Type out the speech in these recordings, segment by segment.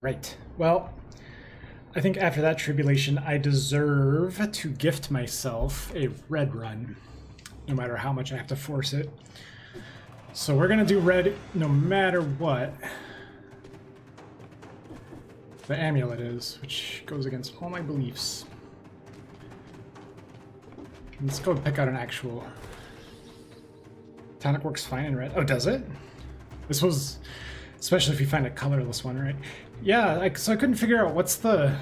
Right. Well, I think after that tribulation, I deserve to gift myself a red run, no matter how much I have to force it. So we're gonna do red no matter what the amulet is, which goes against all my beliefs. Let's go pick out an actual... Tonic works fine in red. Oh, does it? This was... Especially if you find a colorless one, right? Yeah, so I couldn't figure out what's the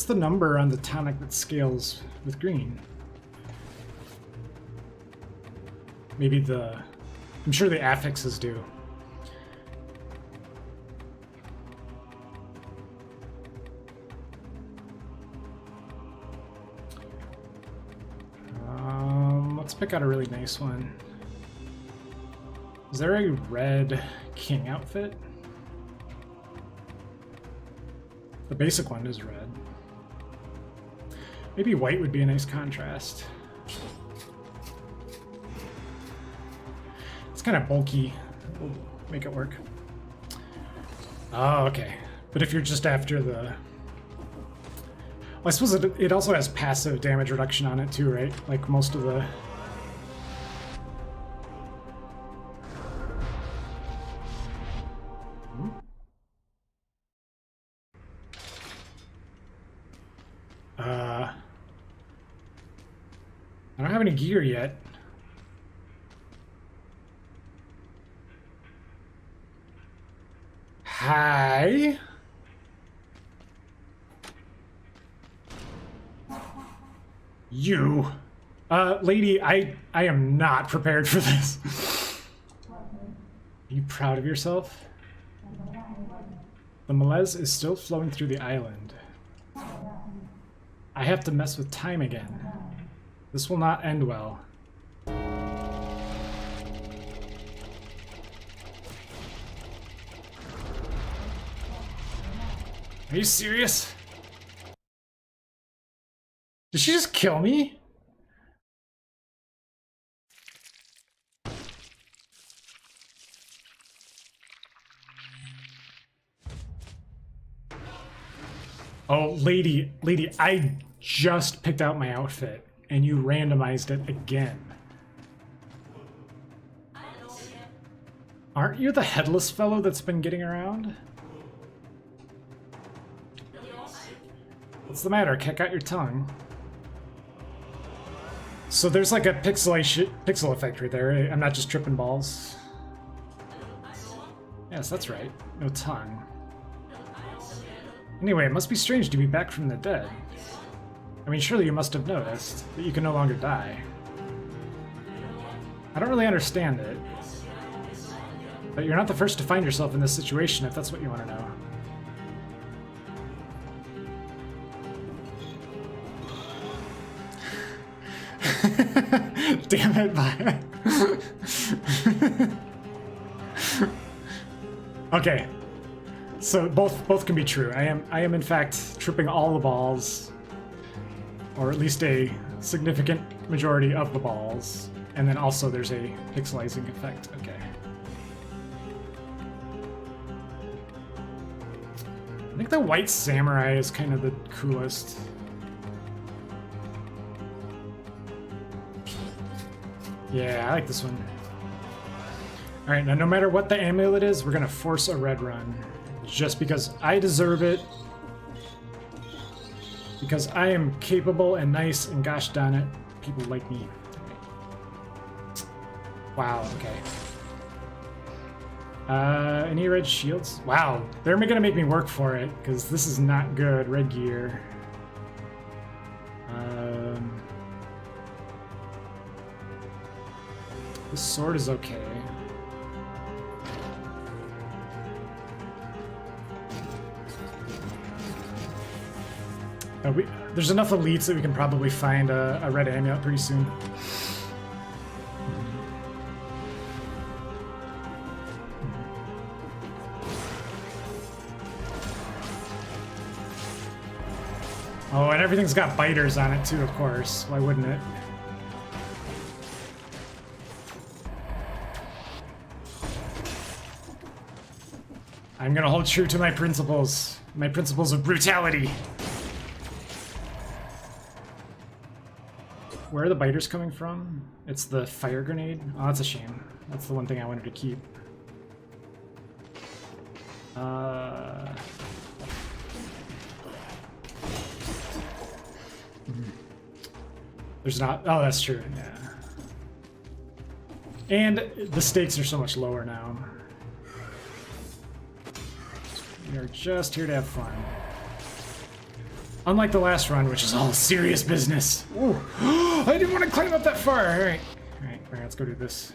number on the tonic that scales with green. Maybe the... I'm sure the affixes do. Let's pick out a really nice one. Is there a red king outfit? The basic one is red. Maybe white would be a nice contrast. It's kind of bulky. We'll make it work. Oh, okay. But if you're just after the... Well, I suppose it also has passive damage reduction on it too, right? Like most of the... I don't have any gear yet. Hi. You. Lady, I am not prepared for this. Are you proud of yourself? The malaise is still flowing through the island. I have to mess with time again. This will not end well. Are you serious? Did she just kill me? Oh, lady, I just picked out my outfit, and you randomized it again. Aren't you the headless fellow that's been getting around? What's the matter? Kick out your tongue. So there's like a pixel effect right there. I'm not just tripping balls. Yes, that's right. No tongue. Anyway, it must be strange to be back from the dead. I mean, surely you must have noticed that you can no longer die. I don't really understand it. But you're not the first to find yourself in this situation, if that's what you want to know. Damn it, bye. Okay. So both can be true. I am in fact tripping all the balls, or at least a significant majority of the balls, and then also there's a pixelizing effect. Okay. I think the white samurai is kind of the coolest. Yeah, I like this one. All right, now no matter what the amulet is, we're gonna force a red run. Just because I deserve it. Because I am capable and nice, and gosh darn it, people like me. Wow, okay. Any red shields? Wow, they're gonna make me work for it, because this is not good. Red gear. This sword is okay. There's enough elites that we can probably find a red amulet pretty soon. Oh, and everything's got biters on it too, of course. Why wouldn't it? I'm gonna hold true to my principles of brutality. Where are the biters coming from? It's the fire grenade. Oh, that's a shame. That's the one thing I wanted to keep. There's not. Oh, that's true. Yeah. And the stakes are so much lower now. We are just here to have fun. Unlike the last run, which is all serious business. Ooh. I didn't want to climb up that far. All right, let's go do this.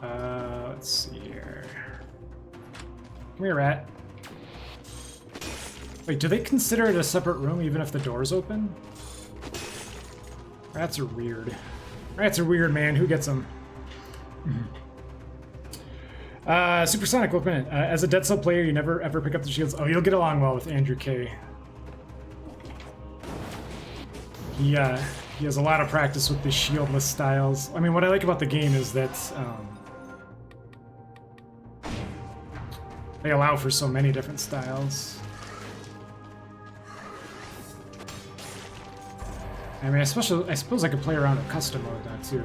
Let's see here. Come here, rat. Wait, do they consider it a separate room even if the door's open? Rats are weird. Rats are weird, man. Who gets them? Supersonic, what minute? As a Dead Cell player, you never ever pick up the shields. Oh, you'll get along well with Andrew K. He has a lot of practice with the shieldless styles. I mean, what I like about the game is that they allow for so many different styles. I mean, I suppose I could play around with custom mode now too.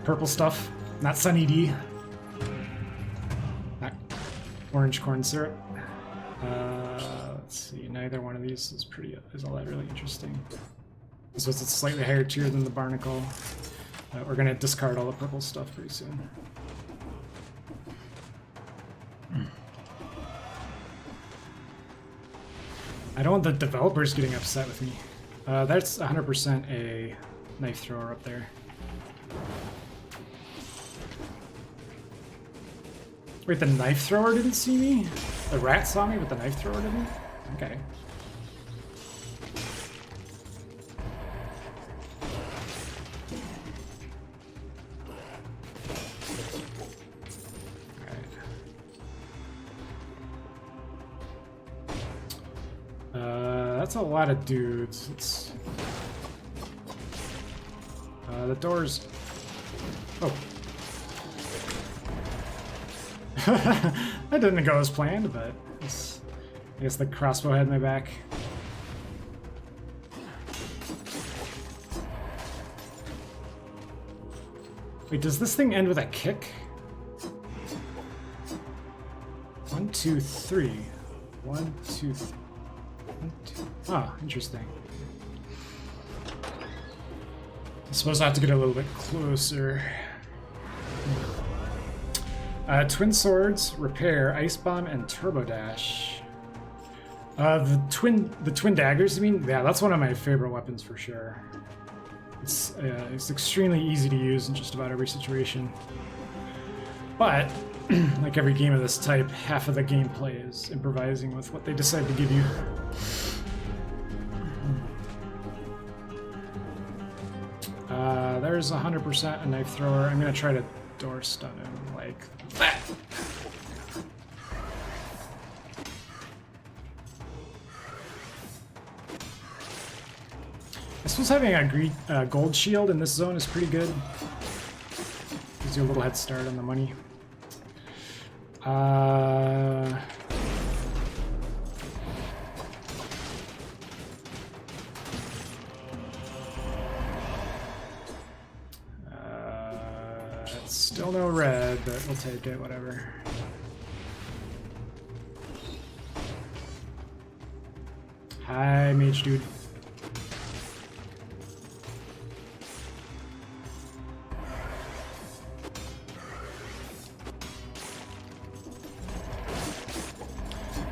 Purple stuff, not Sunny D. Not orange corn syrup. Let's see. Neither one of these is all that really interesting. This was a slightly higher tier than the barnacle. We're gonna discard all the purple stuff pretty soon. I don't want the developers getting upset with me. That's 100% a knife thrower up there. Wait, the knife thrower didn't see me? The rat saw me, but the knife thrower didn't? Okay. That's a lot of dudes. It's the doors. Oh. That didn't go as planned, but I guess the crossbow had my back. Wait, does this thing end with a kick? 1, 2, 3. 1, 2, 3. Ah, interesting. I suppose I have to get a little bit closer. Twin swords, repair, ice bomb, and turbo dash. The twin daggers. I mean, yeah, that's one of my favorite weapons for sure. It's extremely easy to use in just about every situation. But like every game of this type, half of the gameplay is improvising with what they decide to give you. There's 100% a knife thrower. I'm gonna try to door stun him like that. I suppose having a gold shield in this zone is pretty good. Gives you a little head start on the money. Still no red, but we'll take it, whatever. Hi, mage dude.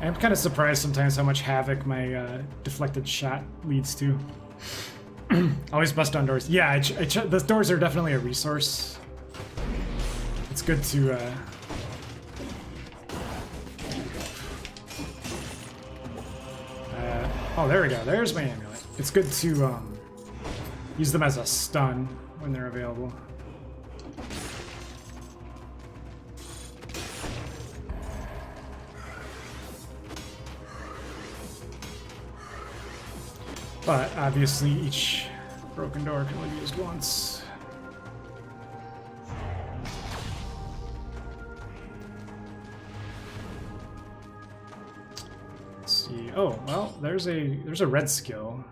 I'm kind of surprised sometimes how much havoc my deflected shot leads to. Always bust down doors. Yeah, the doors are definitely a resource. It's good to oh, there we go. There's my amulet. It's good to use them as a stun when they're available. But obviously each broken door can only be used once. Let's see. Oh, well, there's a red skill.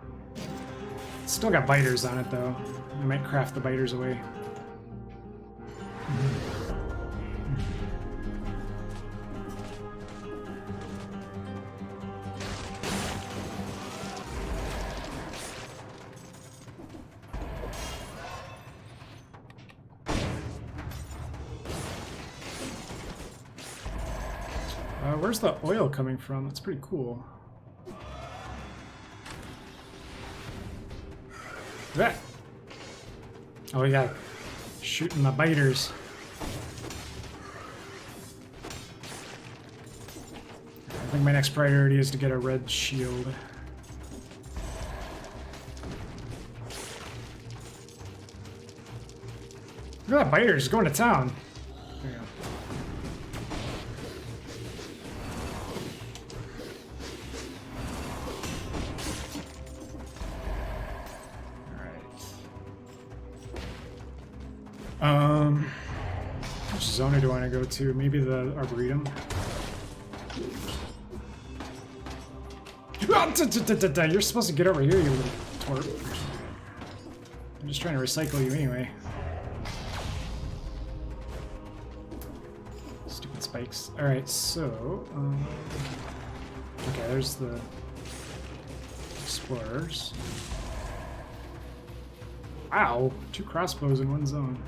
Still got biters on it though. I might craft the biters away. Where's the oil coming from? That's pretty cool. That. Oh yeah, shooting the biters. I think my next priority is to get a red shield. Look at that biter just going to town. There you go. Which zone do I want to go to? Maybe the Arboretum? You're supposed to get over here, you little twerp. I'm just trying to recycle you anyway. Stupid spikes. Alright, so... okay, there's the... Explorers. Wow! 2 crossbows in one zone.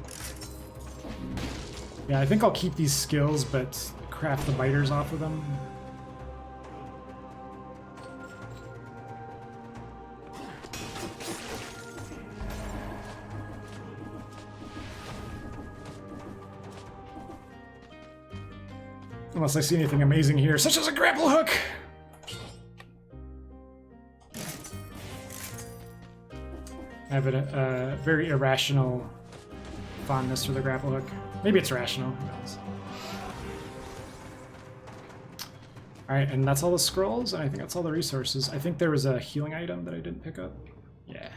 Yeah, I think I'll keep these skills, but craft the biters off of them. Unless I see anything amazing here, such as a grapple hook! I have a very irrational fondness for the grapple hook. Maybe it's rational, who knows. Alright, and that's all the scrolls, and I think that's all the resources. I think there was a healing item that I didn't pick up. Yeah.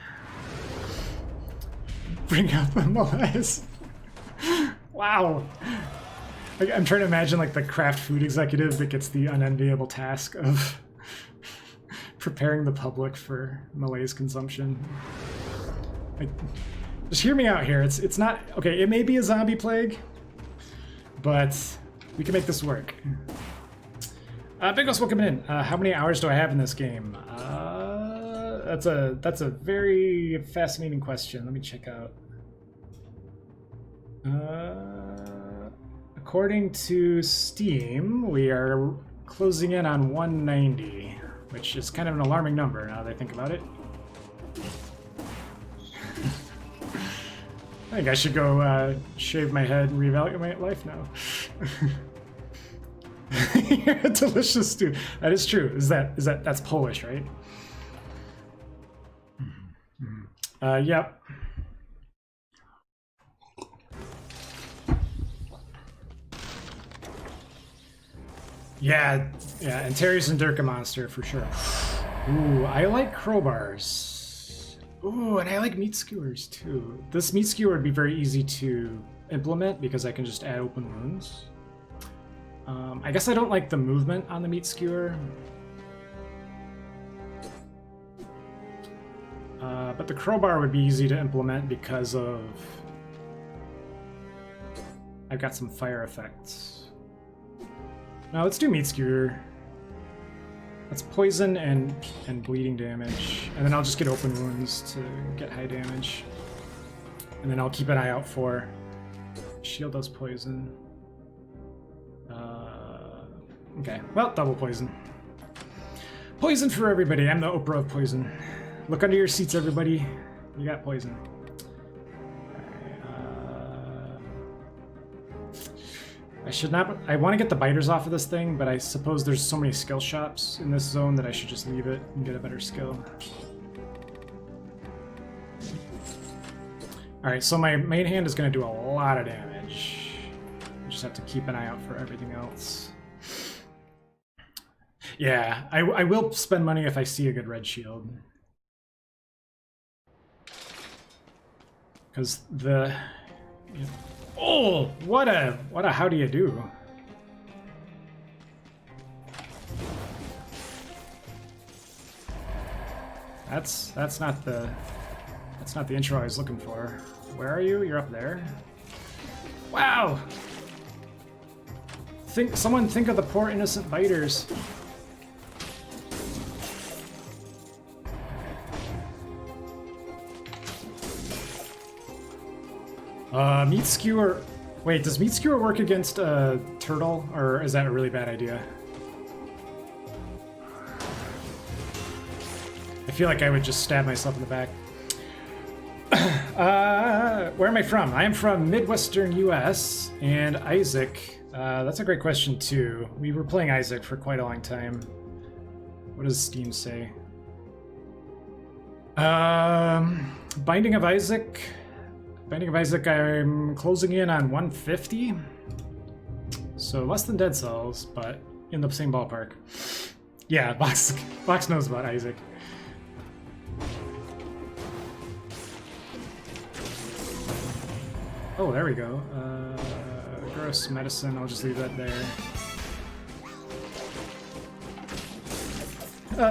Bring up the malaise. Wow! I'm trying to imagine like the craft food executive that gets the unenviable task of preparing the public for malaise consumption. Like, just hear me out here. It's not okay. It may be a zombie plague, but we can make this work. Big Os, welcome in. How many hours do I have in this game? That's a very fascinating question. Let me check out. According to Steam, we are closing in on 190, which is kind of an alarming number now that I think about it. I think I should go shave my head and reevaluate life now. You're a delicious stew. That is true. That's Polish, right? Yep. Yeah, and Terry's and Dirk a monster for sure. Ooh, I like crowbars. Ooh, and I like meat skewers too. This meat skewer would be very easy to implement because I can just add open wounds. I guess I don't like the movement on the meat skewer. But the crowbar would be easy to implement because of... I've got some fire effects. Now let's do meat skewer. That's poison and bleeding damage. And then I'll just get open wounds to get high damage. And then I'll keep an eye out for... Shield does poison. Okay, well, double poison. Poison for everybody. I'm the Oprah of poison. Look under your seats, everybody. You got poison. I should not... I want to get the biters off of this thing, but I suppose there's so many skill shops in this zone that I should just leave it and get a better skill. Alright, so my main hand is going to do a lot of damage. I just have to keep an eye out for everything else. Yeah, I will spend money if I see a good red shield. Because the... Oh, what a how do you do? That's not the intro I was looking for. Where are you? You're up there. Wow. Someone think of the poor innocent biters. Meat skewer. Wait, does meat skewer work against a turtle, or is that a really bad idea? I feel like I would just stab myself in the back. Where am I from? I am from Midwestern US, and Isaac. That's a great question too. We were playing Isaac for quite a long time. What does Steam say? Binding of Isaac. Binding of Isaac, I'm closing in on 150. So less than Dead Cells, but in the same ballpark. Yeah, Box knows about Isaac. Oh, there we go. Gross medicine, I'll just leave that there.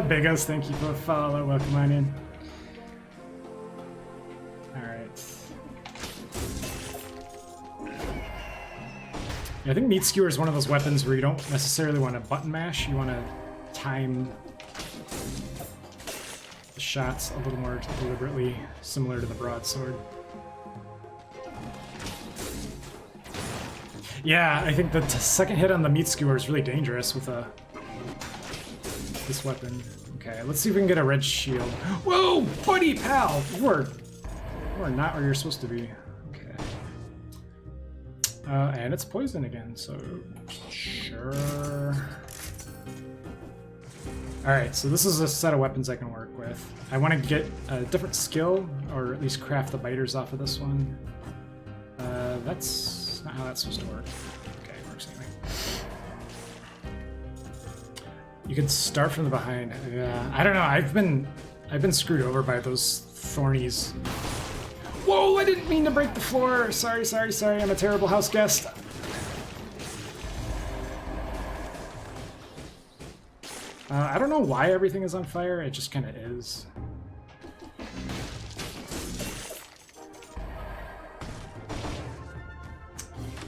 Bigos, thank you for the follow. Welcome on in. Yeah, I think Meat Skewer is one of those weapons where you don't necessarily want to button mash, you want to time the shots a little more deliberately, similar to the broadsword. Yeah, I think the second hit on the Meat Skewer is really dangerous with this weapon. Okay, let's see if we can get a red shield. Whoa, buddy, pal! You are not where you're supposed to be. And it's poison again, so sure. Alright, so this is a set of weapons I can work with. I want to get a different skill, or at least craft the biters off of this one. That's not how that's supposed to work. Okay, it works anyway. You could start from the behind. Yeah, I don't know, I've been screwed over by those thornies. Whoa, I didn't mean to break the floor. Sorry, I'm a terrible house guest. I don't know why everything is on fire, it just kind of is.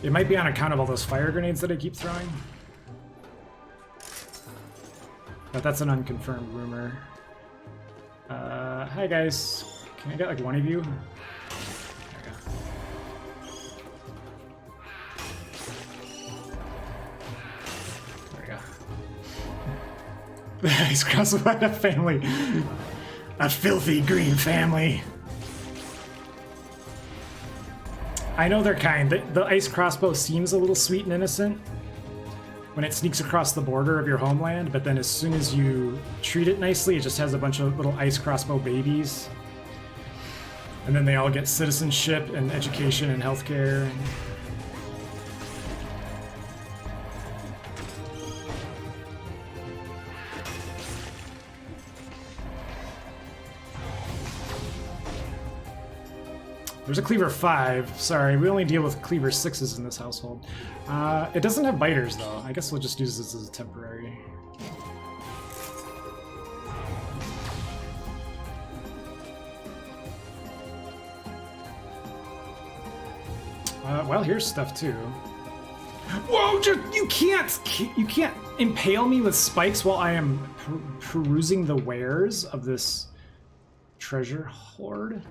It might be on account of all those fire grenades that I keep throwing. But that's an unconfirmed rumor. Hi guys. Can I get like one of you? He's crossed by a family. A filthy green family. I know they're kind. The ice crossbow seems a little sweet and innocent when it sneaks across the border of your homeland, but then as soon as you treat it nicely, it just has a bunch of little ice crossbow babies. And then they all get citizenship and education and healthcare. There's a Cleaver 5. Sorry, we only deal with Cleaver 6s in this household. It doesn't have biters, though. I guess we'll just use this as a temporary. Well, here's stuff, too. Whoa, you can't impale me with spikes while I am perusing the wares of this treasure hoard.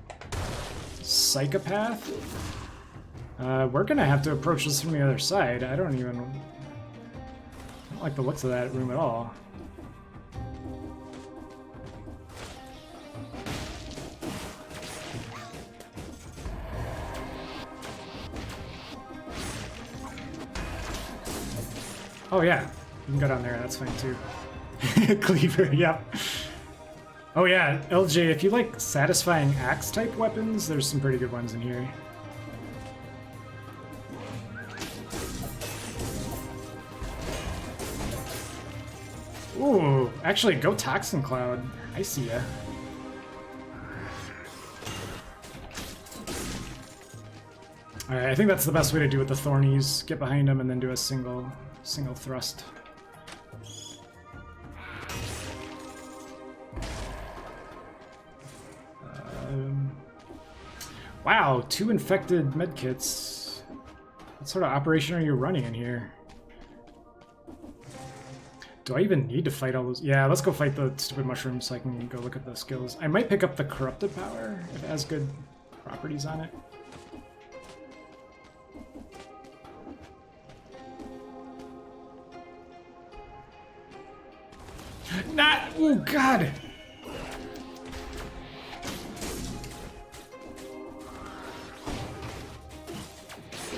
Psychopath? We're gonna have to approach this from the other side. I don't like the looks of that room at all. Oh yeah, you can go down there, that's fine too. Cleaver, yep. Oh yeah, LJ, if you like satisfying axe-type weapons, there's some pretty good ones in here. Ooh, actually, go Toxin Cloud. I see ya. Alright, I think that's the best way to do it. The Thornies, get behind them and then do a single thrust. Wow, 2 infected medkits. What sort of operation are you running in here? Do I even need to fight all those? Yeah, let's go fight the stupid mushrooms so I can go look at the skills. I might pick up the corrupted power if it has good properties on it. Not! Oh, God!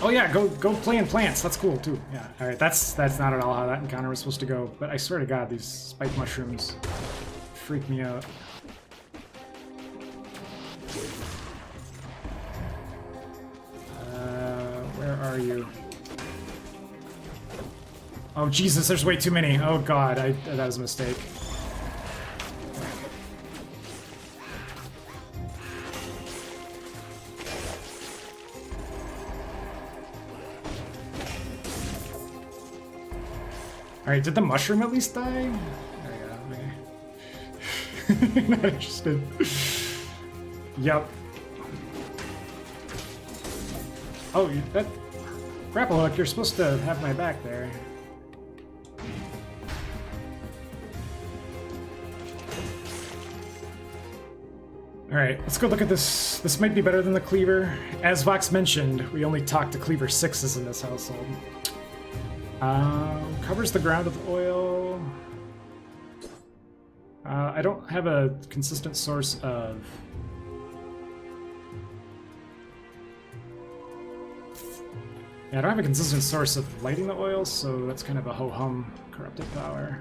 Oh yeah, go play in plants. That's cool too. Yeah. All right. That's not at all how that encounter was supposed to go. But I swear to God, these spike mushrooms freak me out. Where are you? Oh Jesus, there's way too many. Oh God, that was a mistake. Alright, did the mushroom at least die? Oh yeah, okay. Not interested. Yep. Oh, that grapple hook, you're supposed to have my back there. Alright, let's go look at this. This might be better than the cleaver. As Vox mentioned, we only talk to cleaver 6s in this household. Covers the ground with oil. I don't have a consistent source of... Yeah, I don't have a consistent source of lighting the oil, so that's kind of a ho-hum corrupted power.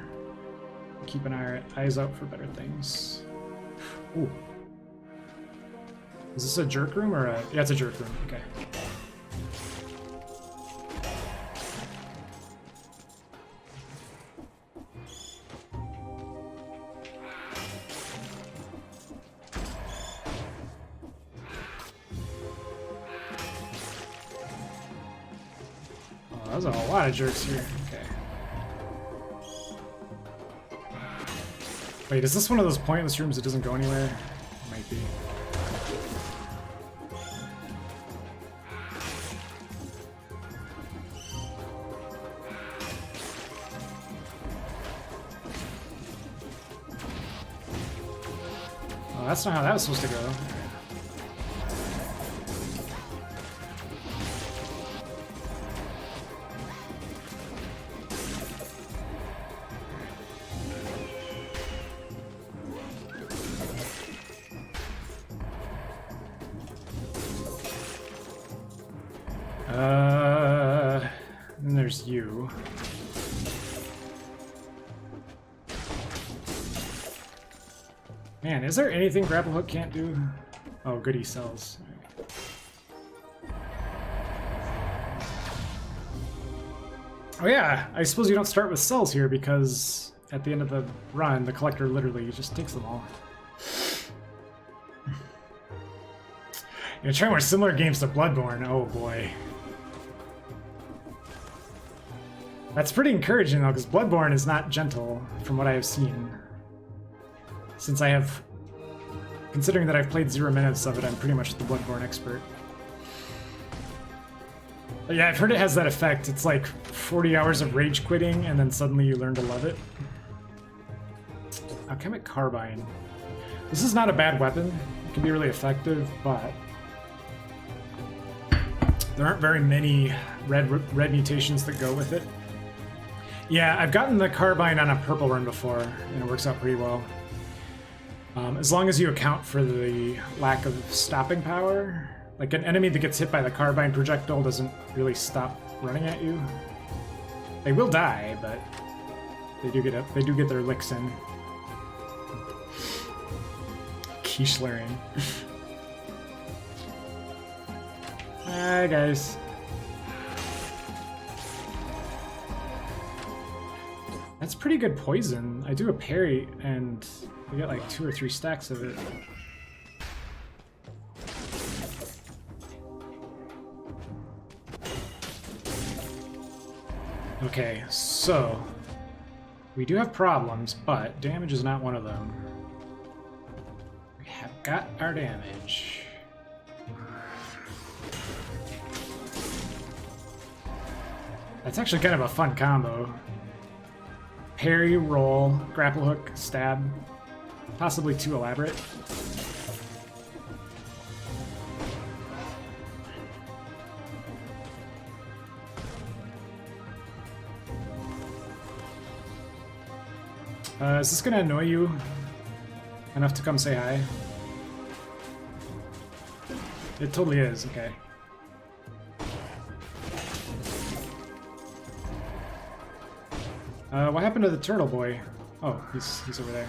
Keep an eyes out for better things. Ooh. Is this a jerk room or a... Yeah, it's a jerk room. Okay. Oh, there's a lot of jerks here. Okay. Wait, is this one of those pointless rooms that doesn't go anywhere? It might be. Oh, that's not how that was supposed to go. Then there's you. Man, is there anything Grapple Hook can't do? Oh, goody cells. Oh yeah, I suppose you don't start with cells here because at the end of the run, the collector literally just takes them all. You're trying more similar games to Bloodborne. Oh boy. That's pretty encouraging though, because Bloodborne is not gentle from what I have seen. Since I have, considering that I've played 0 minutes of it, I'm pretty much the Bloodborne expert. But yeah, I've heard it has that effect. It's like 40 hours of rage quitting and then suddenly you learn to love it. Alchemic Carbine. This is not a bad weapon. It can be really effective, but there aren't very many red mutations that go with it. Yeah, I've gotten the Carbine on a purple run before, and it works out pretty well. As long as you account for the lack of stopping power. Like an enemy that gets hit by the Carbine projectile doesn't really stop running at you. They will die, but they do get their licks in. Quiche-Larian. Hi guys. That's pretty good poison. I do a parry and I get like 2 or 3 stacks of it. Okay, so we do have problems, but damage is not one of them. We have got our damage. That's actually kind of a fun combo. Parry, roll, grapple hook, stab. Possibly too elaborate. Is this gonna annoy you enough to come say hi? It totally is, okay. What happened to the turtle boy? Oh, he's over there.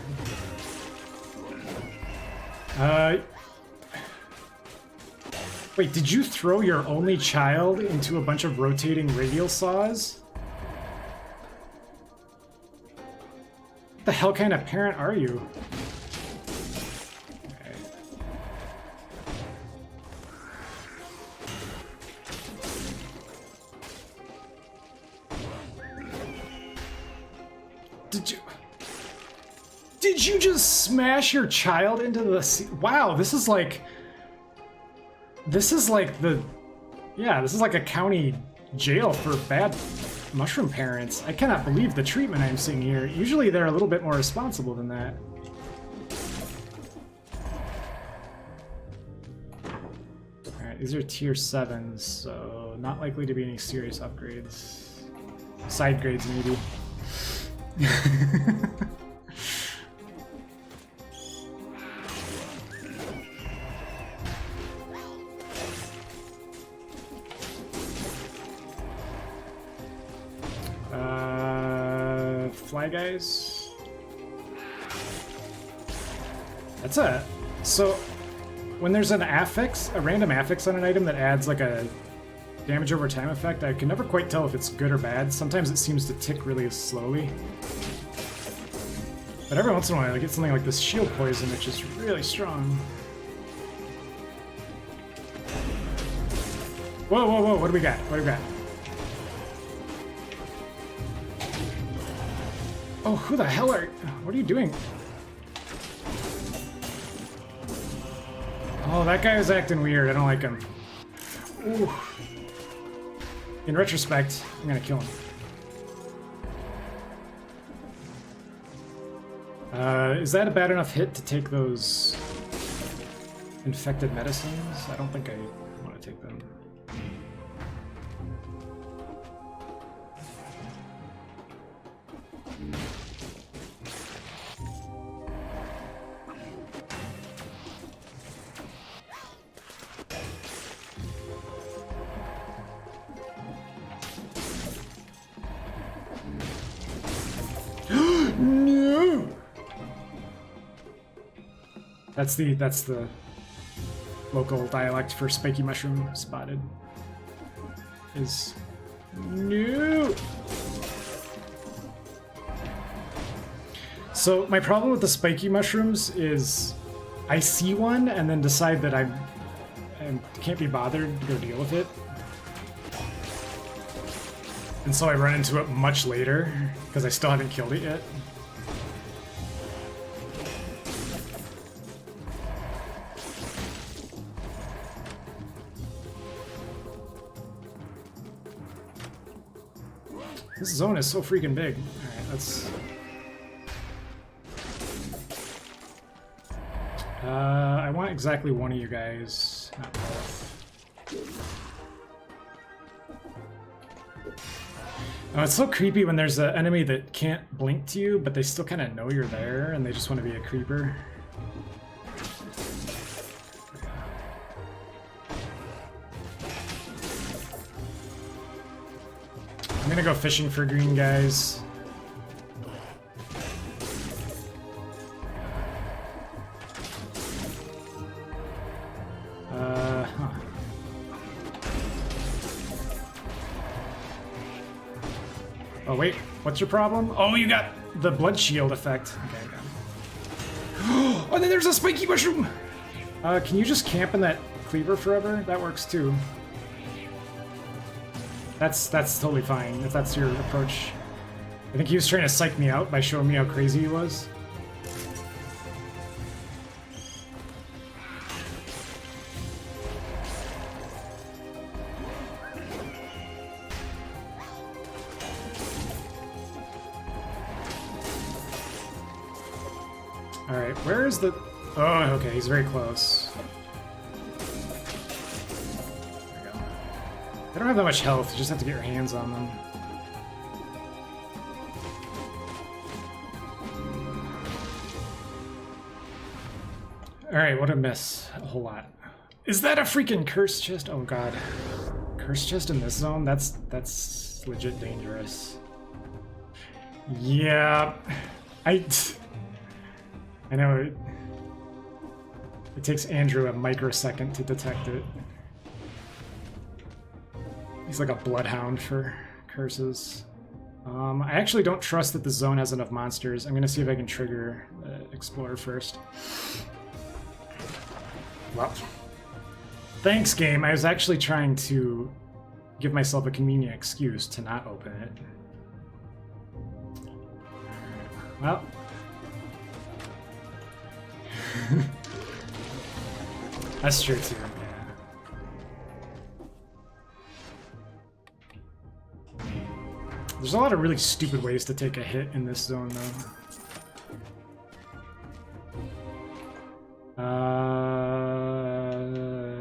Wait, did you throw your only child into a bunch of rotating radial saws? What the hell kind of parent are you? Okay. Did you just smash your child into the sea? Wow, this is like the, yeah, this is like a county jail for bad mushroom parents. I cannot believe the treatment I'm seeing here. Usually they're a little bit more responsible than that. Alright, these are tier 7s, so not likely to be any serious upgrades. Side grades, maybe. Fly guys. That's it. So when there's an affix, a random affix on an item that adds like a damage over time effect, I can never quite tell if it's good or bad. Sometimes it seems to tick really slowly. But every once in a while I get something like this shield poison, which is really strong. Whoa, whoa, whoa, what do we got? What do we got? Oh, who the hell are... What are you doing? Oh, that guy is acting weird. I don't like him. Ooh. In retrospect, I'm gonna kill him. Is that a bad enough hit to take those infected medicines? I don't think I want to take them. No! That's the local dialect for spiky mushroom spotted. Is no. So my problem with the spiky mushrooms is I see one and then decide that I can't be bothered to go deal with it. And so I run into it much later because I still haven't killed it yet. This zone is so freaking big. Alright, let's... I want exactly one of you guys, not both. Oh, it's so creepy when there's an enemy that can't blink to you, but they still kind of know you're there, and they just want to be a creeper. I'm gonna go fishing for green guys. Oh wait, what's your problem? Oh, you got the blood shield effect. Okay, I got it. Oh, then there's a spiky mushroom! Can you just camp in that cleaver forever? That works too. That's totally fine if that's your approach. I think he was trying to psych me out by showing me how crazy he was. Alright, where is the... Oh, okay, he's very close. There we go. They don't have that much health, you just have to get your hands on them. Alright, what a miss. A whole lot. Is that a freaking curse chest? Oh god. Curse chest in this zone? That's legit dangerous. Yeah. I know it takes Andrew a microsecond to detect it. He's like a bloodhound for curses. I actually don't trust that the zone has enough monsters. I'm gonna see if I can trigger Explorer first. Well, thanks, game. I was actually trying to give myself a convenient excuse to not open it. Well. That's true too, yeah. There's a lot of really stupid ways to take a hit in this zone, though.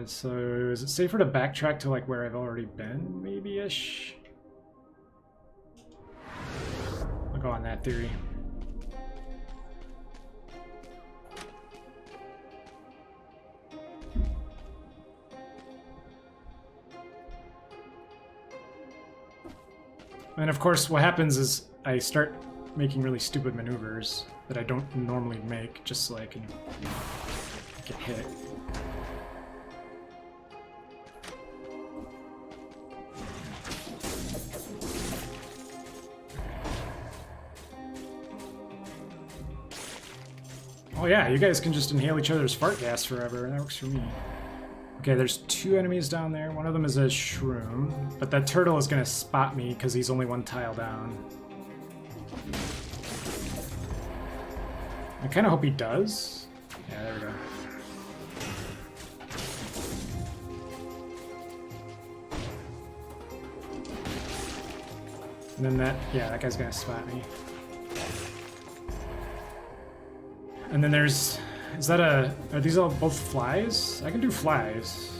So is it safer to backtrack to like where I've already been, maybe-ish? I'll go on that theory. And of course, what happens is I start making really stupid maneuvers that I don't normally make, just so I can get hit. Oh yeah, you guys can just inhale each other's fart gas forever. That works for me. Okay, there's two enemies down there. One of them is a shroom, but that turtle is gonna spot me because he's only one tile down. I kind of hope he does. Yeah, there we go. And then that guy's gonna spot me. And then there's, are these all both flies? I can do flies.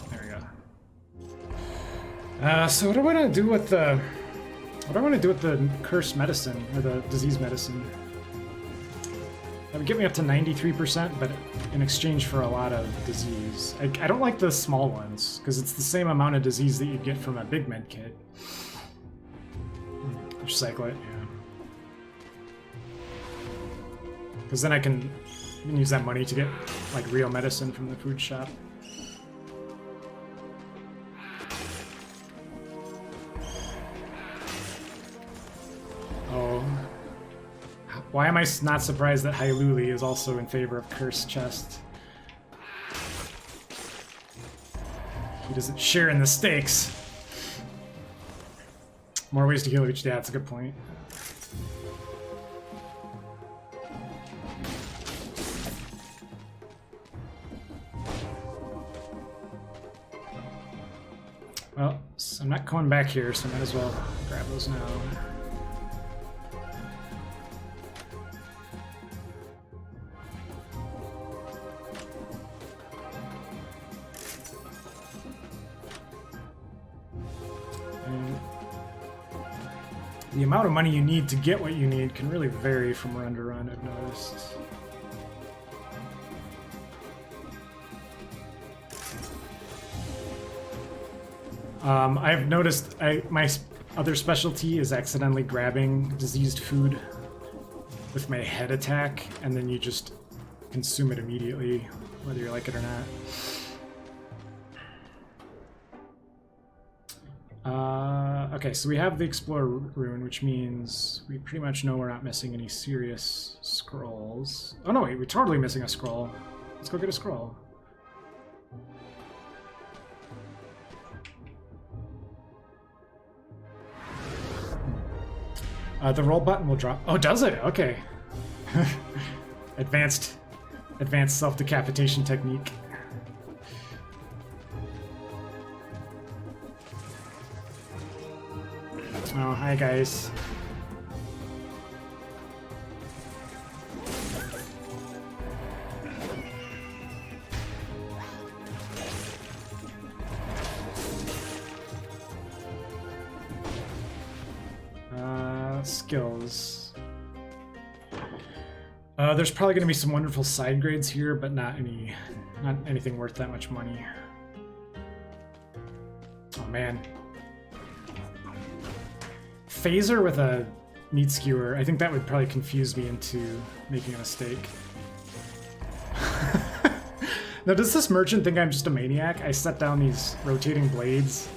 There we go. So what do I want to do with the cursed medicine, or the disease medicine? That would get me up to 93%, but in exchange for a lot of disease. I don't like the small ones, because it's the same amount of disease that you get from a big med kit. Recycle it, yeah. Because then I can use that money to get like real medicine from the food shop. Oh. Why am I not surprised that Hyaluli is also in favor of cursed chest? He doesn't share in the stakes. More ways to heal each day, that's a good point. Well, so I'm not coming back here, so I might as well grab those now. The amount of money you need to get what you need can really vary from run to run, I've noticed. I've noticed my other specialty is accidentally grabbing diseased food with my head attack, and then you just consume it immediately, whether you like it or not. Okay, so we have the Explorer rune, which means we pretty much know we're not missing any serious scrolls. Oh no, wait, we're totally missing a scroll. Let's go get a scroll. The roll button will drop. Oh, does it? Okay. Advanced self-decapitation technique. Oh, hi guys. Skills. There's probably going to be some wonderful side grades here, but not anything worth that much money. Oh man. Phaser with a meat skewer. I think that would probably confuse me into making a mistake. Now, does this merchant think I'm just a maniac? I set down these rotating blades,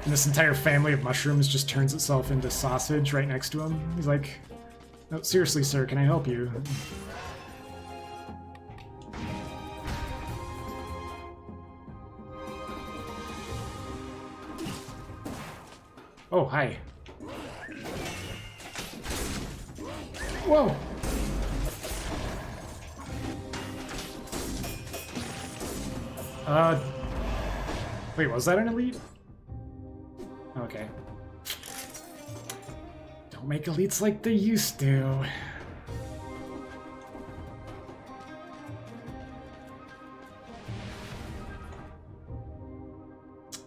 and this entire family of mushrooms just turns itself into sausage right next to him. He's like, "No, seriously, sir, can I help you?" Oh, hi. Whoa! Wait, was that an elite? Okay. Don't make elites like they used to.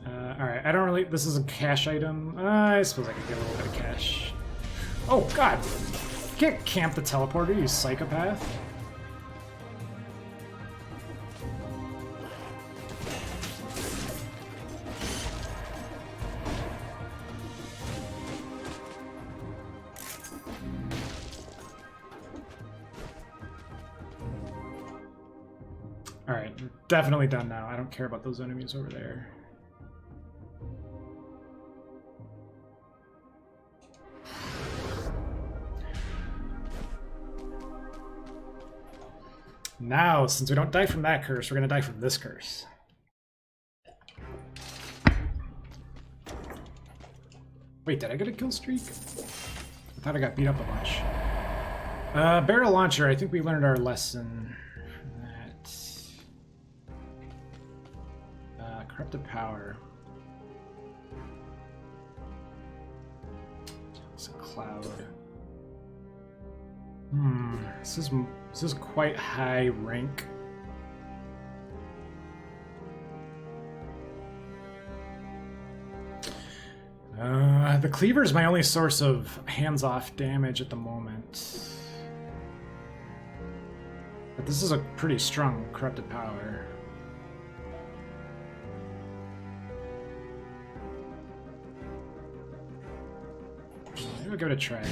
Alright, I don't really... This is a cash item. I suppose I could get a little bit of cash. Oh, God! You can't camp the teleporter, you psychopath. Alright, definitely done now. I don't care about those enemies over there. Now, since we don't die from that curse, we're gonna die from this curse. Wait, did I get a kill streak? I thought I got beat up a bunch. Barrel launcher, I think we learned our lesson. Corrupted power. It's a cloud. This is quite high rank. The cleaver is my only source of hands-off damage at the moment. But this is a pretty strong corrupted power. Maybe we'll give it a try.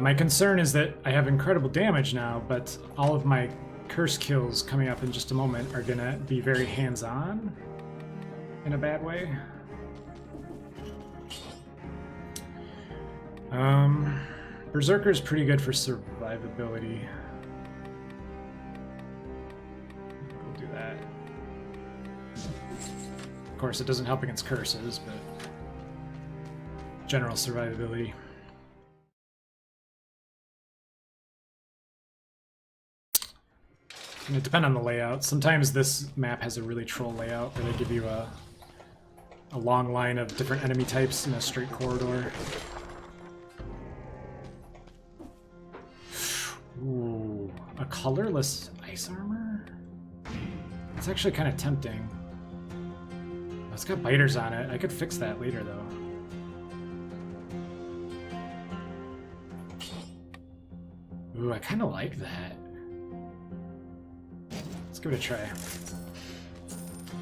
My concern is that I have incredible damage now, but all of my curse kills coming up in just a moment are gonna be very hands-on in a bad way. Berserker is pretty good for survivability. We'll do that. Of course, it doesn't help against curses, but general survivability. And it depends on the layout. Sometimes this map has a really troll layout where they give you a long line of different enemy types in a straight corridor. Ooh, a colorless ice armor? It's actually kind of tempting. It's got biters on it. I could fix that later, though. Ooh, I kind of like that. Let's give it a try.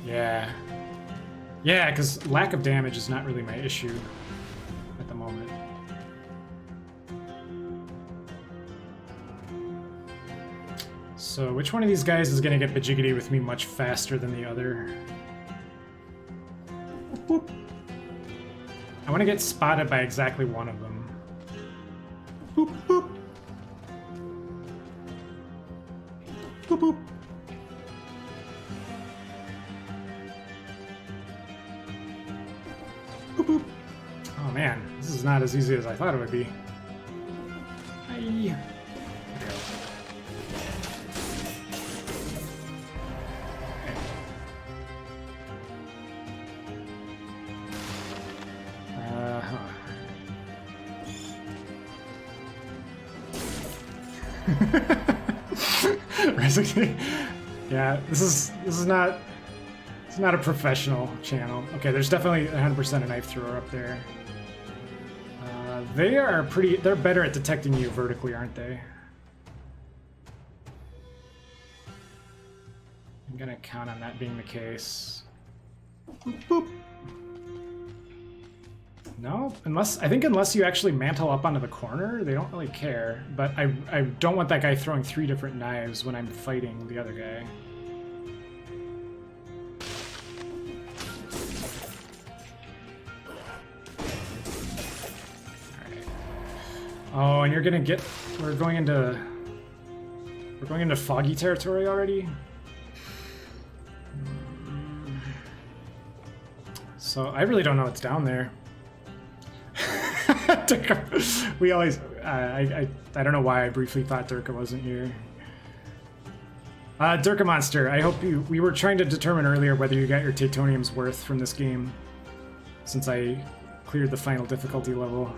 Yeah. Yeah, because lack of damage is not really my issue at the moment. So which one of these guys is going to get Bajiggity with me much faster than the other? Boop. I want to get spotted by exactly one of them. Boop, boop. Boop, boop. Boop, boop. Oh man, this is not as easy as I thought it would be. Hi. Yeah, this is not a professional channel. Okay, there's definitely 100% a knife thrower up there. They're better at detecting you vertically, aren't they? I'm gonna count on that being the case. Boop, boop. No, unless you actually mantle up onto the corner, they don't really care. But I don't want that guy throwing 3 different knives when I'm fighting the other guy. Alright. Oh, and you're gonna get we're going into foggy territory already? So I really don't know what's down there. We always I don't know why I briefly thought Durka wasn't here. Durka Monster, I hope we were trying to determine earlier whether you got your Titanium's worth from this game, since I cleared the final difficulty level.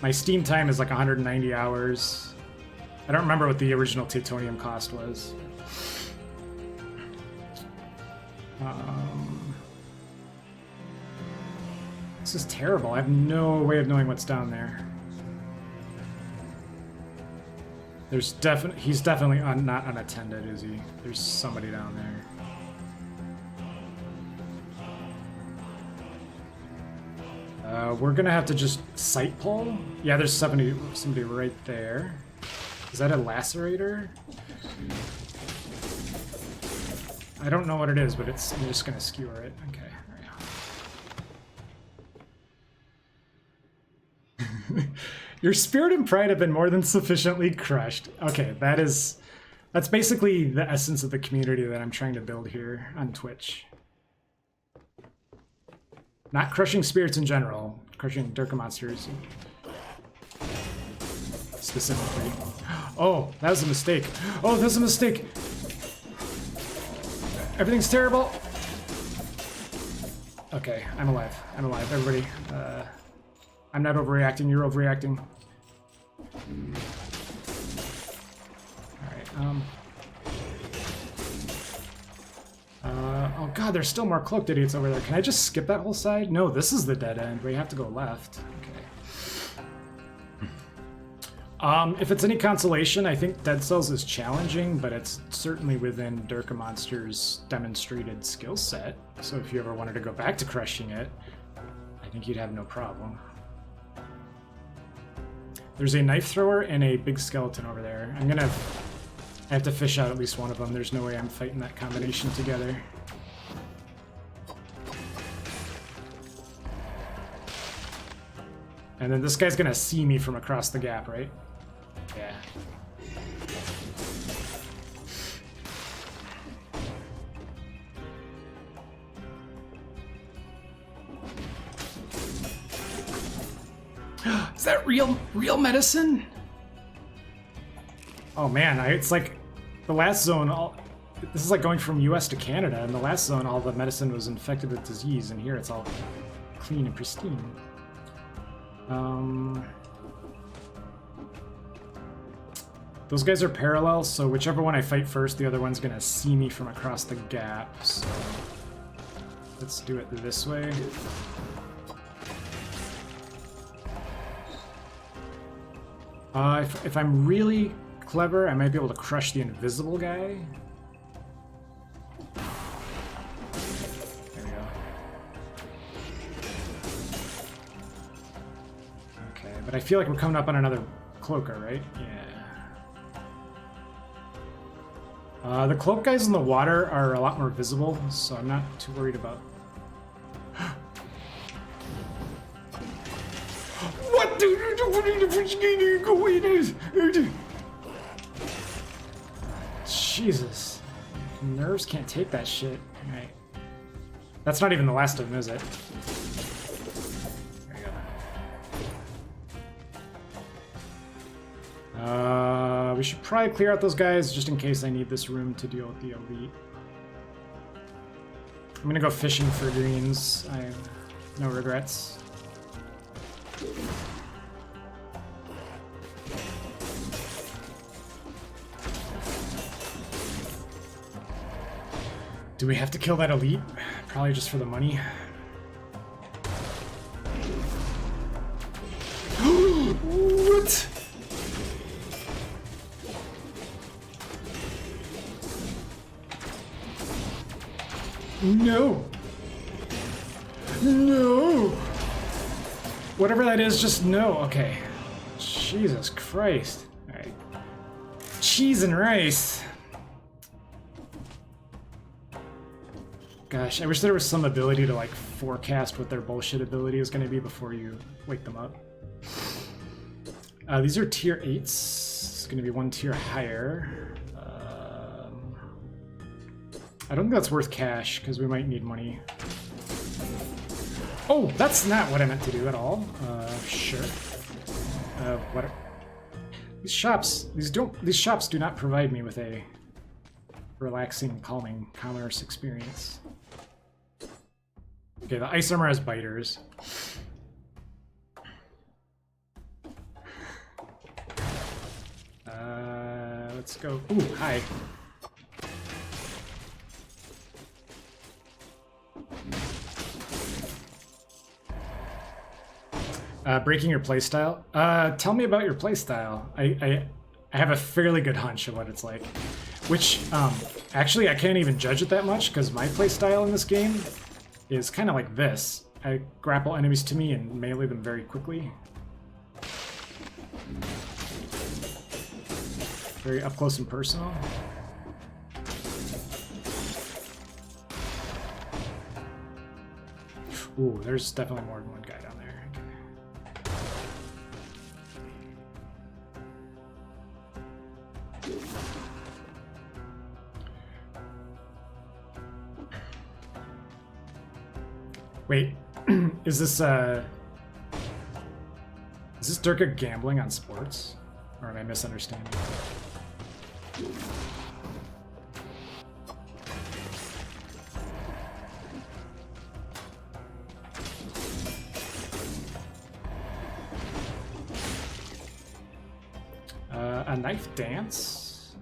My Steam time is like 190 hours. I don't remember what the original Titanium cost was. This is terrible. I have no way of knowing what's down there. He's definitely not unattended, is he? There's somebody down there. We're gonna have to just sight pull. Yeah, there's somebody right there. Is that a lacerator? I don't know what it is, but I'm just gonna skewer it. Okay. Your spirit and pride have been more than sufficiently crushed. Okay, that's basically the essence of the community that I'm trying to build here on Twitch. Not crushing spirits in general, crushing Durka monsters specifically. Oh, that was a mistake. Oh, that was a mistake. Everything's terrible. Okay, I'm alive. I'm alive, everybody. I'm not overreacting, you're overreacting. Alright, oh god, there's still more cloaked idiots over there. Can I just skip that whole side? No, this is the dead end. We have to go left. Okay. If it's any consolation, I think Dead Cells is challenging, but it's certainly within Durka Monster's demonstrated skill set. So if you ever wanted to go back to crushing it, I think you'd have no problem. There's a knife thrower and a big skeleton over there. I have to fish out at least one of them. There's no way I'm fighting that combination together. And then this guy's gonna see me from across the gap, right? Yeah. Is that real medicine? Oh man, it's like the last zone. This is like going from US to Canada. In the last zone, all the medicine was infected with disease, and here it's all clean and pristine. Those guys are parallel, so whichever one I fight first, the other one's gonna see me from across the gap. So let's do it this way. If I'm really clever, I might be able to crush the invisible guy. There we go. Okay, but I feel like we're coming up on another cloaker, right? Yeah. The cloak guys in the water are a lot more visible, so I'm not too worried about. What do you go in? Jesus. Nerves can't take that shit. Alright. That's not even the last of them, is it? There you go. We should probably clear out those guys just in case I need this room to deal with the elite. I'm gonna go fishing for greens. I have no regrets. Do we have to kill that elite? Probably just for the money. What? No. No. Whatever that is, just no. Okay. Jesus Christ. All right. Cheese and rice. Gosh, I wish there was some ability to like forecast what their bullshit ability is going to be before you wake them up. These are tier 8s. It's going to be one tier higher. I don't think that's worth cash because we might need money. Oh, that's not what I meant to do at all. Sure. What? These shops do not provide me with a relaxing, calming commerce experience. Okay, the ice armor has biters. Let's go. Ooh, hi. Breaking your playstyle. Tell me about your playstyle. I have a fairly good hunch of what it's like. Which, actually, I can't even judge it that much because my playstyle in this game is kind of like this. I grapple enemies to me and melee them very quickly. Very up close and personal. Ooh, there's definitely more than one guy down there. Wait, is this Durka gambling on sports? Or am I misunderstanding? A knife dance?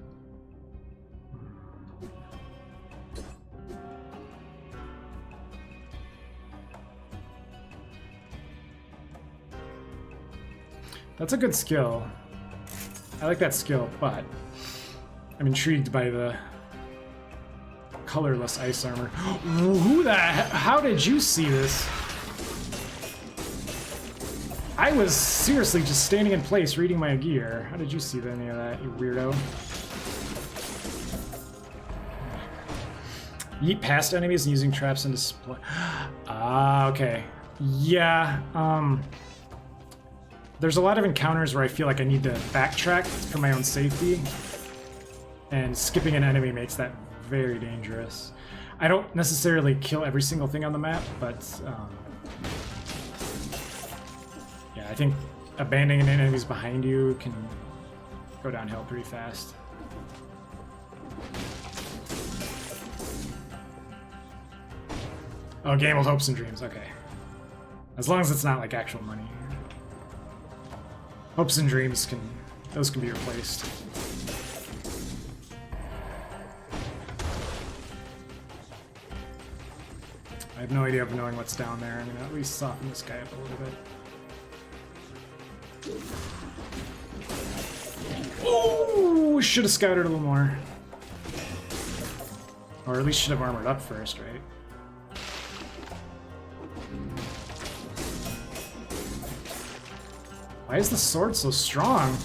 That's a good skill. I like that skill, but I'm intrigued by the colorless ice armor. How did you see this? I was seriously just standing in place reading my gear. How did you see any of that, you weirdo? Yeet past enemies and using traps and display. Ah, okay. Yeah, there's a lot of encounters where I feel like I need to backtrack for my own safety, and skipping an enemy makes that very dangerous. I don't necessarily kill every single thing on the map, but yeah, I think abandoning enemies behind you can go downhill pretty fast. Oh, gambled hopes and dreams, okay. As long as it's not like actual money. Hopes and dreams those can be replaced. I have no idea of knowing what's down there. I'm gonna at least soften this guy up a little bit. Oh, should have scouted a little more. Or at least should have armored up first, right? Why is the sword so strong?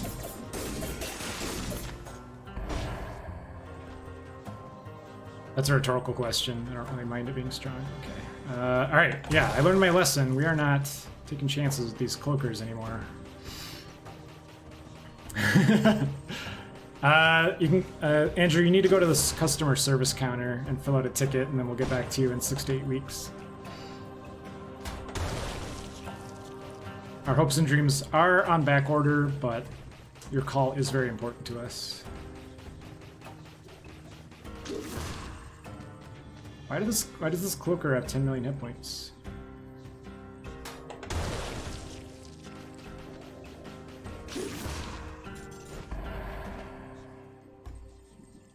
That's a rhetorical question. I don't really mind it being strong. Okay. All right. Yeah, I learned my lesson. We are not taking chances with these cloakers anymore. You can, Andrew, you need to go to this customer service counter and fill out a ticket, and then we'll get back to you in 6 to 8 weeks. Our hopes and dreams are on back order, but your call is very important to us. Why does this cloaker have 10 million hit points?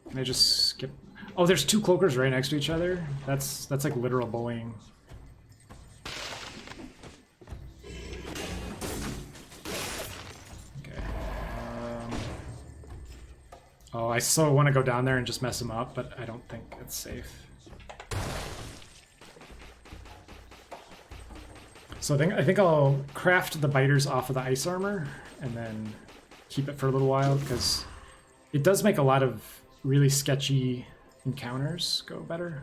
Can I just skip? Oh, there's 2 cloakers right next to each other? That's like literal bullying. Okay. Oh, I so want to go down there and just mess him up, but I don't think it's safe. So I think I'll craft the biters off of the ice armor and then keep it for a little while, because it does make a lot of really sketchy encounters go better,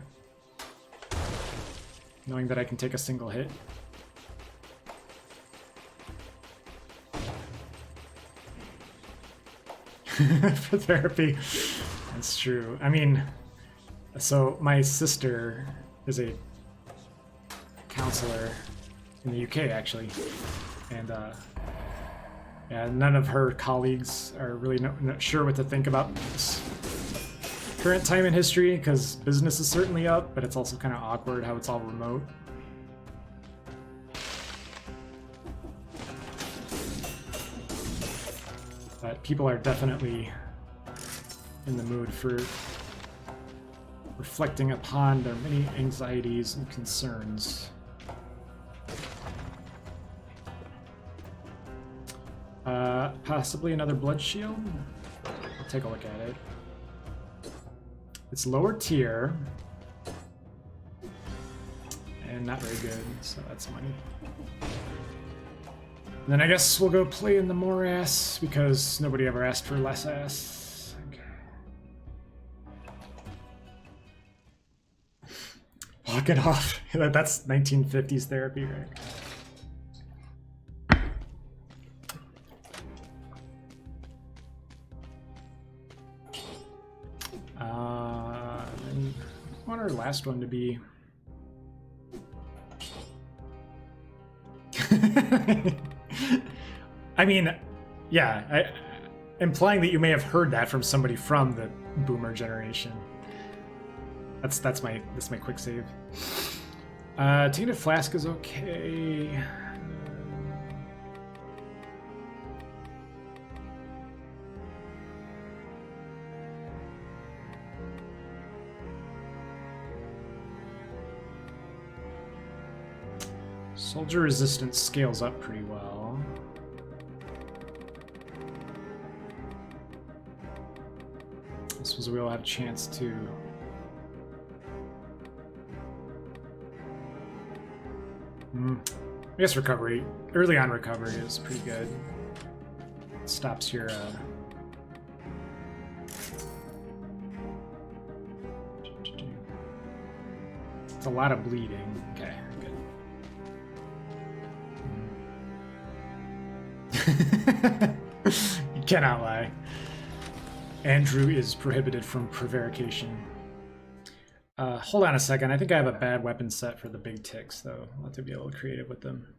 knowing that I can take a single hit. For therapy. That's true. I mean, so my sister is a counselor in the UK, actually, and yeah, none of her colleagues are really not sure what to think about this current time in history, because business is certainly up, but it's also kind of awkward how it's all remote. But people are definitely in the mood for reflecting upon their many anxieties and concerns. Possibly another blood shield. I'll take a look at it. It's lower tier and not very good, so that's money. And then I guess we'll go play in the more ass, because nobody ever asked for less ass. Okay. Walk it off. That's 1950s therapy, right? And I want our last one to be. I mean, yeah, implying that you may have heard that from somebody from the boomer generation. That's my quick save. Tainted Flask is okay. Soldier resistance scales up pretty well. I suppose we'll have a chance to I guess recovery, early on recovery is pretty good. It stops your it's a lot of bleeding. Okay, good. You cannot lie. Andrew is prohibited from prevarication. Hold on a second. I think I have a bad weapon set for the big ticks, though. I'll have to be a little creative with them.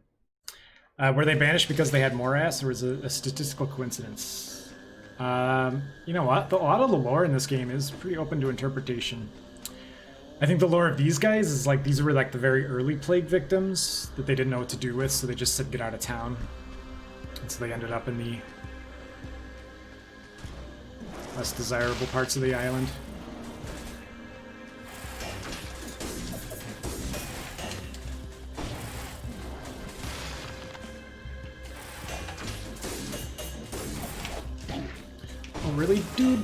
Were they banished because they had more ass, or was it a statistical coincidence? You know what? A lot of the lore in this game is pretty open to interpretation. I think the lore of these guys is like these were like the very early plague victims that they didn't know what to do with, so they just said get out of town. And so they ended up in the less desirable parts of the island. Oh, really, dude?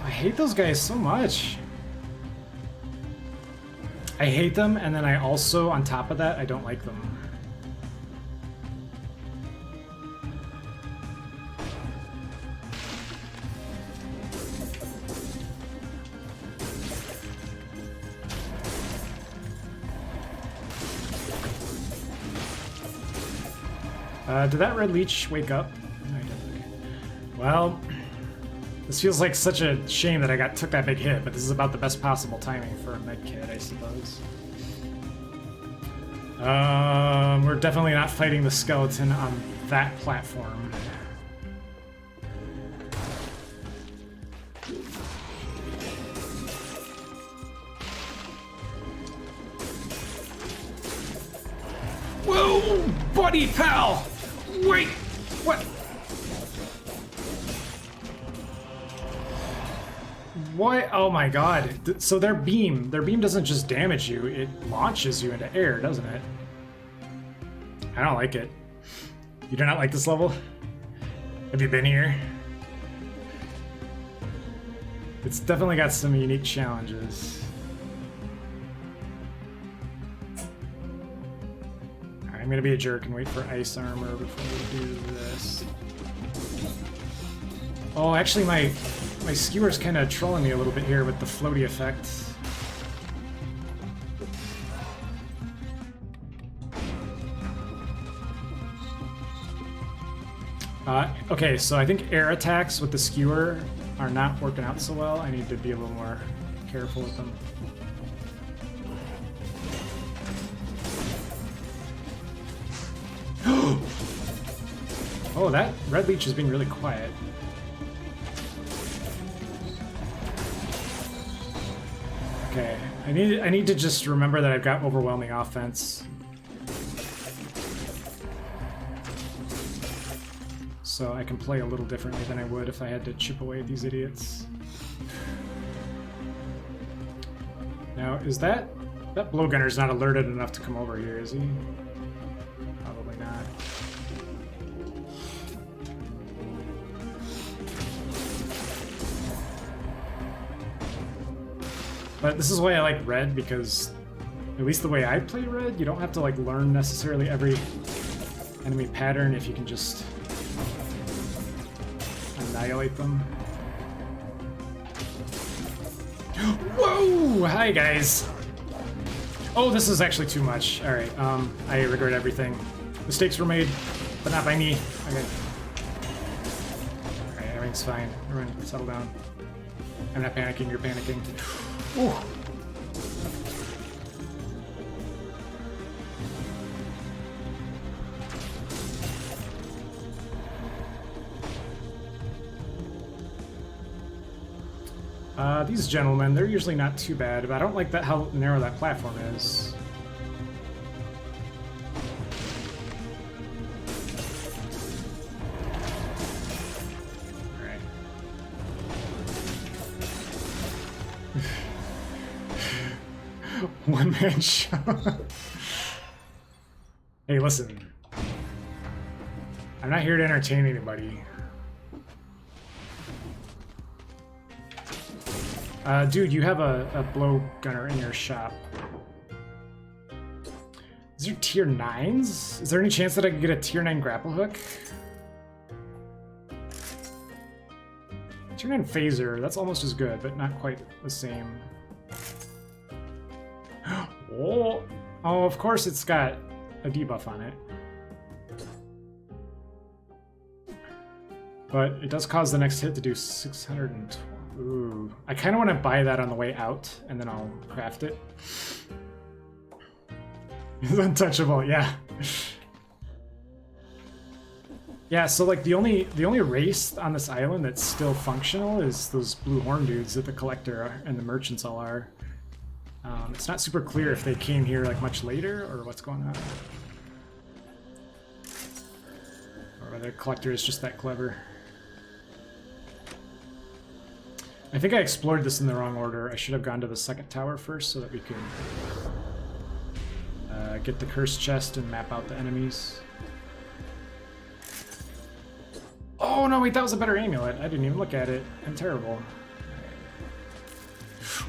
I hate those guys so much. I hate them, and then I also, on top of that, I don't like them. Did that red leech wake up? No, he didn't. Well, this feels like such a shame that I took that big hit, but this is about the best possible timing for a med kit, I suppose. We're definitely not fighting the skeleton on that platform. Whoa, buddy pal! Wait, what? What? Oh my god. So their beam doesn't just damage you, it launches you into air, doesn't it? I don't like it. You do not like this level? Have you been here? It's definitely got some unique challenges. Alright, I'm gonna be a jerk and wait for ice armor before we do this. Oh, actually my skewer's kind of trolling me a little bit here with the floaty effect. Okay, so I think air attacks with the skewer are not working out so well. I need to be a little more careful with them. Oh, that red leech is being really quiet. Okay, I need to just remember that I've got overwhelming offense. So I can play a little differently than I would if I had to chip away at these idiots. Now, is that blowgunner's not alerted enough to come over here, is he? Probably not. But this is why I like red, because at least the way I play red, you don't have to like learn necessarily every enemy pattern if you can just annihilate them. Whoa! Hi guys! Oh, this is actually too much. Alright, I regret everything. Mistakes were made, but not by me. Okay. Alright, everything's fine. Everyone, settle down. I'm not panicking, you're panicking. Ooh. These gentlemen, they're usually not too bad, but I don't like that how narrow that platform is. Alright. One man shot. Hey, listen. I'm not here to entertain anybody. Dude, you have a blow gunner in your shop. Is there tier 9s? Is there any chance that I could get a tier 9 grapple hook? Tier 9 phaser, that's almost as good, but not quite the same. Oh, of course it's got a debuff on it. But it does cause the next hit to do 620. Ooh, I kind of want to buy that on the way out, and then I'll craft it. It's untouchable, yeah. Yeah, so like the only race on this island that's still functional is those blue horn dudes that the collector and the merchants all are. It's not super clear if they came here like much later or what's going on, or whether the collector is just that clever. I think I explored this in the wrong order. I should have gone to the second tower first so that we could get the cursed chest and map out the enemies. Oh no, wait, that was a better amulet. I didn't even look at it. I'm terrible.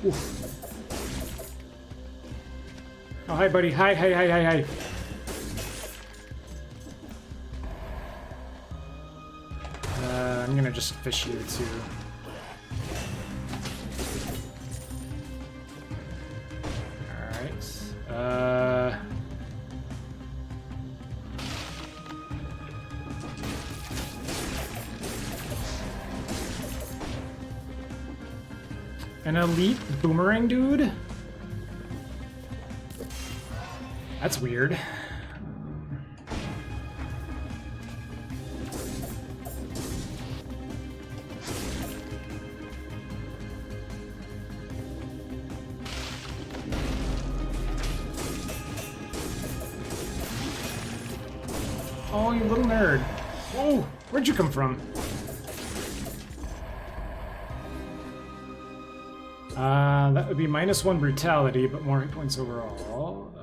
Oof. Oh, hi, buddy. Hi. I'm gonna just fish you too. An elite boomerang dude? That's weird. Oh, you little nerd. Whoa, where'd you come from? That would be -1 brutality, but more hit points overall.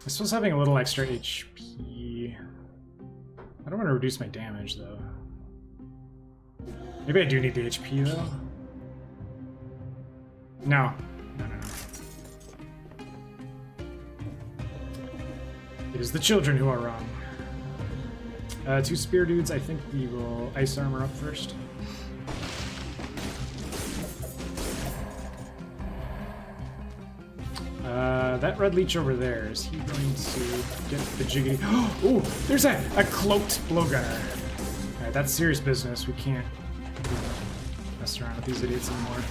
I suppose having a little extra HP. I don't want to reduce my damage, though. Maybe I do need the HP, though. No. No. It is the children who are wrong. 2 spear dudes, I think we will ice armor up first. That red leech over there, is he going to get the jiggity? Oh, there's a cloaked blowgunner. Alright, that's serious business. We can't mess around with these idiots anymore.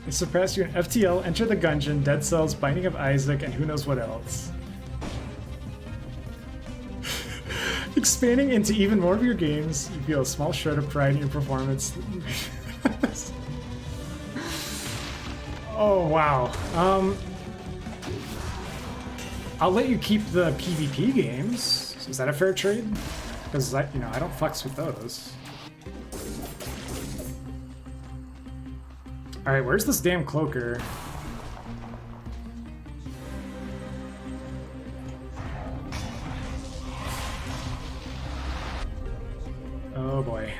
They surpassed you in FTL, Enter the Gungeon, Dead Cells, Binding of Isaac, and who knows what else. Expanding into even more of your games, you feel a small shred of pride in your performance. Oh, wow. I'll let you keep the PvP games. Is that a fair trade? Because, I don't fucks with those. Alright, where's this damn cloaker? Oh boy.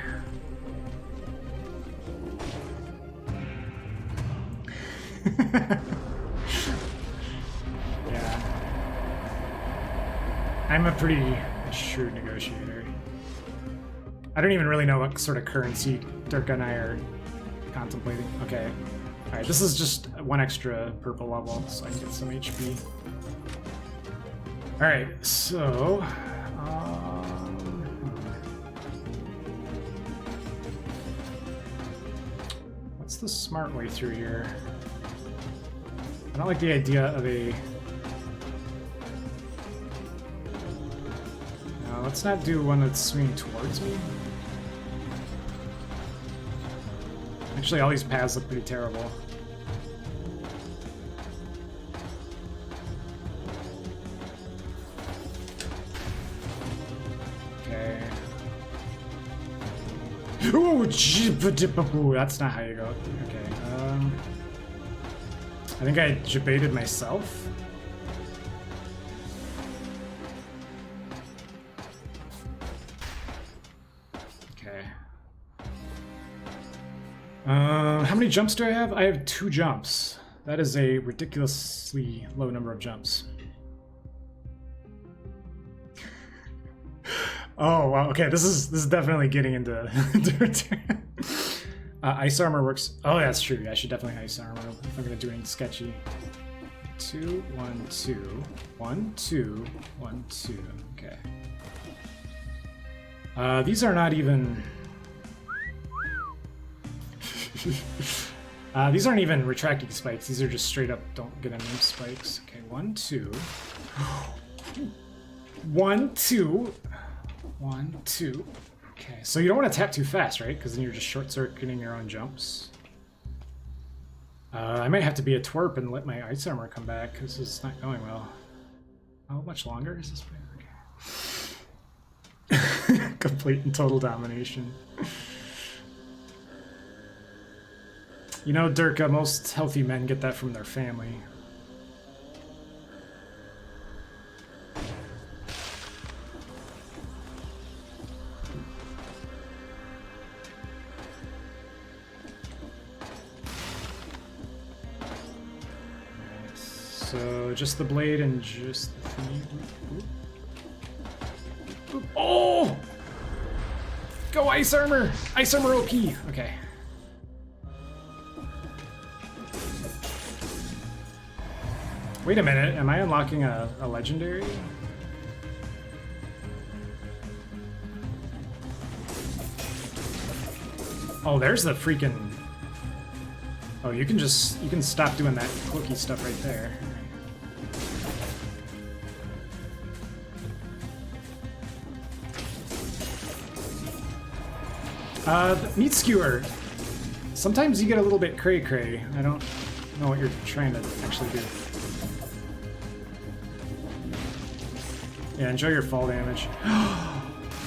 Yeah. I'm a pretty shrewd negotiator. I don't even really know what sort of currency Durka and I are contemplating. Okay. Alright, this is just 1 extra purple level, so I can get some HP. Alright, so... what's the smart way through here? I don't like the idea of a... No, let's not do one that's swinging towards me. Actually, all these paths look pretty terrible. Okay. Ooh, that's not how you go. Okay. I think I debated myself. Okay. How many jumps do I have? I have 2 jumps. That is a ridiculously low number of jumps. Oh wow, okay, this is definitely getting into ice armor works. Oh, that's true. Yeah, I should definitely ice armor if I'm gonna do anything sketchy. 2, 1, 2, 1, 2, 1, 2. Okay. These are not even. These aren't even retracting spikes. These are just straight up don't get any spikes. Okay, 1, 2. 1, 2. 1, 2. Okay, so you don't want to tap too fast, right? Because then you're just short-circuiting your own jumps. I might have to be a twerp and let my ice armor come back because it's not going well. How much longer is this? Okay. Complete and total domination. You know, Durka, most healthy men get that from their family. So just the blade and just the thingy. Oh! Go ice armor! Ice armor OP! Okay. Wait a minute, am I unlocking a legendary? Oh, there's the freaking... Oh, you can stop doing that cookie stuff right there. The meat skewer. Sometimes you get a little bit cray-cray. I don't know what you're trying to actually do. Yeah, enjoy your fall damage.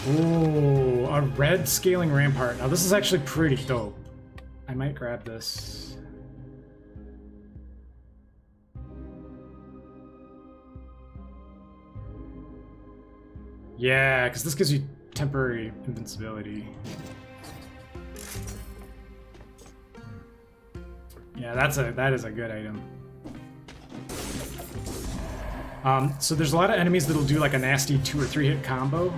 Ooh, a red scaling rampart. Now this is actually pretty dope. I might grab this. Yeah, because this gives you temporary invincibility. Yeah, that is a good item. So there's a lot of enemies that'll do like a nasty 2 or 3 hit combo.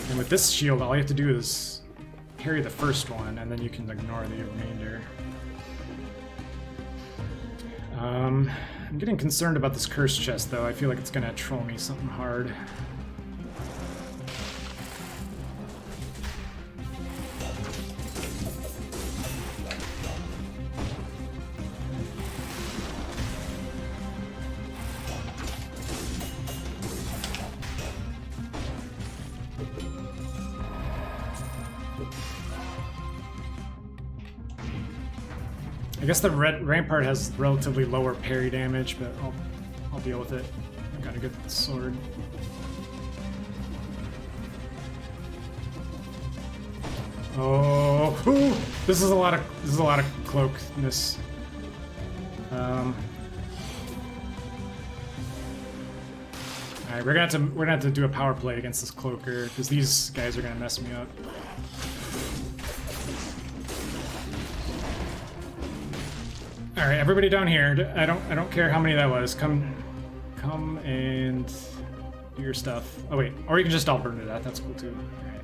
And with this shield, all you have to do is parry the first one, and then you can ignore the remainder. I'm getting concerned about this curse chest, though. I feel like it's gonna troll me something hard. I guess the red rampart has relatively lower parry damage, but I'll deal with it. I got a good sword. Oh, ooh, this is a lot of cloakness. All right, we're gonna have to do a power play against this cloaker because these guys are gonna mess me up. All right, everybody down here. I don't care how many that was. Come and do your stuff. Oh wait, or you can just all burn to death. That's cool too. All right.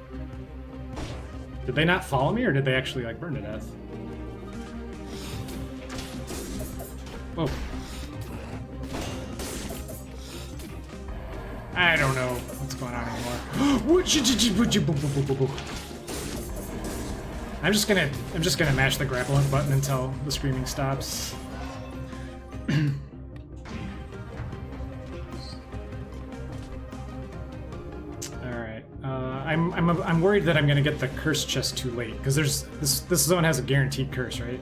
Did they not follow me, or did they actually like burn to death? Whoa. I don't know what's going on anymore. I'm just gonna mash the grappling button until the screaming stops. Alright. I'm worried that I'm gonna get the curse chest too late, because there's this zone has a guaranteed curse, right?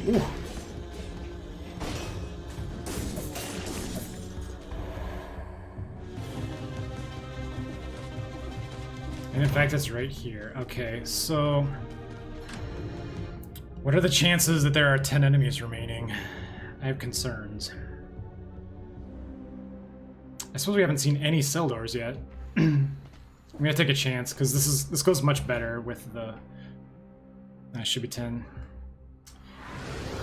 Ooh. And in fact, it's right here. Okay, so what are the chances that there are 10 enemies remaining? I have concerns. I suppose we haven't seen any cell doors yet. I'm gonna take a chance because this goes much better with the. That should be 10.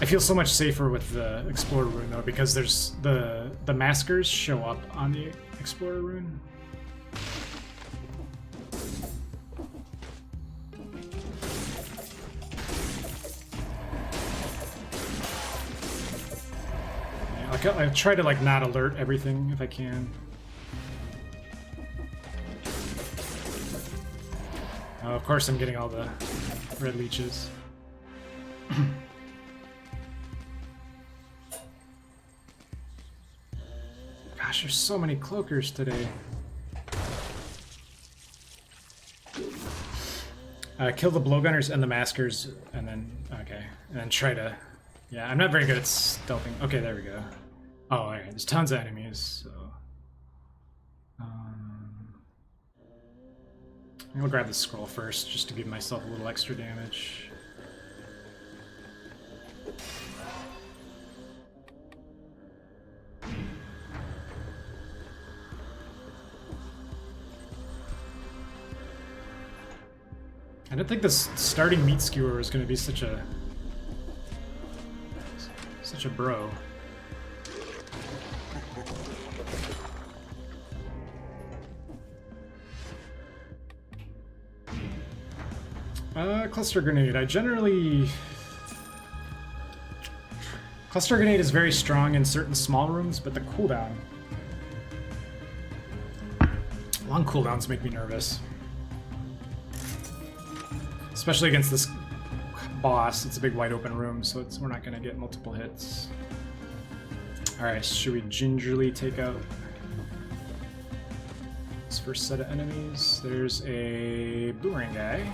I feel so much safer with the Explorer rune though, because there's the maskers show up on the Explorer rune. Yeah, I try to like not alert everything if I can. Oh, of course I'm getting all the red leeches. Gosh, there's so many cloakers today. Kill the blowgunners and the maskers, and then okay, and then try to. Yeah, I'm not very good at stealthing. Okay, there we go. Oh, alright, there's tons of enemies. So, I'm gonna grab the scroll first, just to give myself a little extra damage. I didn't think this starting meat skewer was going to be such a bro. Cluster grenade. Cluster grenade is very strong in certain small rooms, but the cooldown. Long cooldowns make me nervous. Especially against this boss. It's a big wide open room, so we're not going to get multiple hits. Alright, should we gingerly take out this first set of enemies? There's a boomerang guy.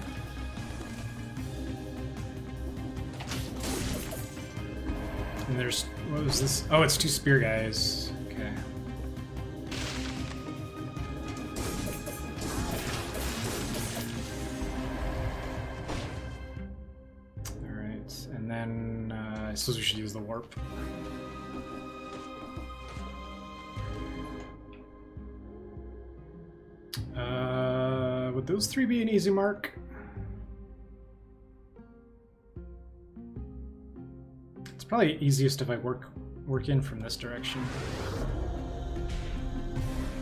And there's, what was this? Oh, it's two spear guys. Okay. Alright, and then I suppose we should use the warp. Would those three be an easy mark? It's probably easiest if I work in from this direction.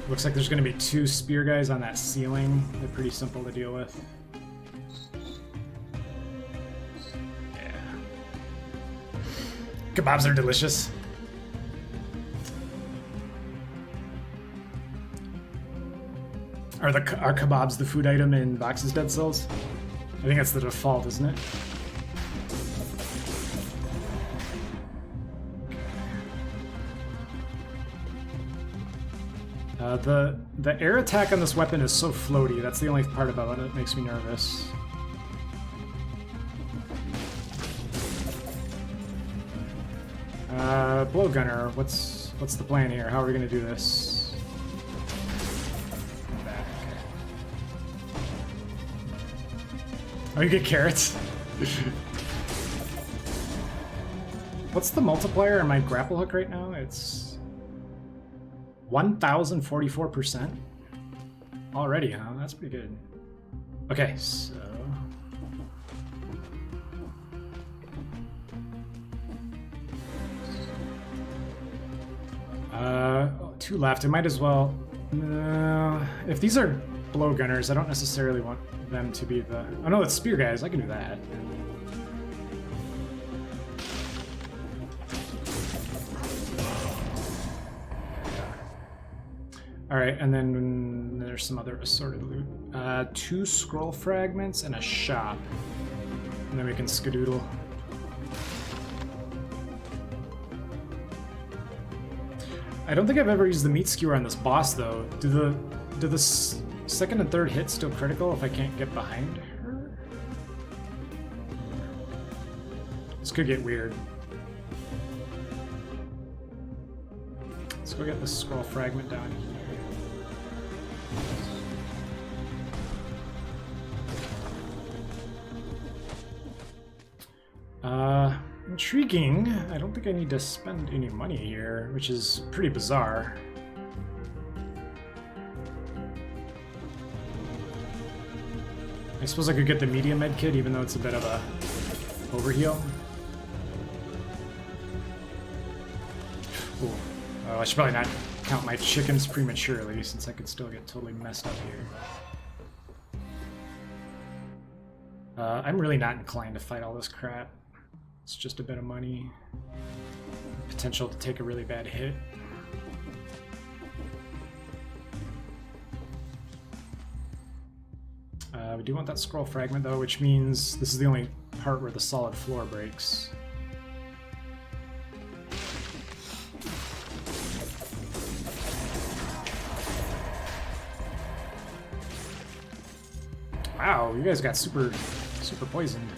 Looks like there's going to be two spear guys on that ceiling. They're pretty simple to deal with. Yeah. Kebabs are delicious. Are kebabs the food item in Vox's Dead Cells? I think that's the default, isn't it? The air attack on this weapon is so floaty. That's the only part about it that makes me nervous. Blowgunner, what's the plan here? How are we gonna do this? Oh, you get carrots? What's the multiplier on my grapple hook right now? It's 1044%. Already, huh? That's pretty good. Okay, so... two left. I might as well... if these are blowgunners, I don't necessarily want them to be the... Oh no, it's spear guys. I can do that. Alright, and then there's some other assorted loot. 2 scroll fragments and a shop. And then we can skedoodle. I don't think I've ever used the meat skewer on this boss, though. Do the second and third hits still critical if I can't get behind her? This could get weird. Let's go get this scroll fragment down here. Intriguing. I don't think I need to spend any money here, which is pretty bizarre. I suppose I could get the medium med kit, even though it's a bit of a overheal. Ooh. Oh, I should probably not count my chickens prematurely, since I could still get totally messed up here. I'm really not inclined to fight all this crap. It's just a bit of money. Potential to take a really bad hit. We do want that scroll fragment though, which means this is the only part where the solid floor breaks. Wow, you guys got super poisoned.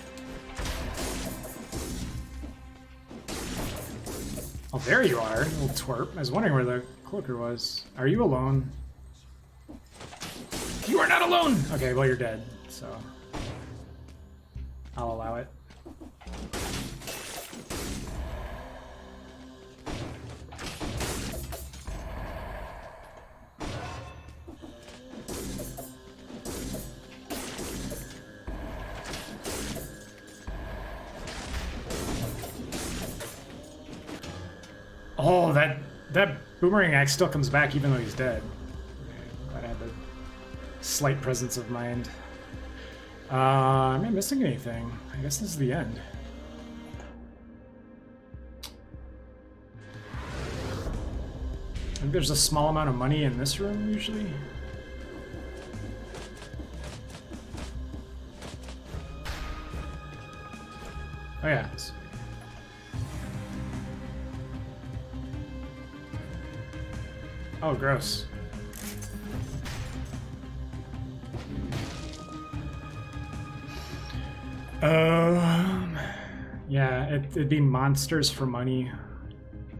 Oh, there you are, little twerp. I was wondering where the cloaker was. Are you alone? You are not alone! Okay, well, you're dead, so I'll allow it. Oh, That boomerang axe still comes back even though he's dead. Glad I had the slight presence of mind. Am I missing anything? I guess this is the end. I think there's a small amount of money in this room usually. Oh yeah. Oh, gross. Yeah, it'd be monsters for money,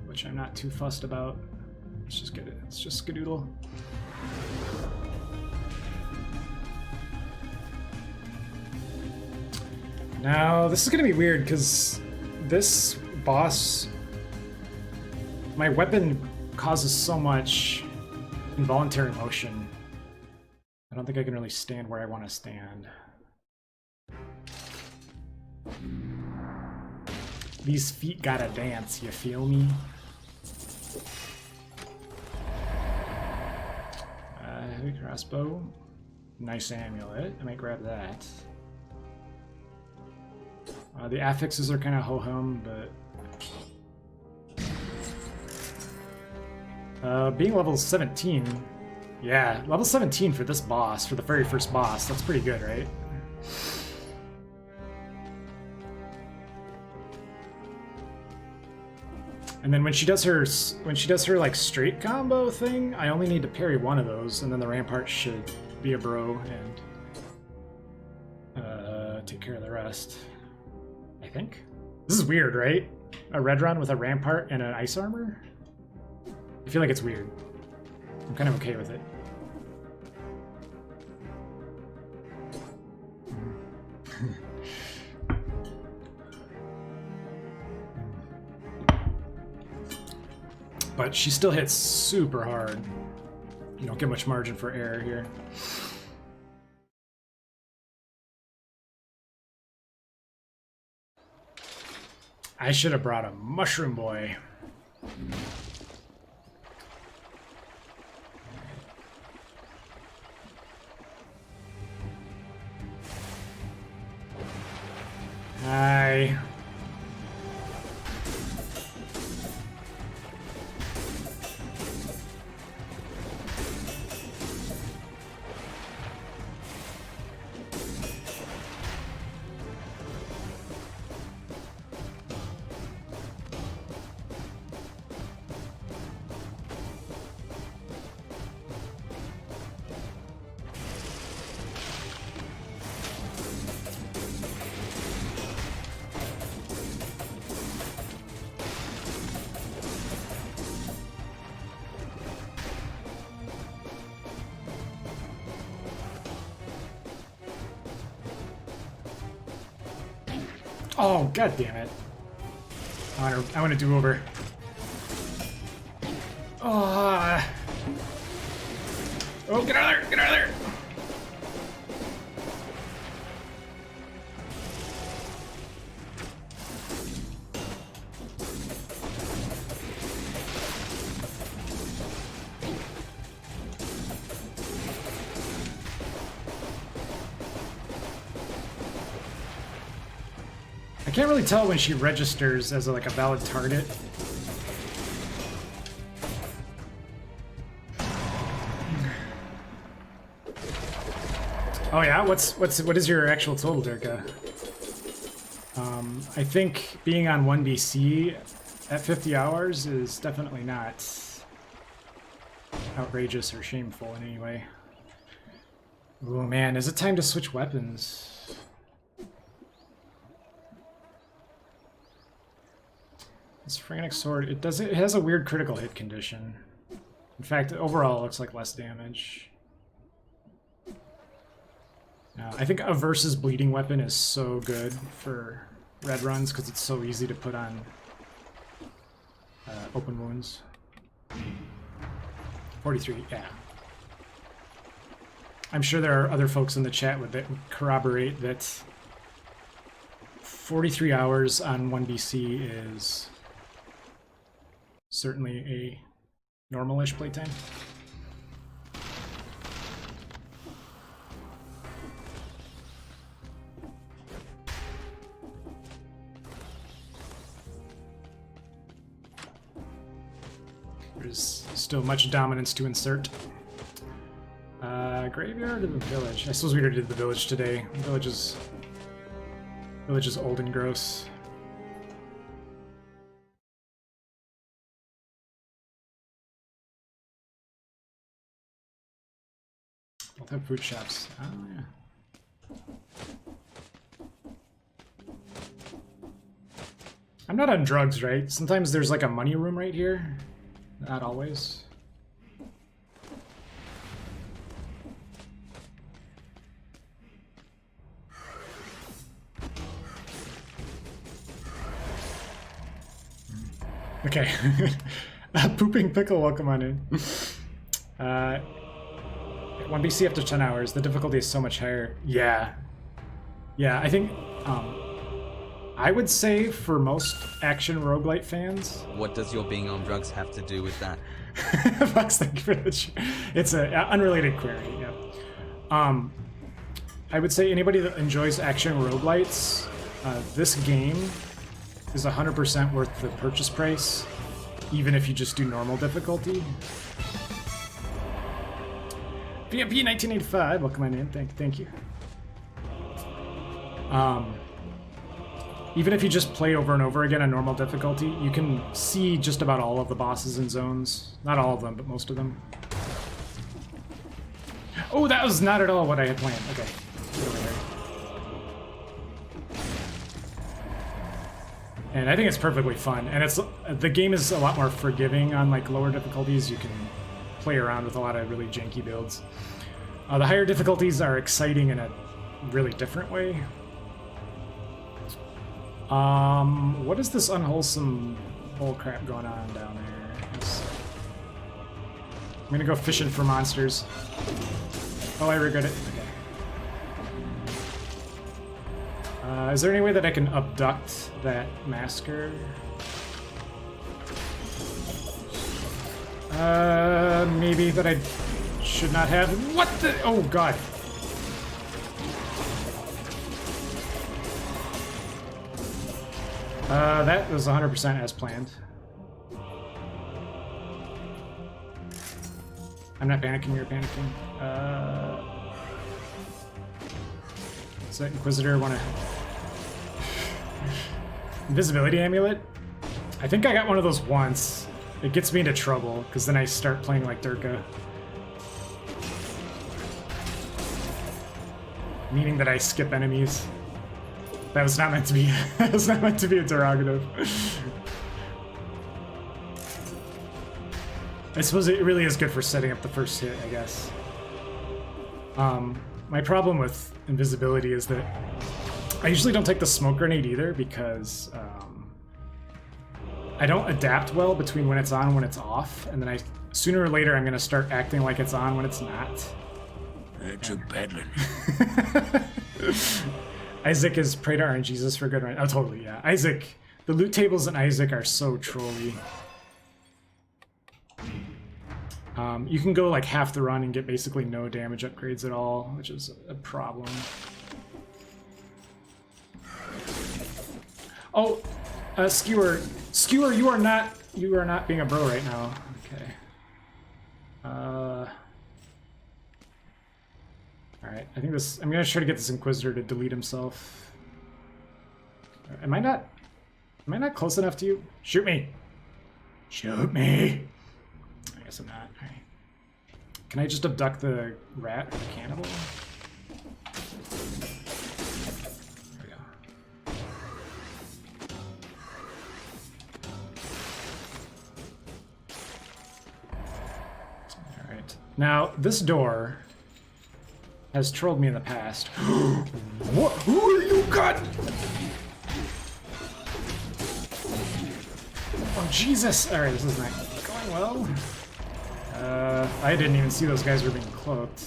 which I'm not too fussed about. Let's just get it. It's just Skadoodle. Now, this is gonna be weird because this boss, my weapon causes so much involuntary motion. I don't think I can really stand where I want to stand. These feet gotta dance, you feel me? Heavy crossbow. Nice amulet. I might grab that. The affixes are kind of ho-hum, but... being level 17... Yeah, level 17 for this boss, for the very first boss. That's pretty good, right? And then when she does her like straight combo thing, I only need to parry one of those, and then the rampart should be a bro and take care of the rest. I think. This is weird, right? A red run with a rampart and an ice armor? I feel like it's weird. I'm kind of okay with it. But she still hits super hard. You don't get much margin for error here. I should have brought a mushroom boy. Hi. Oh, god damn it. I want to do over. Oh, get out of there! Get out of there! I can't really tell when she registers as like a valid target. Oh yeah, what is your actual total, Durka? I think being on 1BC at 50 hours is definitely not outrageous or shameful in any way. Oh man, is it time to switch weapons? This frantic sword, it has a weird critical hit condition. In fact, overall it looks like less damage. I think a versus bleeding weapon is so good for red runs because it's so easy to put on open wounds. 43, yeah. I'm sure there are other folks in the chat that would corroborate that 43 hours on 1BC is certainly normal-ish playtime. There's still much dominance to insert. Graveyard or the village? I suppose we already did the village today. The village is old and gross. Both have food shops. Oh, yeah. I'm not on drugs, right? Sometimes there's like a money room right here. Not always. Okay. Pooping Pickle, welcome on in. 1 BC after 10 hours. The difficulty is so much higher. Yeah. Yeah, I think... I would say for most action roguelite fans... What does your being on drugs have to do with that? Fox, thank you for the It's an unrelated query, yeah. I would say anybody that enjoys action roguelites, this game is 100% worth the purchase price, even if you just do normal difficulty. VMP 1985, welcome on in, thank you. Even if you just play over and over again on normal difficulty, you can see just about all of the bosses and zones. Not all of them, but most of them. Oh, that was not at all what I had planned. Okay, get over here. And I think it's perfectly fun. And the game is a lot more forgiving on like lower difficulties. You can play around with a lot of really janky builds. The higher difficulties are exciting in a really different way. What is this unwholesome bullcrap going on down there? I'm gonna go fishing for monsters. Oh, I regret it. Okay. Is there any way that I can abduct that masker? Maybe, but I should not have. What the? Oh, God. That was 100% as planned. I'm not panicking, you're panicking. Does that Inquisitor want to... Invisibility Amulet? I think I got one of those once. It gets me into trouble, because then I start playing like Durka. Meaning that I skip enemies. That was not meant to be. That was not meant to be a derogative. I suppose it really is good for setting up the first hit, I guess. My problem with invisibility is that I usually don't take the smoke grenade either because I don't adapt well between when it's on and when it's off, and then sooner or later I'm going to start acting like it's on when it's not. It took peddling. Isaac is pray to RNGesus for good right. Oh, totally, yeah. Isaac, the loot tables in Isaac are so trolly. You can go like half the run and get basically no damage upgrades at all, which is a problem. Oh, Skewer, you are not being a bro right now. Okay. All right, I think this. I'm gonna try to get this Inquisitor to delete himself. Am I not close enough to you? Shoot me! Shoot me! I guess I'm not. All right. Can I just abduct the rat or the cannibal? There we go. All right. Now this door has trolled me in the past. What? Who are you, God? Oh, Jesus! Alright, this is not going well. I didn't even see those guys were being cloaked.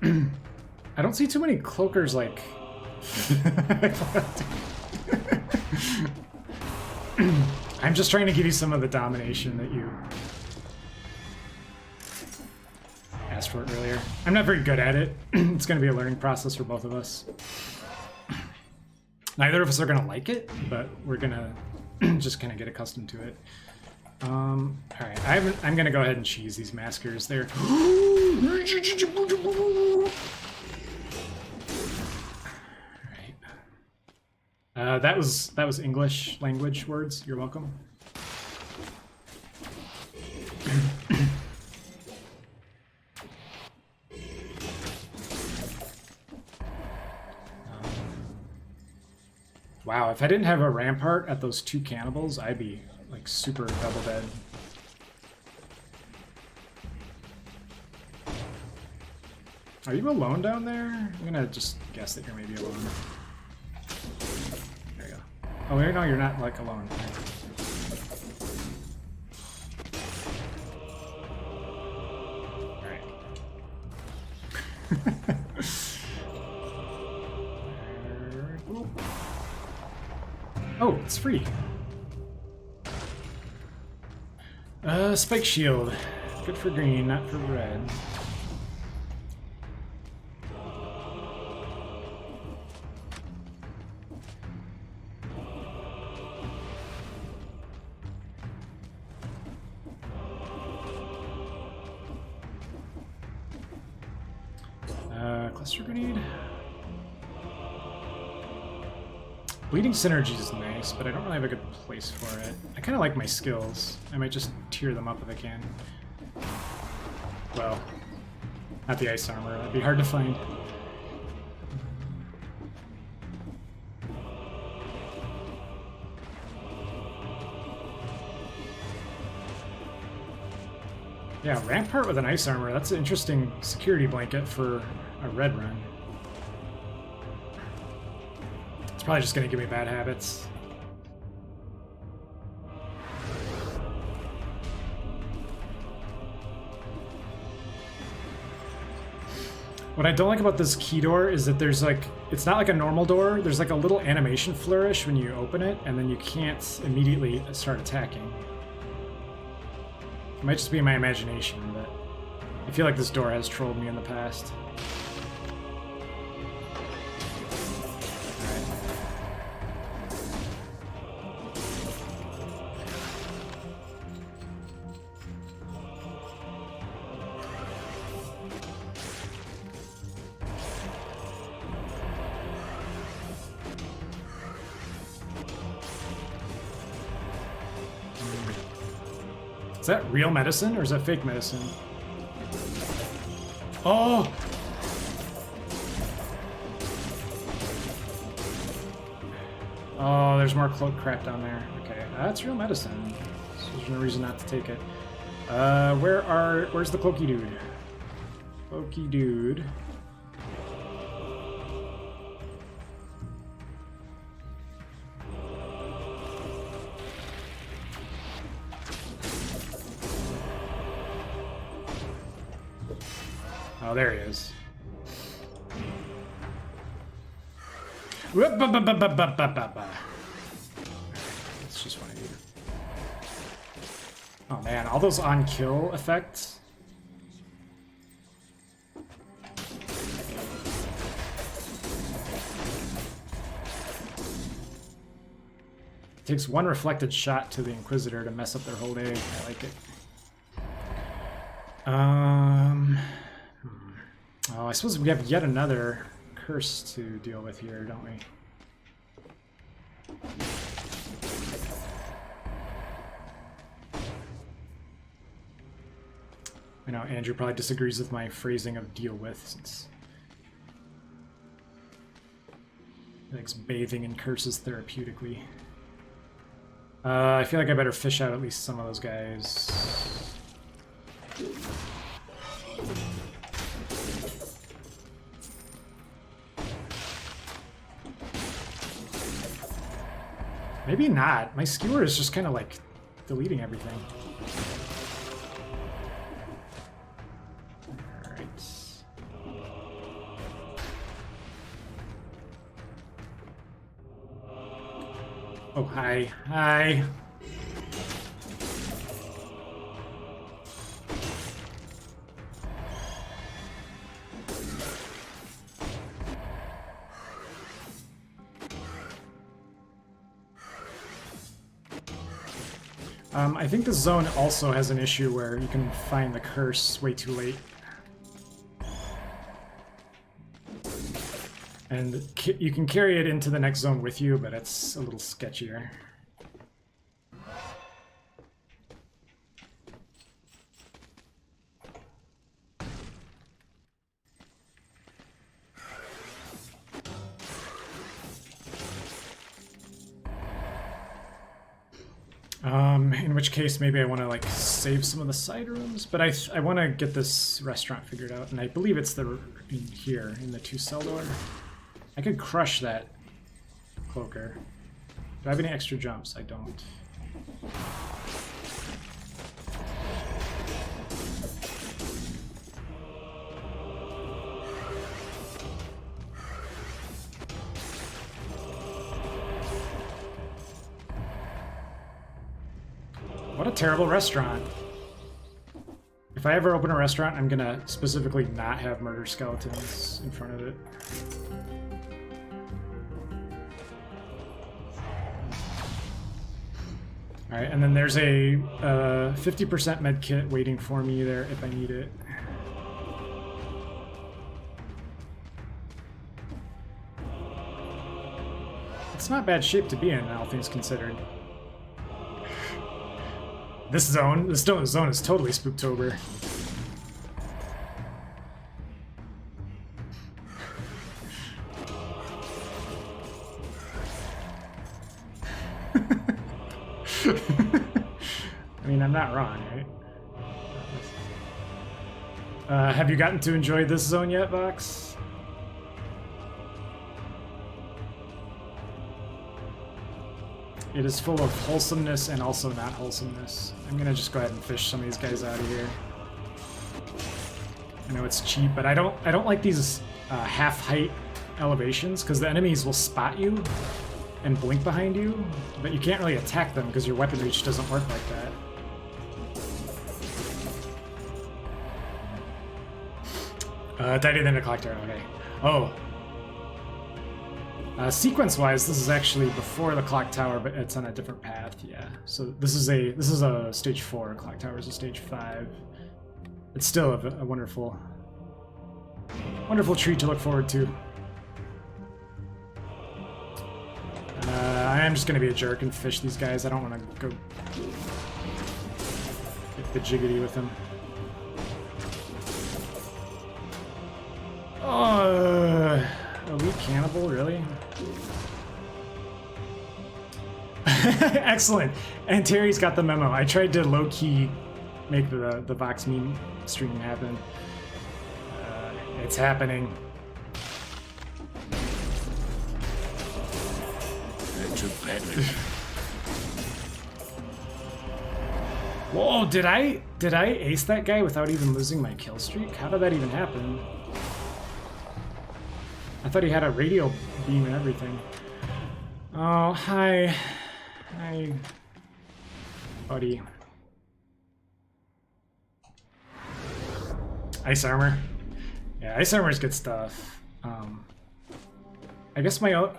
I don't see too many cloakers, like... I'm just trying to give you some of the domination that you asked for earlier. I'm not very good at it. It's going to be a learning process for both of us. Neither of us are going to like it, but we're going to just kind of get accustomed to it. All right, I'm going to go ahead and cheese these maskers there. That was English language words. You're welcome. Wow, if I didn't have a rampart at those two cannibals, I'd be like super double dead. Are you alone down there? I'm gonna just guess that you're maybe alone. There you go. Oh, no, you're not like alone. Alright. Oh, it's free. Spike shield. Good for green, not for red. Cluster grenade. Bleeding synergy is nice, but I don't really have a good place for it. I kind of like my skills. I might just tear them up if I can. Well, not the ice armor. That'd be hard to find. Yeah, Rampart with an ice armor. That's an interesting security blanket for a red run. It's probably just going to give me bad habits. What I don't like about this key door is that there's like, it's not like a normal door. There's like a little animation flourish when you open it, and then you can't immediately start attacking. It might just be my imagination, but I feel like this door has trolled me in the past. Is that real medicine or is that fake medicine? Oh! Oh, there's more cloak crap down there. Okay, that's real medicine. So there's no reason not to take it. Where's the cloaky dude? Cloaky dude. Oh, there he is. It's just one of you. Oh man, all those on-kill effects. It takes one reflected shot to the Inquisitor to mess up their whole day. I like it. Oh, I suppose we have yet another curse to deal with here, don't we? I know Andrew probably disagrees with my phrasing of deal with, since he likes bathing in curses therapeutically. I feel like I better fish out at least some of those guys. Maybe not. My skewer is just kind of like deleting everything. Alright. Oh, hi. Hi. I think the zone also has an issue where you can find the curse way too late. And you can carry it into the next zone with you, but it's a little sketchier. In which case maybe I want to like save some of the side rooms, but I want to get this restaurant figured out, and I believe it's in here in the 2-cell door. I could crush that cloaker. Do I have any extra jumps? I don't. What a terrible restaurant. If I ever open a restaurant, I'm gonna specifically not have murder skeletons in front of it. Alright, and then there's a 50% med kit waiting for me there if I need it. It's not bad shape to be in, all things considered. This zone is totally Spooktober. I mean, I'm not wrong, right? Have you gotten to enjoy this zone yet, Vox? It is full of wholesomeness and also not wholesomeness. I'm gonna just go ahead and fish some of these guys out of here. I know it's cheap, but I don't like these half-height elevations because the enemies will spot you and blink behind you, but you can't really attack them because your weapon reach doesn't work like that. Tighter than a clock tower, okay. Oh. Sequence-wise, this is actually before the clock tower, but it's on a different path, yeah. So this is a stage 4, clock tower is a stage 5. It's still a wonderful treat to look forward to. I am just gonna be a jerk and fish these guys. I don't want to go get the jiggity with them. Oh, elite cannibal, really? Excellent. And Terry's got the memo. I tried to low-key make the Vox meme stream happen. It's happening. That took badly. Whoa, did I ace that guy without even losing my kill streak? How did that even happen? I thought he had a radio beam and everything. Oh, hi. Hi, buddy. Ice armor. Yeah, ice armor is good stuff. I guess my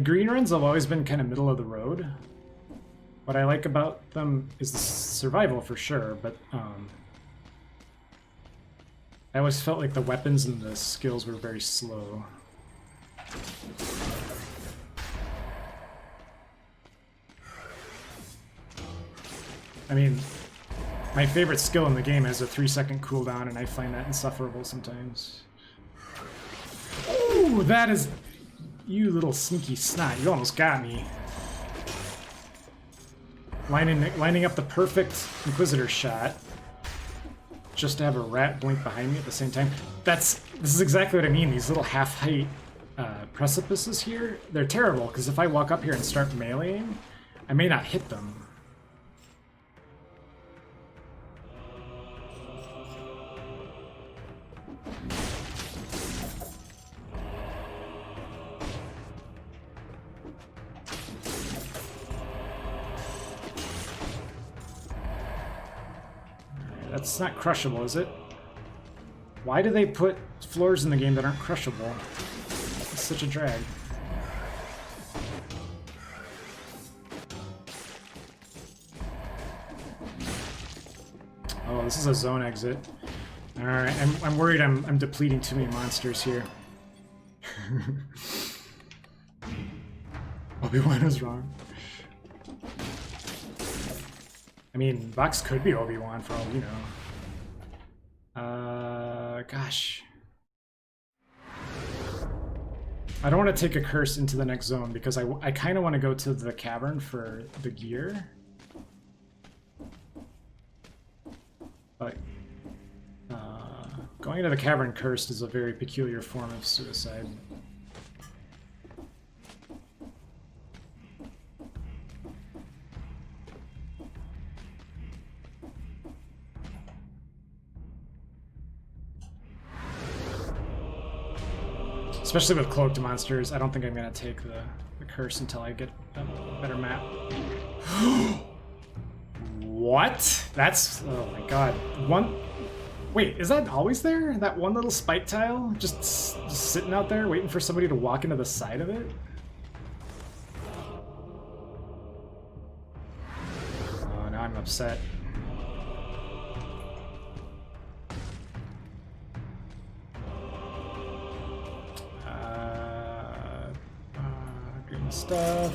green runs have always been kind of middle of the road. What I like about them is the survival for sure, but I always felt like the weapons and the skills were very slow. I mean, my favorite skill in the game has a 3-second cooldown, and I find that insufferable sometimes. Ooh, that is... You little sneaky snot, you almost got me. Lining up the perfect Inquisitor shot, just to have a rat blink behind me at the same time. This is exactly what I mean, these little half-height precipices here, they're terrible, because if I walk up here and start meleeing, I may not hit them. That's not crushable, is it? Why do they put floors in the game that aren't crushable? It's such a drag. Oh, this is a zone exit. Alright, I'm worried I'm depleting too many monsters here. Obi-Wan was wrong. I mean, Vox could be Obi-Wan for all you know. Gosh. I don't want to take a curse into the next zone because I kind of want to go to the cavern for the gear. But going into the cavern cursed is a very peculiar form of suicide. Especially with cloaked monsters, I don't think I'm going to take the curse until I get a better map. What? That's... oh my god. Wait, is that always there? That one little spike tile? Just sitting out there waiting for somebody to walk into the side of it? Oh, now I'm upset. Green stuff.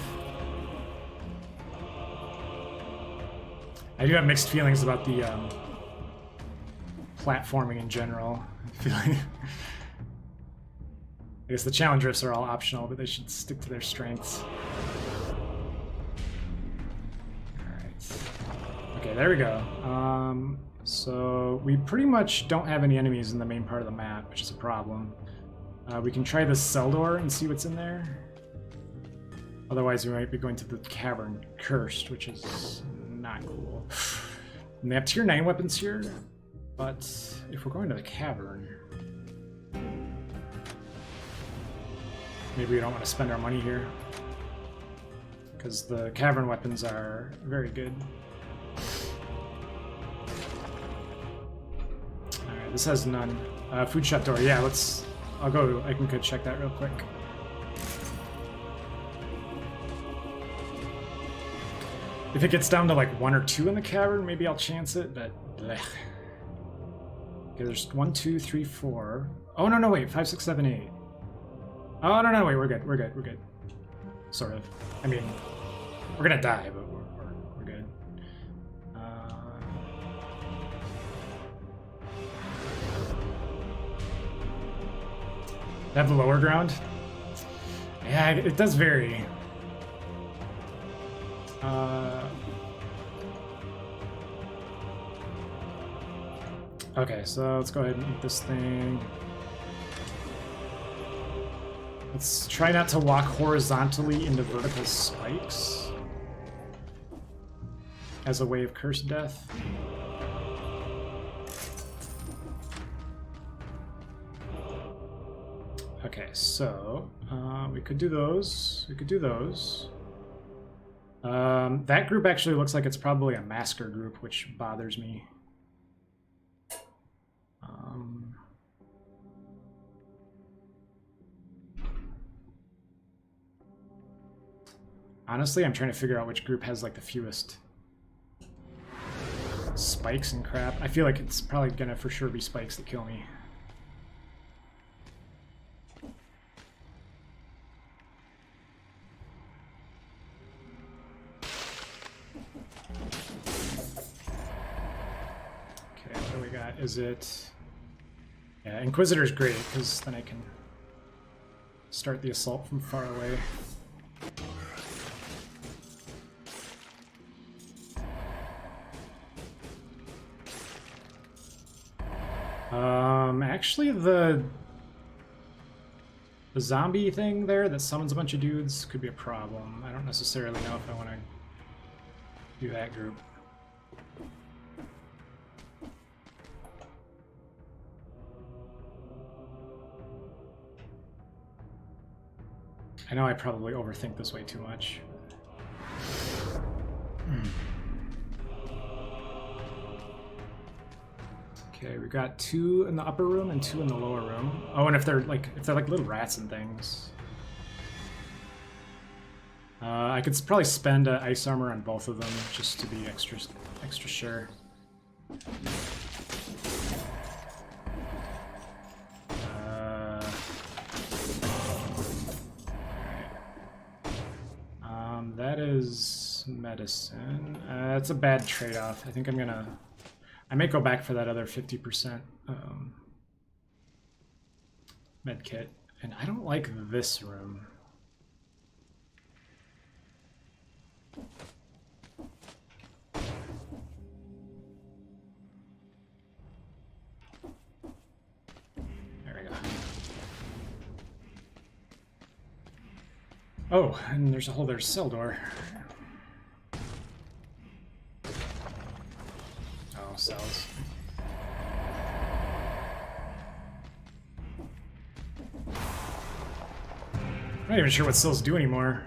I do have mixed feelings about the platforming in general. I feel like I guess the challenge rifts are all optional, but they should stick to their strengths. Alright. Okay, there we go. So we pretty much don't have any enemies in the main part of the map, which is a problem. We can try this cell door and see what's in there. Otherwise, we might be going to the cavern cursed, which is not cool. And they have tier 9 weapons here, but if we're going to the cavern, maybe we don't want to spend our money here, because the cavern weapons are very good. Alright, this has none. Food shop door, yeah, I can go check that real quick. If it gets down to like 1 or 2 in the cavern, maybe I'll chance it, but blech. Okay, there's 1, 2, 3, 4. Oh, no, wait, 5, 6, 7, 8. Oh, no, wait, we're good. Sort of. I mean, we're gonna die, but we're good. They have the lower ground? Yeah, it does vary. Okay, so let's go ahead and eat this thing. Let's try not to walk horizontally into vertical spikes as a way of cursed death. Okay, so we could do those. That group actually looks like it's probably a masker group, which bothers me. Honestly, I'm trying to figure out which group has like the fewest spikes and crap. I feel like it's probably gonna for sure be spikes that kill me. Okay, what do we got? Is it... yeah, Inquisitor's great, because then I can start the assault from far away. Actually, the zombie thing there that summons a bunch of dudes could be a problem. I don't necessarily know if I want to do that group. I know I probably overthink this way too much. Okay, we got 2 in the upper room and 2 in the lower room. Oh, and if they're like little rats and things. I could probably spend ice armor on both of them just to be extra sure. That is medicine. It's a bad trade-off. I think I may go back for that other 50% med kit. And I don't like this room. There we go. Oh, and there's a whole other cell door. Oh, cells. I'm not even sure what cells do anymore.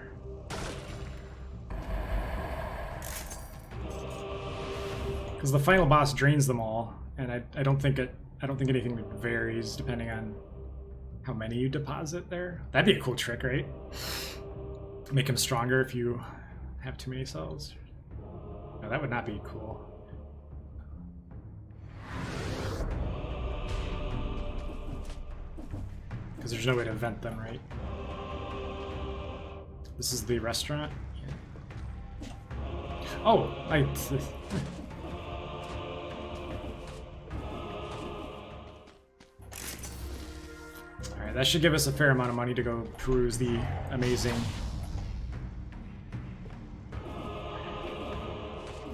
Because the final boss drains them all, and I don't think anything varies depending on how many you deposit there. That'd be a cool trick, right? Make him stronger if you have too many cells. No, that would not be cool. Because there's no way to vent them, right? This is the restaurant? Yeah. Oh, Alright, that should give us a fair amount of money to go peruse the amazing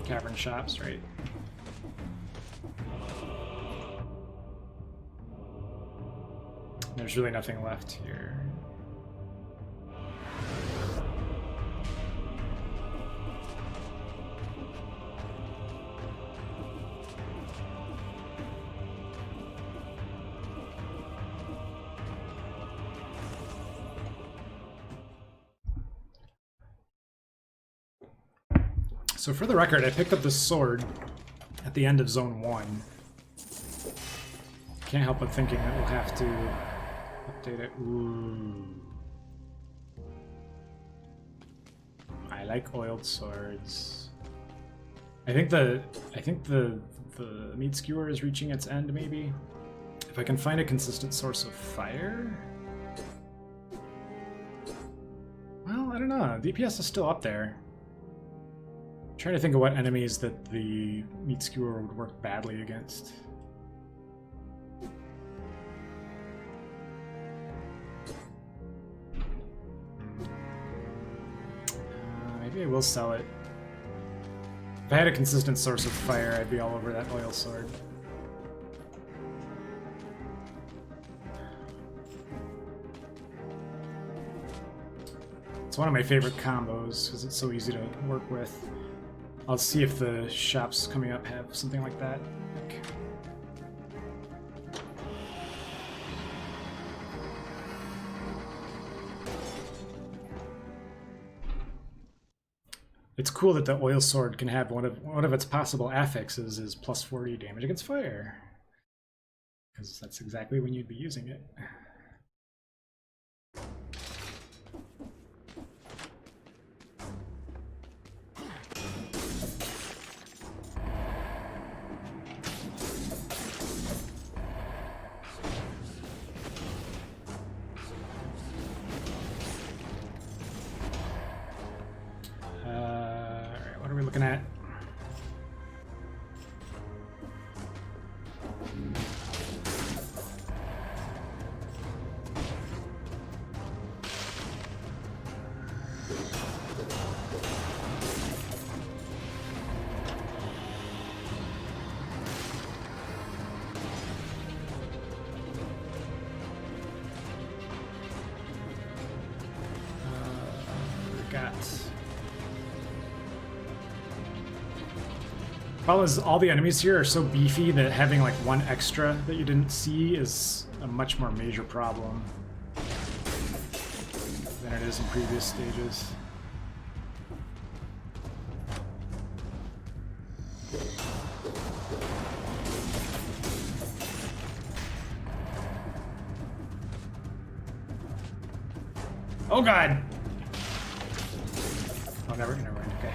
cavern shops, right? There's really nothing left here. So for the record, I picked up this sword at the end of Zone 1. Can't help but thinking that we'll have to update it. Ooh. I like oiled swords. I think the meat skewer is reaching its end, maybe. If I can find a consistent source of fire. Well, I don't know. DPS is still up there. I'm trying to think of what enemies that the meat skewer would work badly against. Maybe I will sell it. If I had a consistent source of fire, I'd be all over that oil sword. It's one of my favorite combos because it's so easy to work with. I'll see if the shops coming up have something like that. It's cool that the oil sword can have one of its possible affixes is plus 40 damage against fire, because that's exactly when you'd be using it. What are we looking at? Problem is, all the enemies here are so beefy that having like one extra that you didn't see is a much more major problem than it is in previous stages. Oh god! Oh, never mind. Okay.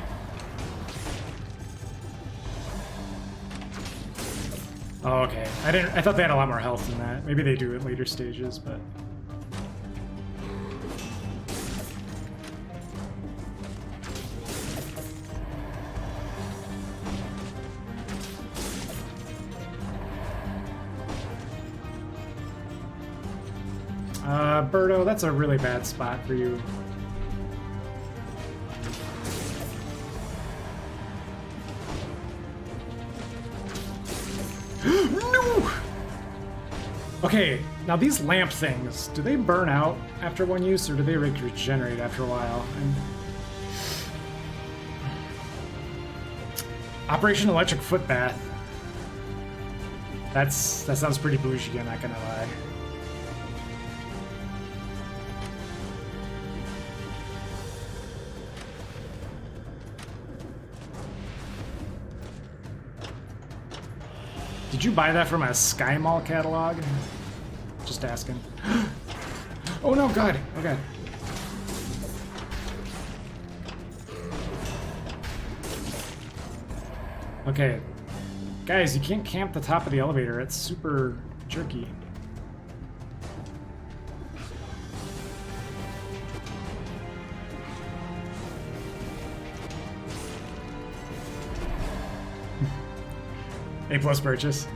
Oh, okay. I thought they had a lot more health than that. Maybe they do at later stages, but. Birdo, that's a really bad spot for you. No! Okay, now these lamp things, do they burn out after one use, or do they regenerate after a while? Operation Electric Foot Bath. That sounds pretty bougie, I'm not gonna lie. Did you buy that from a Sky Mall catalog? Just asking. Oh no, God! Oh God. Okay. Guys, you can't camp the top of the elevator. It's super jerky. A+ purchase.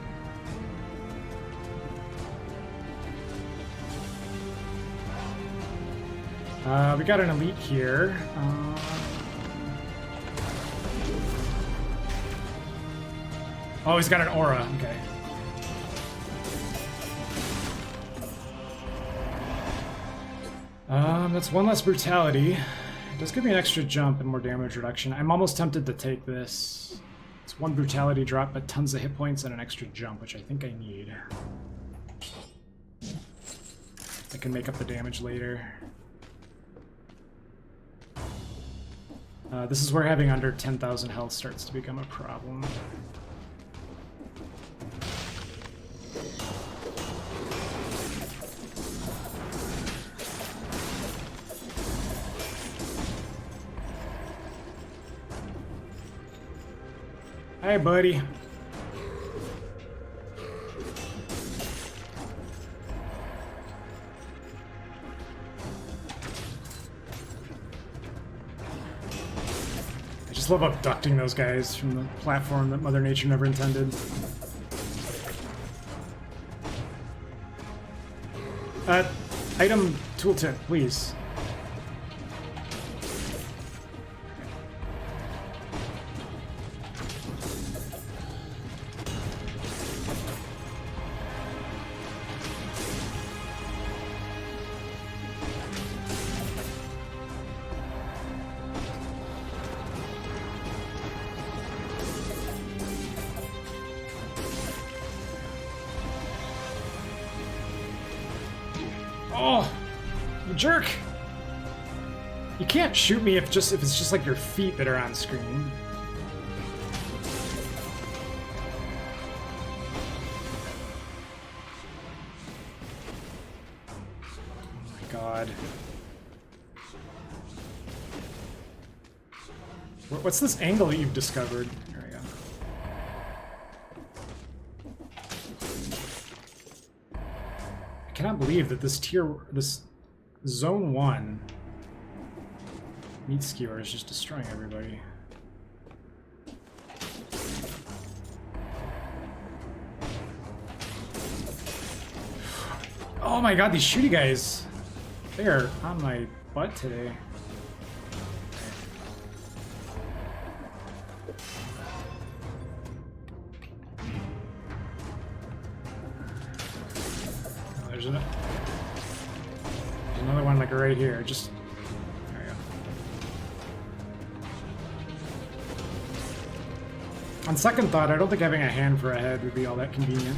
We got an elite here. Oh, he's got an aura. Okay. That's one less brutality. It does give me an extra jump and more damage reduction. I'm almost tempted to take this. It's one brutality drop, but tons of hit points and an extra jump, which I think I need. I can make up the damage later. This is where having under 10,000 health starts to become a problem. Hi, buddy. I just love abducting those guys from the platform that Mother Nature never intended. Item tooltip, please. Oh, you jerk! You can't shoot me if it's just like your feet that are on screen. Oh my god. What's this angle that you've discovered? There we go. I cannot believe that this Zone 1 meat skewer is just destroying everybody. Oh my god, these shooty guys! They are on my butt today. Oh, there's another one like right here. Just there we go. On second thought, I don't think having a hand for a head would be all that convenient.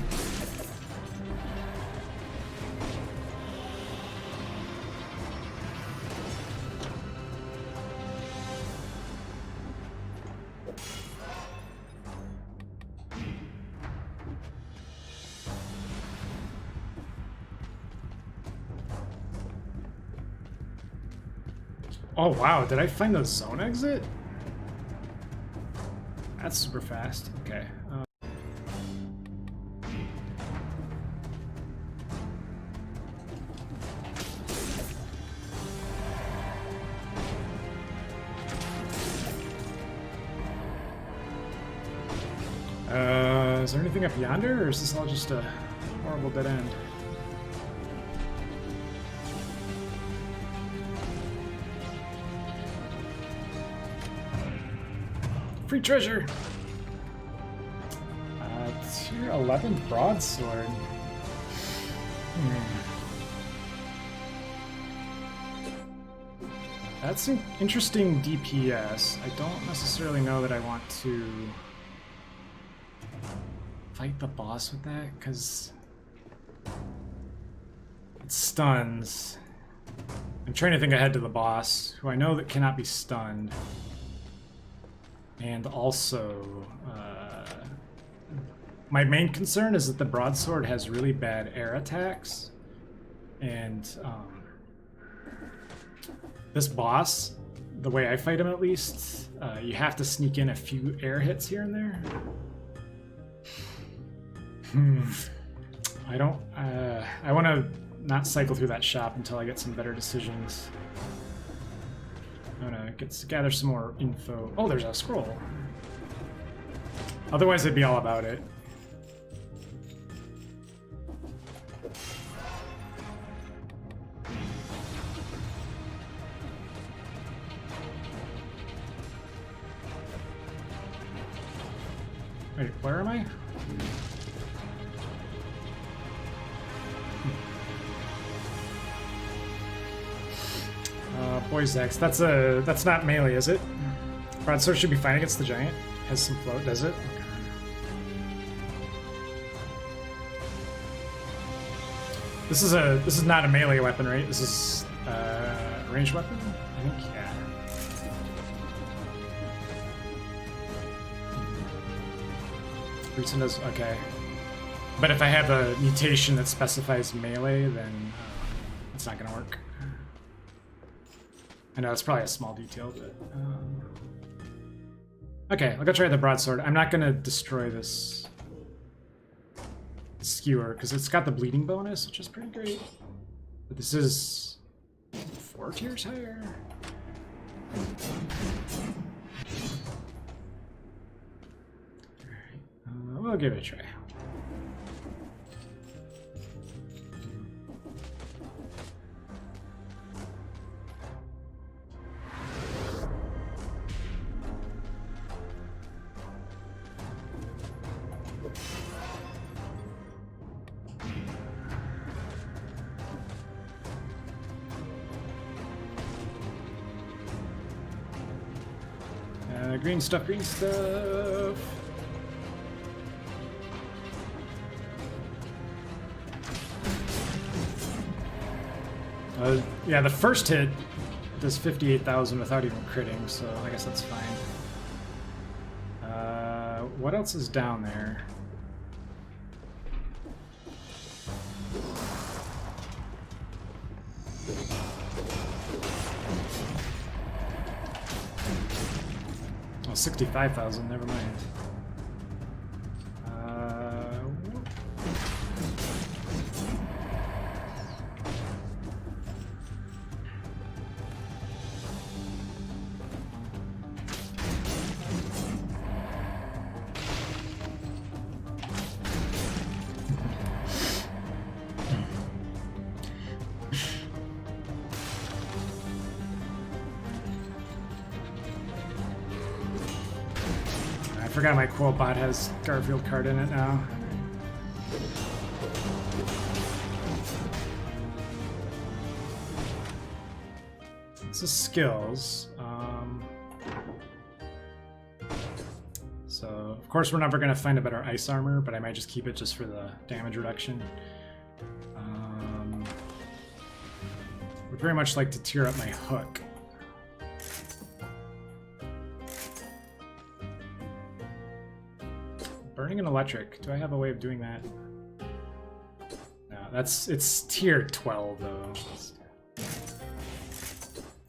Oh wow, did I find the zone exit? That's super fast. Okay. Is there anything up yonder, or is this all just a horrible dead end? Free treasure! Tier 11 broadsword. That's an interesting DPS. I don't necessarily know that I want to fight the boss with that, because it stuns. I'm trying to think ahead to the boss, who I know that cannot be stunned. And also, my main concern is that the broadsword has really bad air attacks. And this boss, the way I fight him at least, you have to sneak in a few air hits here and there. I don't, I want to not cycle through that shop until I get some better decisions. I'm gonna gather some more info. Oh, there's a scroll. Otherwise, I'd be all about it. Wait, where am I? Poised Axe. That's not melee, is it? Broadsword should be fine against the giant. Has some float, does it? This is not a melee weapon, right? This is a ranged weapon, I think. Yeah. Rootson does okay. But if I have a mutation that specifies melee, then it's not gonna work. I know it's probably a small detail, but okay, I'll go try the broadsword. I'm not gonna destroy this skewer because it's got the bleeding bonus, which is pretty great. But this is 4 tiers higher. Alright, we'll give it a try. Green stuff, green stuff. Yeah, the first hit does 58,000 without even critting, so I guess that's fine. What else is down there? Oh, 65,000, never mind. I forgot my Quillbot has Garfield card in it now. This is skills. So, of course, we're never going to find a better ice armor, but I might just keep it just for the damage reduction. Would very much like to tier up my hook. Burning and electric. Do I have a way of doing that? No, it's tier 12 though.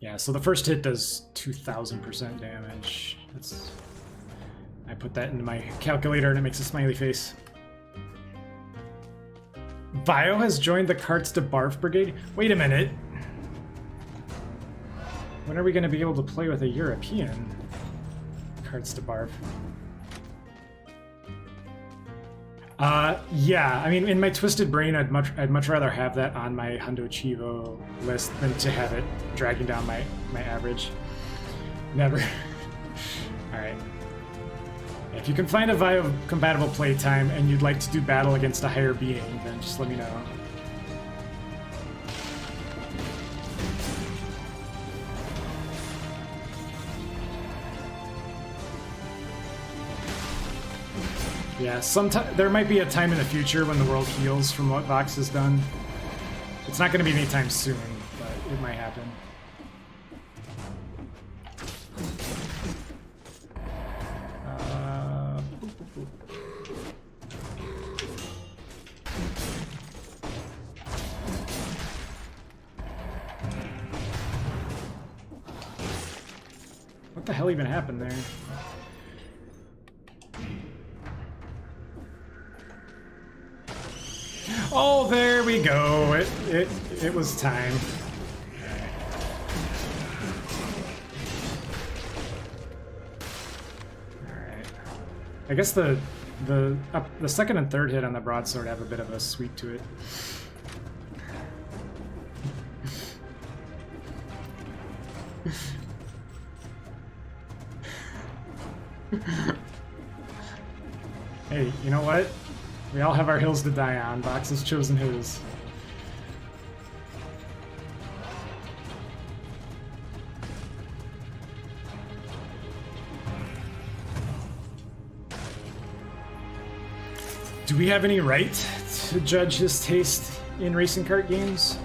Yeah, Yeah, so the first hit does 2,000% damage. I put that into my calculator and it makes a smiley face. Vio has joined the Carts to Barf Brigade? Wait a minute. When are we going to be able to play with a European Carts to Barf? Yeah, I mean, in my twisted brain, I'd much rather have that on my Hundo Chivo list than to have it dragging down my average. Never. Alright. If you can find a Vio-compatible playtime and you'd like to do battle against a higher being, then just let me know. Yeah, there might be a time in the future when the world heals from what Vox has done. It's not going to be anytime soon, but it might happen. What the hell even happened there? Oh, there we go. It was time. Alright. I guess the second and third hit on the broadsword have a bit of a sweep to it. Hey, you know what? We all have our hills to die on. Vox has chosen his. Do we have any right to judge his taste in racing kart games?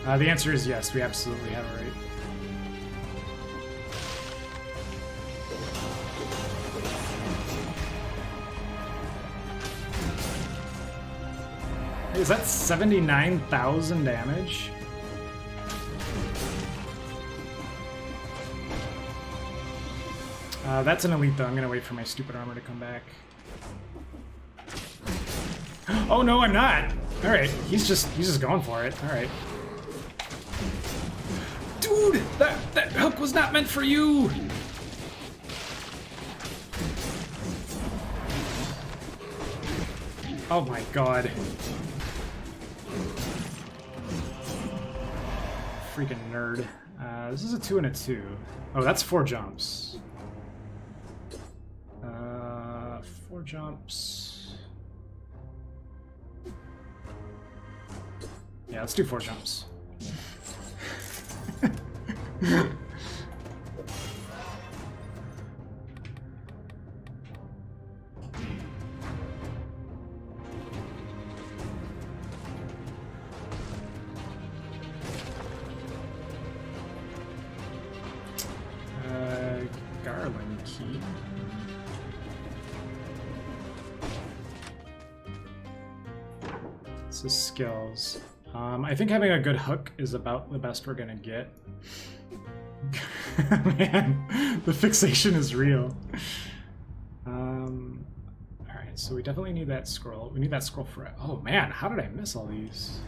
The answer is yes, we absolutely have a right. Is that 79,000 damage? That's an elite though. I'm gonna wait for my stupid armor to come back. Oh no, I'm not! Alright, he's just going for it. Alright. Dude! That hook was not meant for you! Oh my god. Freaking nerd. This is a 2 and a 2. Oh, that's 4 jumps. 4 jumps. Yeah, let's do 4 jumps. Garland key. This is skills. I think having a good hook is about the best we're gonna get. Man, the fixation is real. Alright, so we definitely need that scroll. We need that scroll for it. Oh man, how did I miss all these?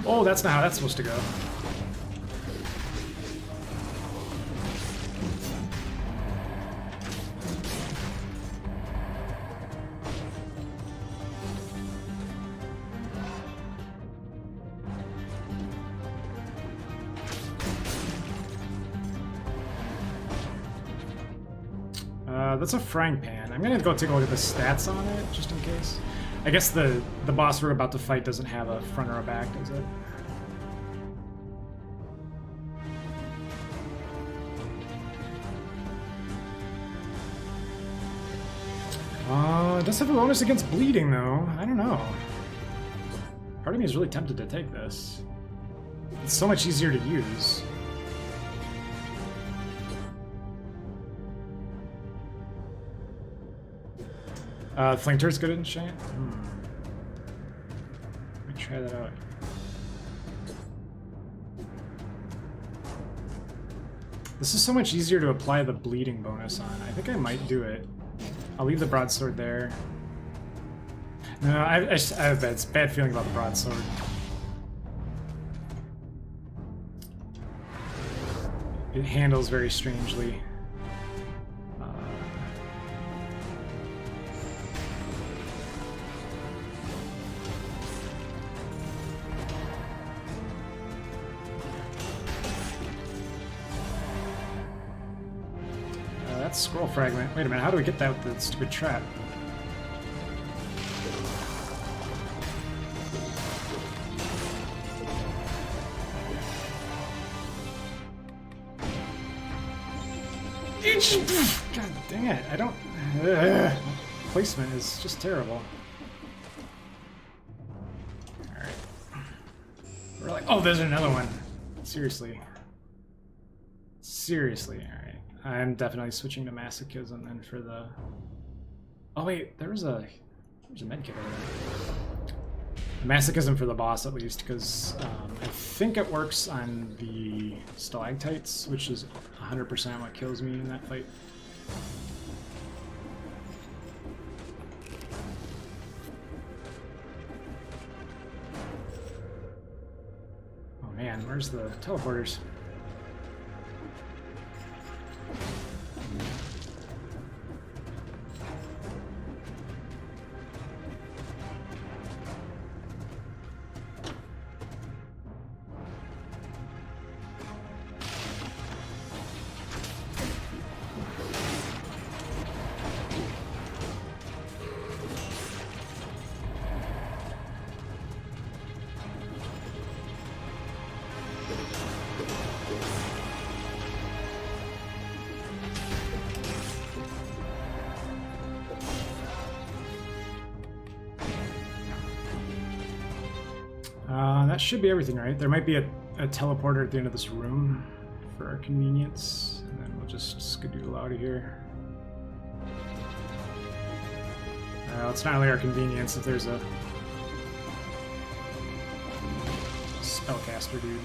Oh, that's not how that's supposed to go. That's a frying pan. I'm gonna go take a look at the stats on it, just in case. I guess the boss we're about to fight doesn't have a front or a back, does it? It does have a bonus against bleeding, though. I don't know. Part of me is really tempted to take this. It's so much easier to use. Flank turret's good in Giant? Let me try that out. This is so much easier to apply the bleeding bonus on. I think I might do it. I'll leave the broadsword there. No, I have a bad feeling about the broadsword. It handles very strangely. That's scroll fragment. Wait a minute, how do we get that with the stupid trap? God dang it, I don't... Placement is just terrible. Alright. We're like, oh, there's another one. Seriously. Seriously, alright. I'm definitely switching to Masochism then for the... Oh wait, there's a medkit over there. Masochism for the boss at least, because I think it works on the stalactites, which is 100% what kills me in that fight. Oh man, where's the teleporters? That should be everything, right? There might be a teleporter at the end of this room for our convenience, and then we'll just skadoodle out of here. It's not really our convenience if there's a spellcaster dude.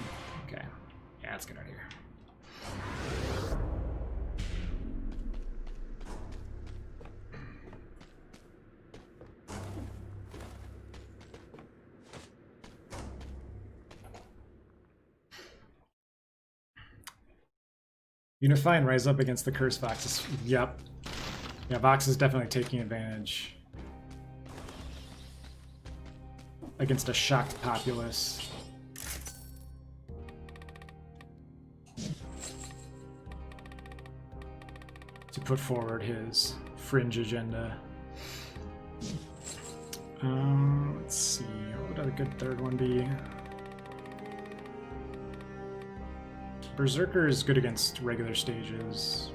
Okay. Yeah, let's get out of here. Unify and rise up against the Curse Voxes. Yep. Yeah, Vox is definitely taking advantage. Against a shocked populace. To put forward his fringe agenda. Let's see, what would a good third one be? Berserker is good against regular stages.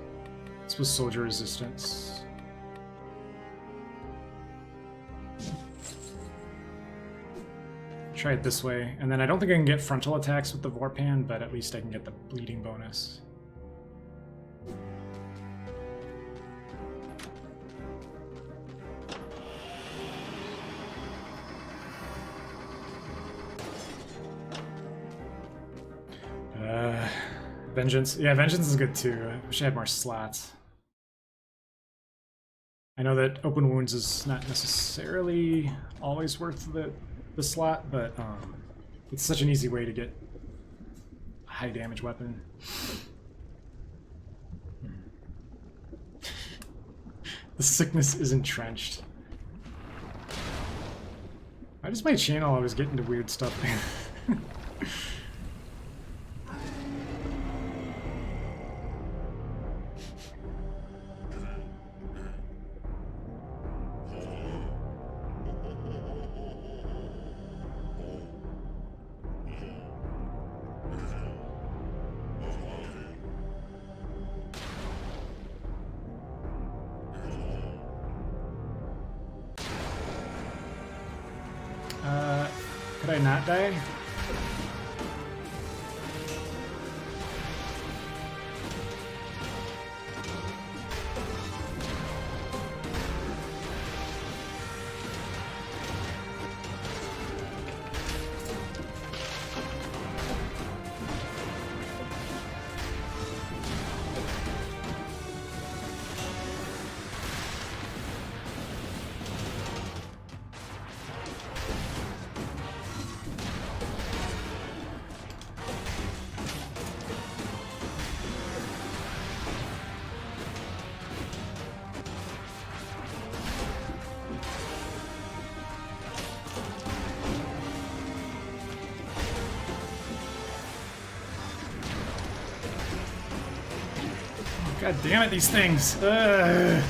This was soldier resistance. Try it this way, and then I don't think I can get frontal attacks with the Vorpan, but at least I can get the bleeding bonus. Vengeance. Yeah, Vengeance is good too. I wish I had more slots. I know that open wounds is not necessarily always worth the slot, but it's such an easy way to get a high damage weapon. The sickness is entrenched. Why does my channel always get into weird stuff? Could I not die? God damn it, these things! Ugh.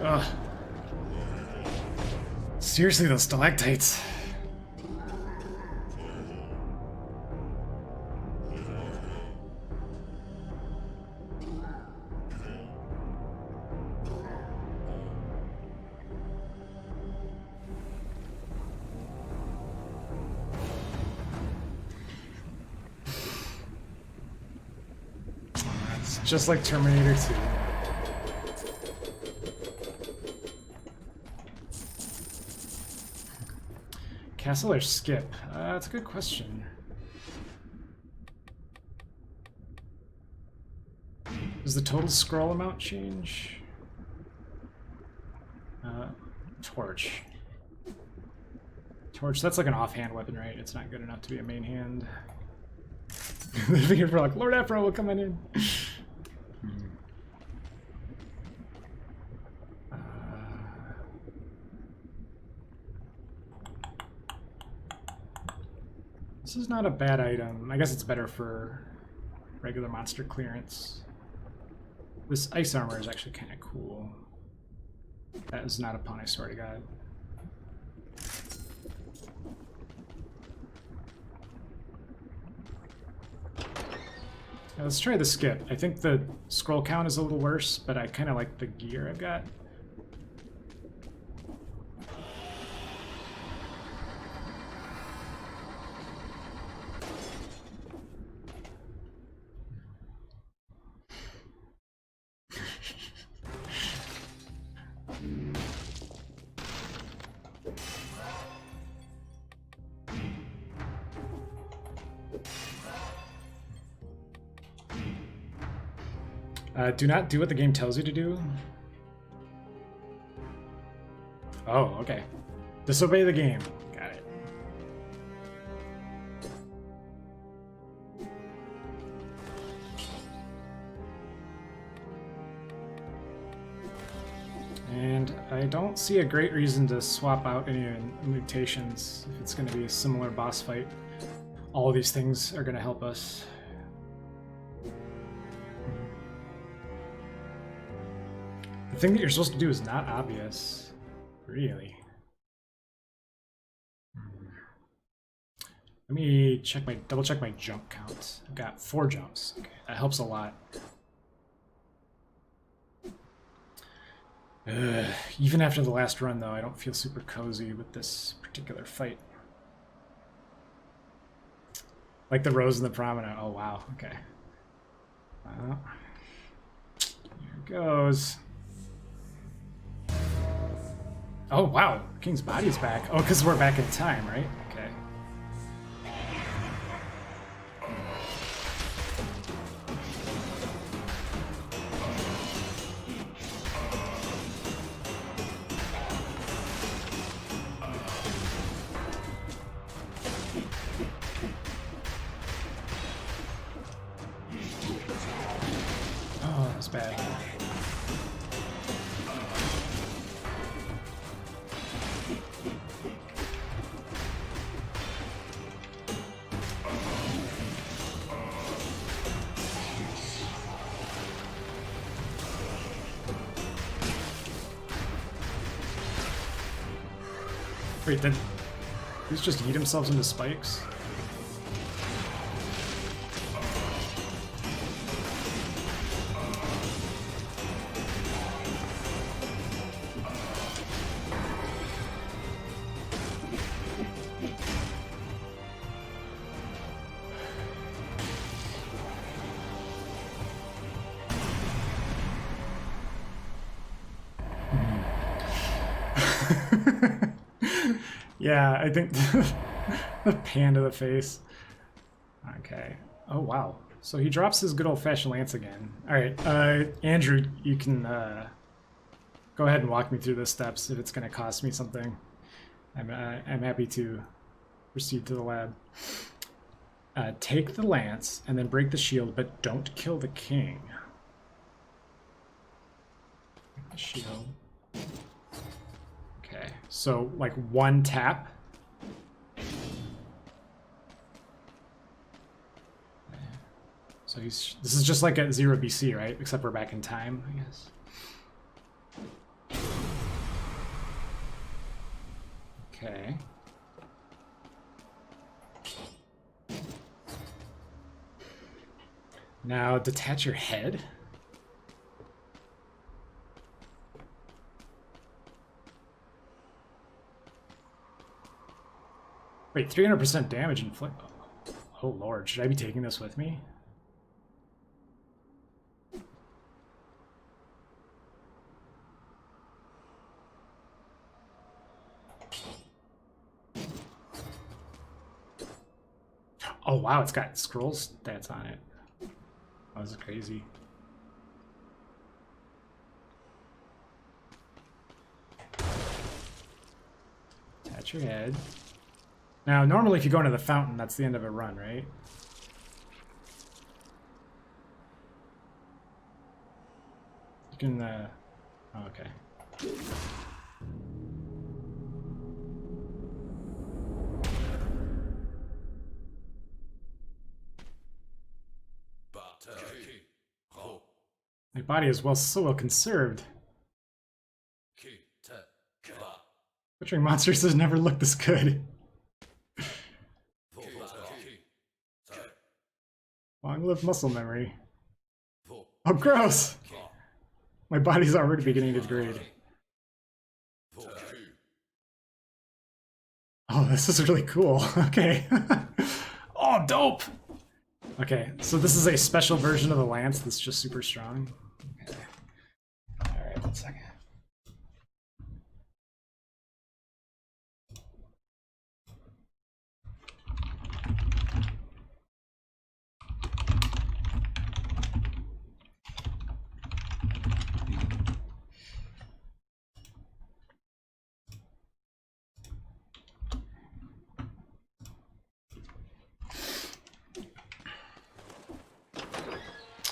Ugh. Seriously, those stalactites. It's just like Terminator 2. Castle or skip? That's a good question. Does the total scroll amount change? Torch. Torch, that's like an offhand weapon, right? It's not good enough to be a main hand. They figured for like, Lord Afro will come in. This is not a bad item. I guess it's better for regular monster clearance. This ice armor is actually kind of cool. That is not a pun, I swear to God. Now let's try the skip. I think the scroll count is a little worse, but I kind of like the gear I've got. Do not do what the game tells you to do. Oh, okay. Disobey the game. Got it. And I don't see a great reason to swap out any mutations if it's going to be a similar boss fight. All of these things are going to help us. The thing that you're supposed to do is not obvious, really. Let me double check my jump count. I've got 4 jumps. Okay, that helps a lot. Even after the last run, though, I don't feel super cozy with this particular fight. Like the Rose and the Promenade. Oh, wow. Okay. Here it goes. Oh, wow. King's body is back. Oh, because we're back in time, right? Okay. Oh, that's bad. Wait, did these just eat themselves into spikes? Yeah, I think the pan to the face. Okay. Oh, wow. So he drops his good old-fashioned lance again. Alright, Andrew, you can go ahead and walk me through the steps if it's going to cost me something. I'm happy to proceed to the lab. Take the lance and then break the shield, but don't kill the king. Break the shield. Okay, so like one tap. So this is just like at 0 BC, right? Except we're back in time, I guess. Okay. Now detach your head. Wait, 300% damage inflict. Oh lord, should I be taking this with me? Oh wow, it's got scroll stats on it. Oh, this is crazy. Attach your head. Now, normally if you go into the fountain, that's the end of a run, right? You can, oh, okay. My body is so well conserved. Butchering monsters has never looked this good. Long live muscle memory. Oh, gross! My body's already beginning to degrade. Oh, this is really cool. Okay. Oh, dope! Okay, so this is a special version of the lance that's just super strong. Okay. Alright, 1 second.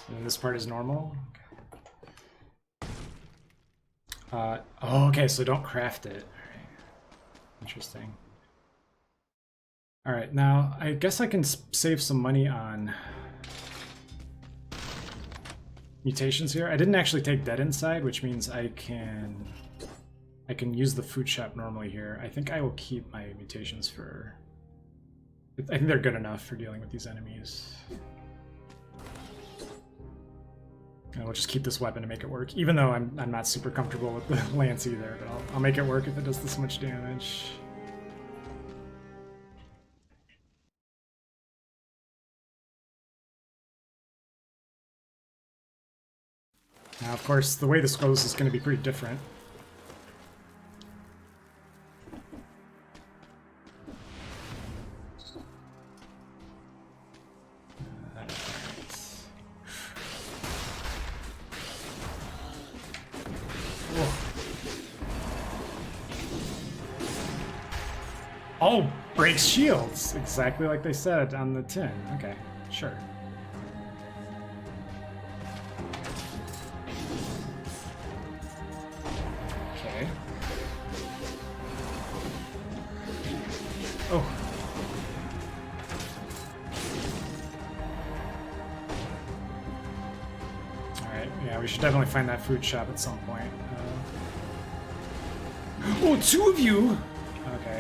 And this part is normal. Oh, okay, so don't craft it. Alright. Interesting. Alright, now I guess I can save some money on mutations here. I didn't actually take Dead Inside, which means I can use the food shop normally here. I think I will keep my mutations for... I think they're good enough for dealing with these enemies. And we'll just keep this weapon to make it work, even though I'm not super comfortable with the lance either, but I'll make it work if it does this much damage. Now, of course, the way this goes is going to be pretty different. Oh, breaks shields! Exactly like they said on the tin. Okay, sure. Okay. Oh. Alright, yeah, we should definitely find that food shop at some point. Oh, 2 of you! Okay,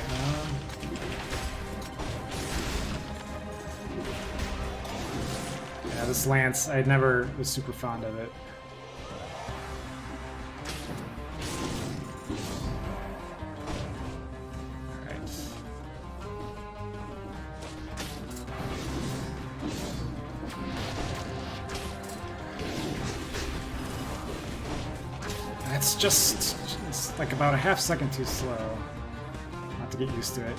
yeah, this lance, I never was super fond of it. Alright. That's just it's like about a half second too slow. I'll have to get used to it.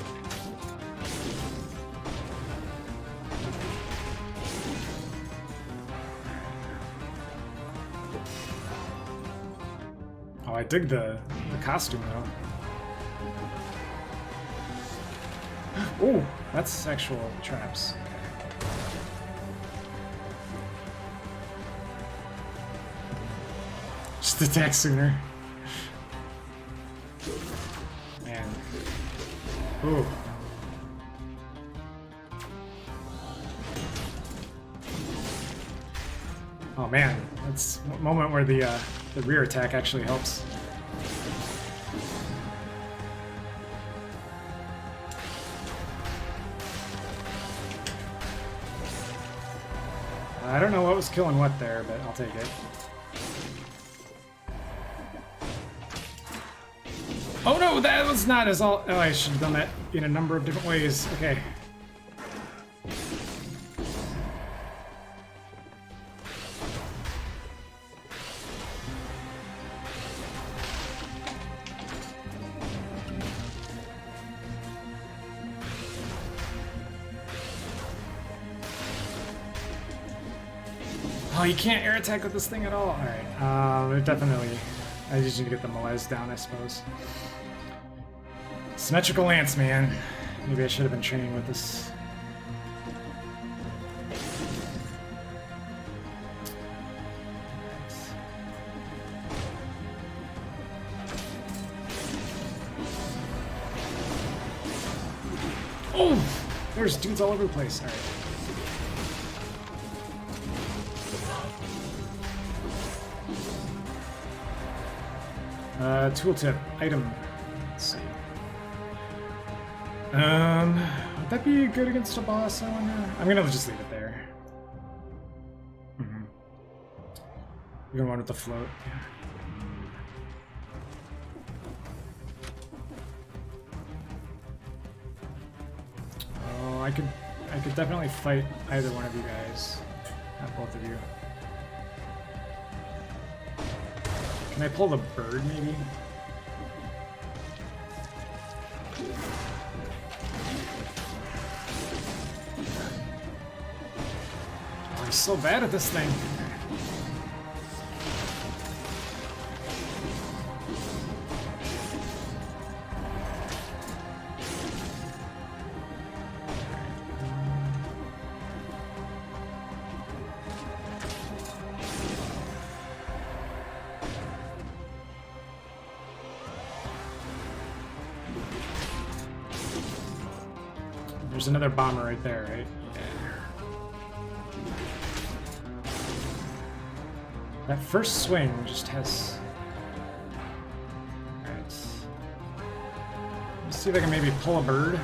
I dig the costume though. Oh, that's actual traps. Just attack sooner. Man. Ooh. Oh man, that's a moment where the rear attack actually helps. I don't know what was killing what there, but I'll take it. Oh no, that was not as all. Oh, I should have done that in a number of different ways. Okay. Oh, you can't air attack with this thing at all? Alright, definitely. I just need to get the malaise down, I suppose. Symmetrical lance, man. Maybe I should have been training with this. Oh! There's dudes all over the place. Alright. Tooltip, item. Let's see. Would that be good against a boss, I wonder? I'm gonna just leave it there. You're gonna want it to float. Oh, I could definitely fight either one of you guys. Not both of you. Can I pull the bird, maybe? Oh, I'm so bad at this thing. There's another bomber right there, right? Yeah. That first swing just has... Alright. Let's see if I can maybe pull a bird.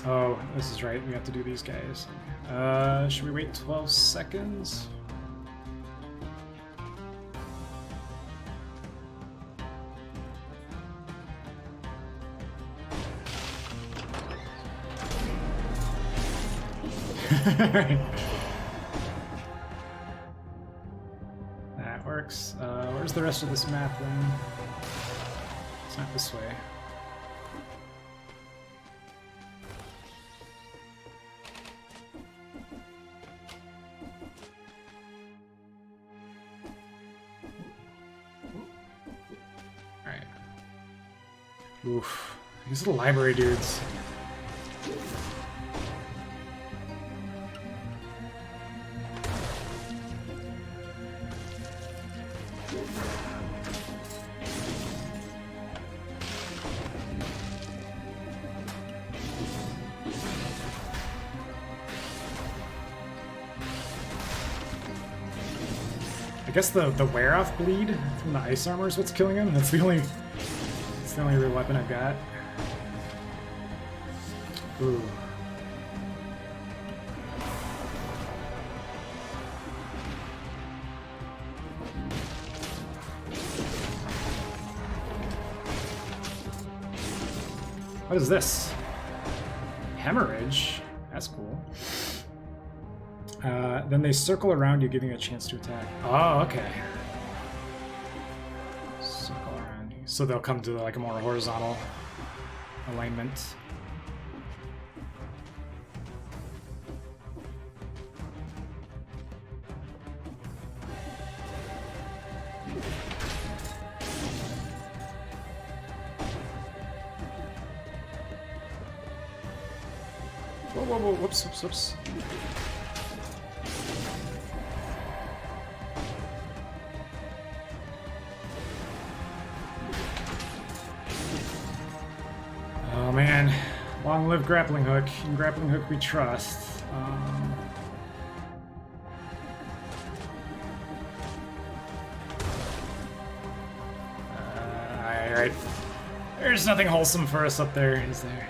Oh, this is right. We have to do these guys. Should we wait 12 seconds? That works. Where's the rest of this map then? It's not this way. Oof. These little library dudes. I guess the wear-off bleed from the ice armor is what's killing him. That's the only real weapon I've got. Ooh. What is this? Hemorrhage? That's cool. Then they circle around you, giving you a chance to attack. Oh, okay. Circle around you. So they'll come to like a more horizontal alignment. Whoa, whoa, whoa, whoops, whoops, whoops. Oh man, long live grappling hook. In grappling hook we trust. Alright. There's nothing wholesome for us up there, is there?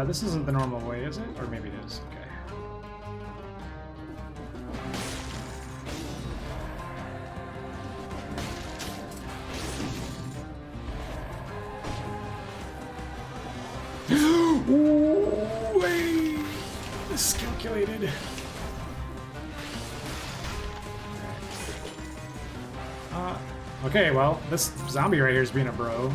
This isn't the normal way, is it? Or maybe it is. Okay. Ooh, wait. Miscalculated. Okay, well, this zombie right here is being a bro.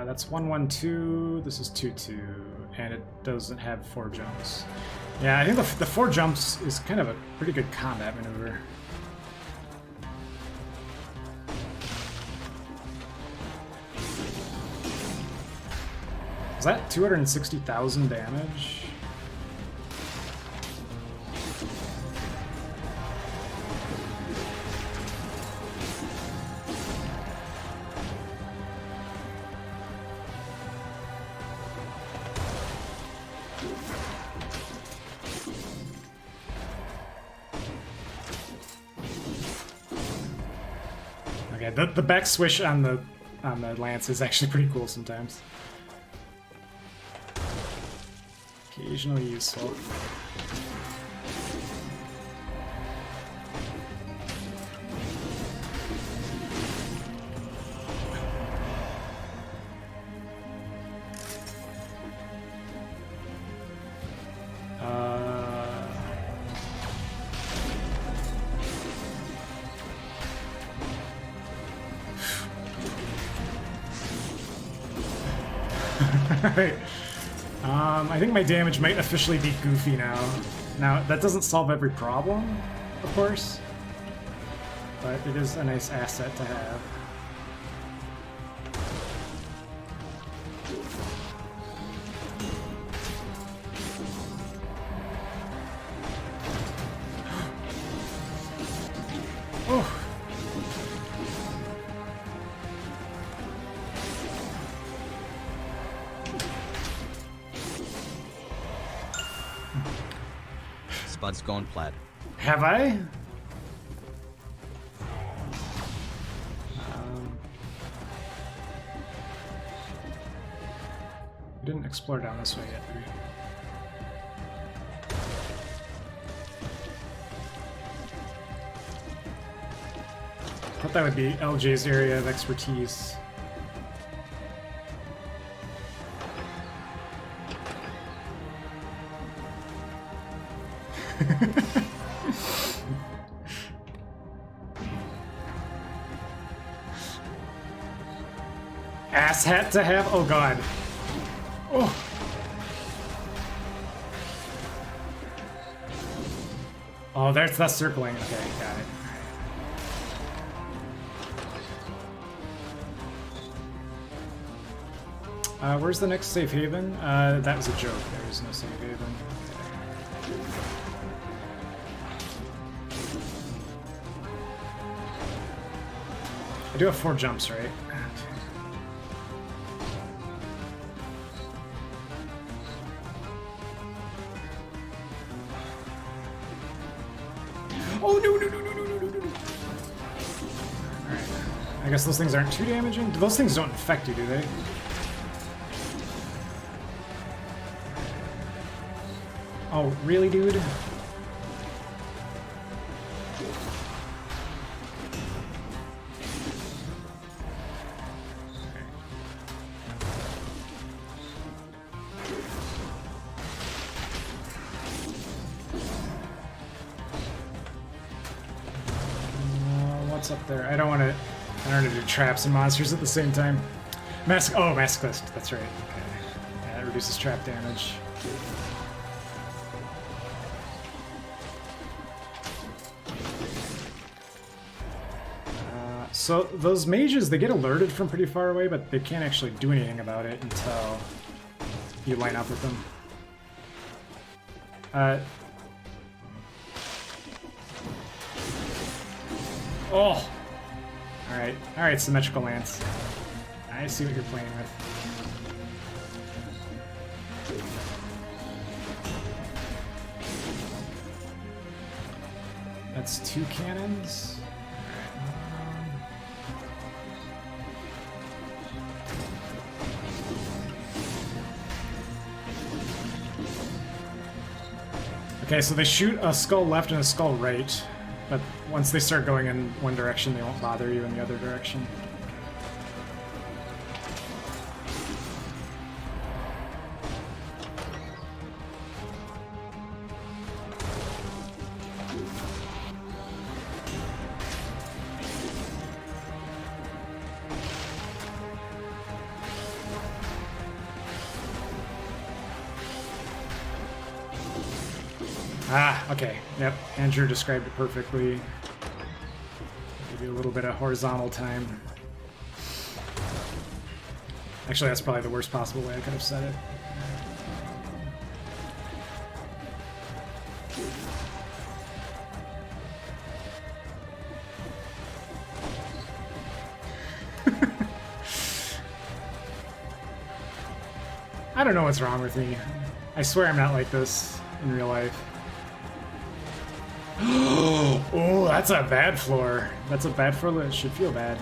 That's 1-1-2. This is 2-2, and it doesn't have 4 jumps. Yeah, I think the 4 jumps is kind of a pretty good combat maneuver. Is that 260,000 damage? Okay, the back swish on the lance is actually pretty cool sometimes. Occasionally useful. Alright. I think my damage might officially be goofy now. Now, that doesn't solve every problem, of course, but it is a nice asset to have. Oh. Spud's gone flat. Have I? We didn't explore down this way yet, did we? I thought that would be LJ's area of expertise. Ass hat to have? Oh god. Oh. Oh, there's that circling. Okay, got it. Where's the next safe haven? That was a joke. There is no safe haven. I do have 4 jumps, right? Oh no no no no no no no no! Alright. I guess those things aren't too damaging. Those things don't infect you, do they? Oh, really, dude? What's up there? I don't want to do traps and monsters at the same time. Masochist. That's right. Okay. Yeah, that reduces trap damage. So those mages, they get alerted from pretty far away, but they can't actually do anything about it until you line up with them. Oh! Alright, Symmetrical Lance. I see what you're playing with. That's 2 cannons. Okay, so they shoot a skull left and a skull right, but once they start going in one direction, they won't bother you in the other direction. Ah, okay. Yep, Andrew described it perfectly. Give you a little bit of horizontal time. Actually, that's probably the worst possible way I could have said it. I don't know what's wrong with me. I swear I'm not like this in real life. Oh, that's a bad floor. That's a bad floor that should feel bad.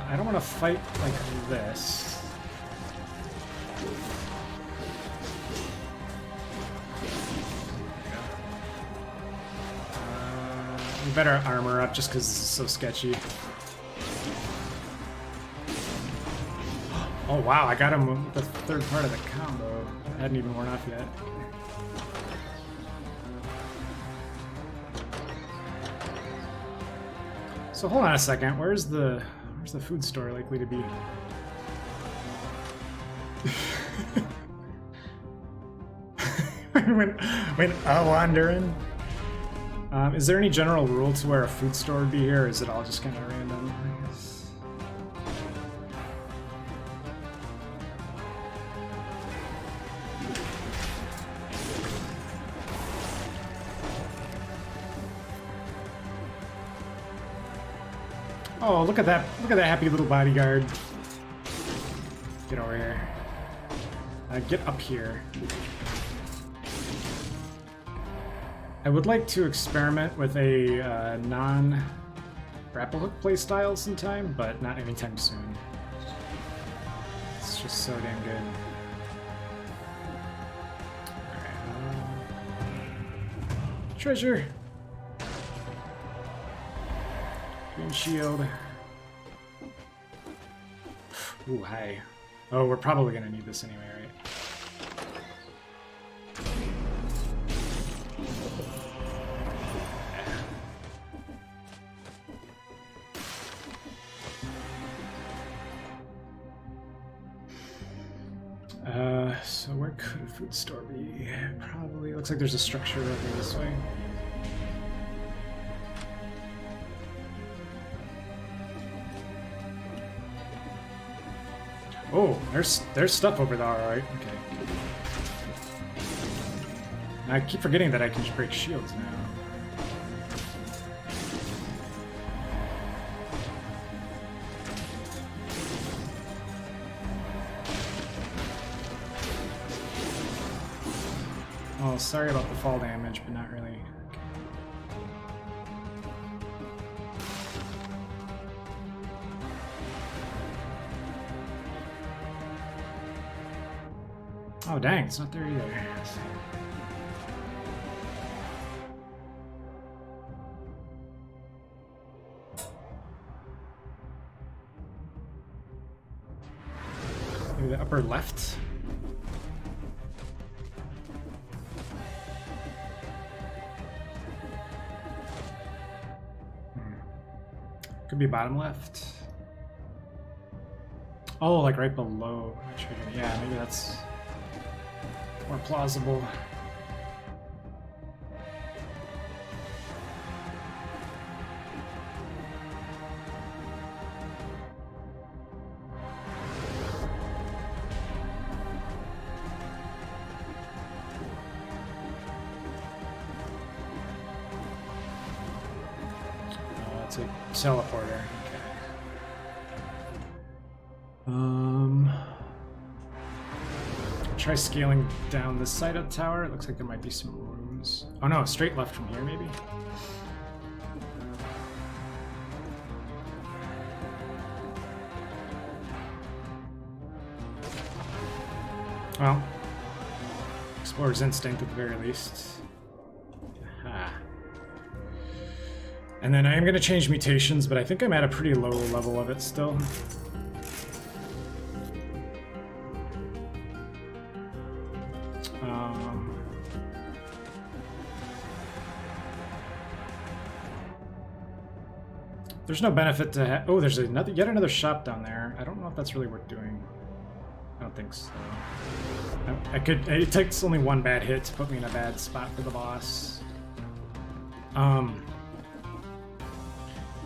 I don't want to fight like this. We better armor up just because this is so sketchy. Oh wow, I got him with the third part of the combo. It hadn't even worn off yet. So hold on a second. Where's the food store likely to be? when wandering. Is there any general rule to where a food store would be here, or is it all just kind of random? I guess. Oh, look at that! Look at that happy little bodyguard. Get over here. Get up here. I would like to experiment with a non-grapple hook playstyle sometime, but not anytime soon. It's just so damn good. Alright, treasure! Green shield. Ooh, hi. Oh, we're probably gonna need this anyway, right? So where could a food store be? Probably looks like there's a structure over this way. Oh, there's stuff over there, alright. Okay. I keep forgetting that I can just break shields now. Oh, sorry about the fall damage, but not really. Okay. Oh dang, it's not there either. maybe the upper left. Could be bottom left. Oh, like right below the trigger. Yeah, maybe that's more plausible. It's a teleporter. Okay. Try scaling down this side of the tower. It looks like there might be some rooms. Oh no, straight left from here maybe? Well, explorer's instinct at the very least. Aha. And then I am going to change mutations, but I think I'm at a pretty low level of it still. There's no benefit to oh, there's yet another shop down there. I don't know if that's really worth doing. I don't think so. It takes only one bad hit to put me in a bad spot for the boss.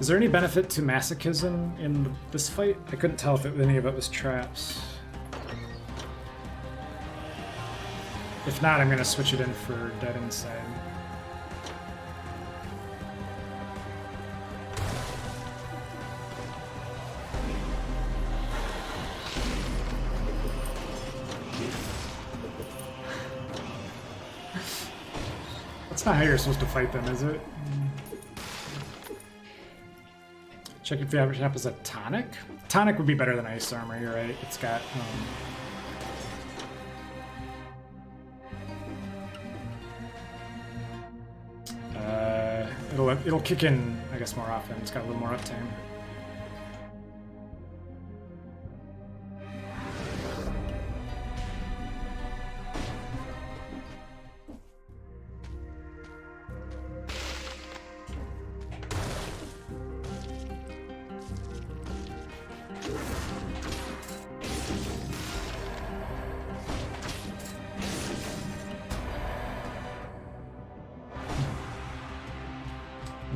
Is there any benefit to masochism in this fight? I couldn't tell if any of it was traps. If not, I'm gonna switch it in for Dead Inside. That's not how you're supposed to fight them, is it? Check if the average app is a tonic. Tonic would be better than ice armor, you're right. It's got it'll kick in, I guess, more often. It's got a little more uptime.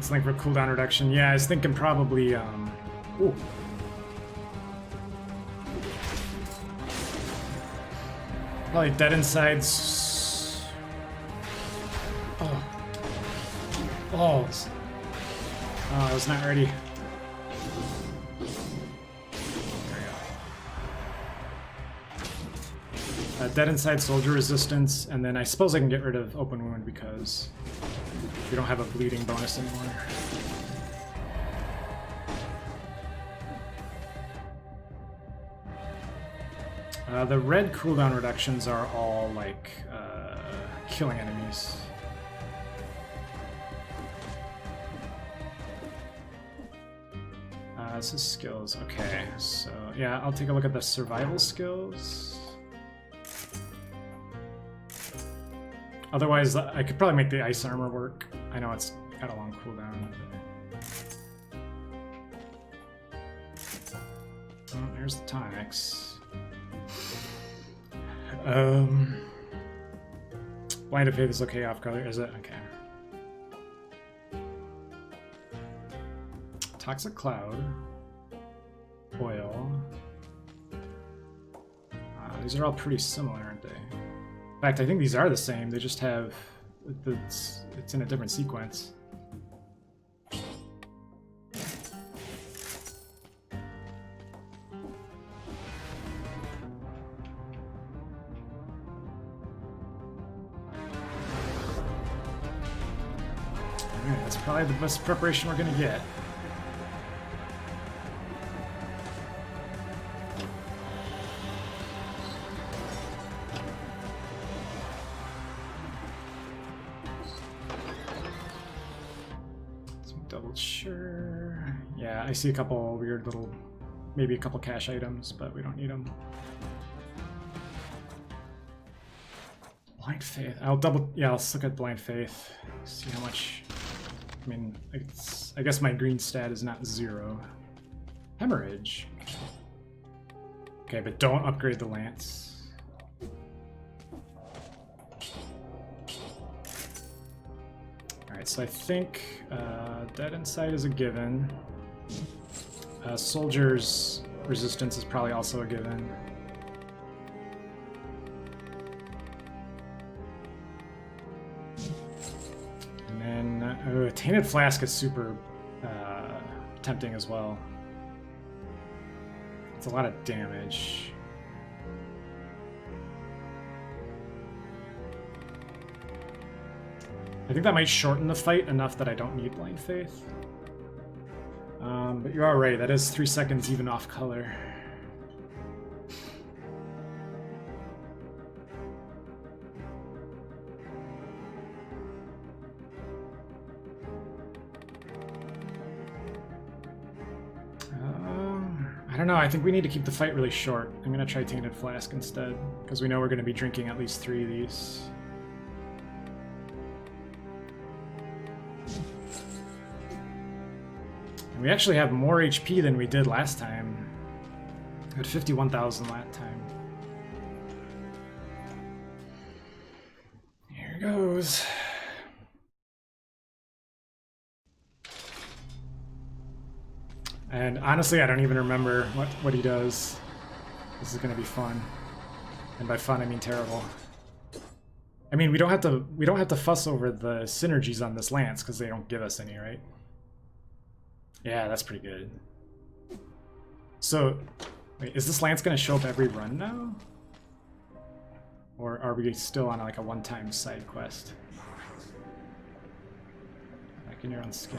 Something for cooldown reduction. Yeah, I was thinking probably, ooh. Probably Dead Inside's... Oh. Oh. Oh, I was not ready. Dead Inside Soldier Resistance, and then I suppose I can get rid of Open Wound because we don't have a bleeding bonus anymore. The red cooldown reductions are all like killing enemies. This is skills. Okay, so yeah, I'll take a look at the survival skills. Otherwise, I could probably make the ice armor work. I know it's got a long cooldown. Oh, there's the tonics. Blind of Faith is okay off color, is it? Okay. Toxic Cloud. Oil. These are all pretty similar, aren't they? In fact, I think these are the same. They just have it's in a different sequence. Alright, that's probably the best preparation we're gonna get. Sure. Yeah, I see a couple weird little, maybe a couple cache items, but we don't need them. Blind Faith. I'll double. Yeah, let's look at Blind Faith. See how much. I mean, I guess my green stat is not 0. Hemorrhage. Okay, but don't upgrade the lance. Alright, so I think Dead Insight is a given. Soldier's resistance is probably also a given. And then Tainted Flask is super tempting as well. It's a lot of damage. I think that might shorten the fight enough that I don't need Blind Faith. But you are right, that is 3 seconds even off color. I don't know, I think we need to keep the fight really short. I'm gonna try Tainted Flask instead, because we know we're gonna be drinking at least 3 of these. And we actually have more HP than we did last time. We had 51,000 last time. Here goes. And honestly, I don't even remember what he does. This is gonna be fun, and by fun I mean terrible. I mean, we don't have to fuss over the synergies on this lance because they don't give us any, right? Yeah, that's pretty good. So, wait, is this lance gonna show up every run now, or are we still on like a one-time side quest? Back in your own skin.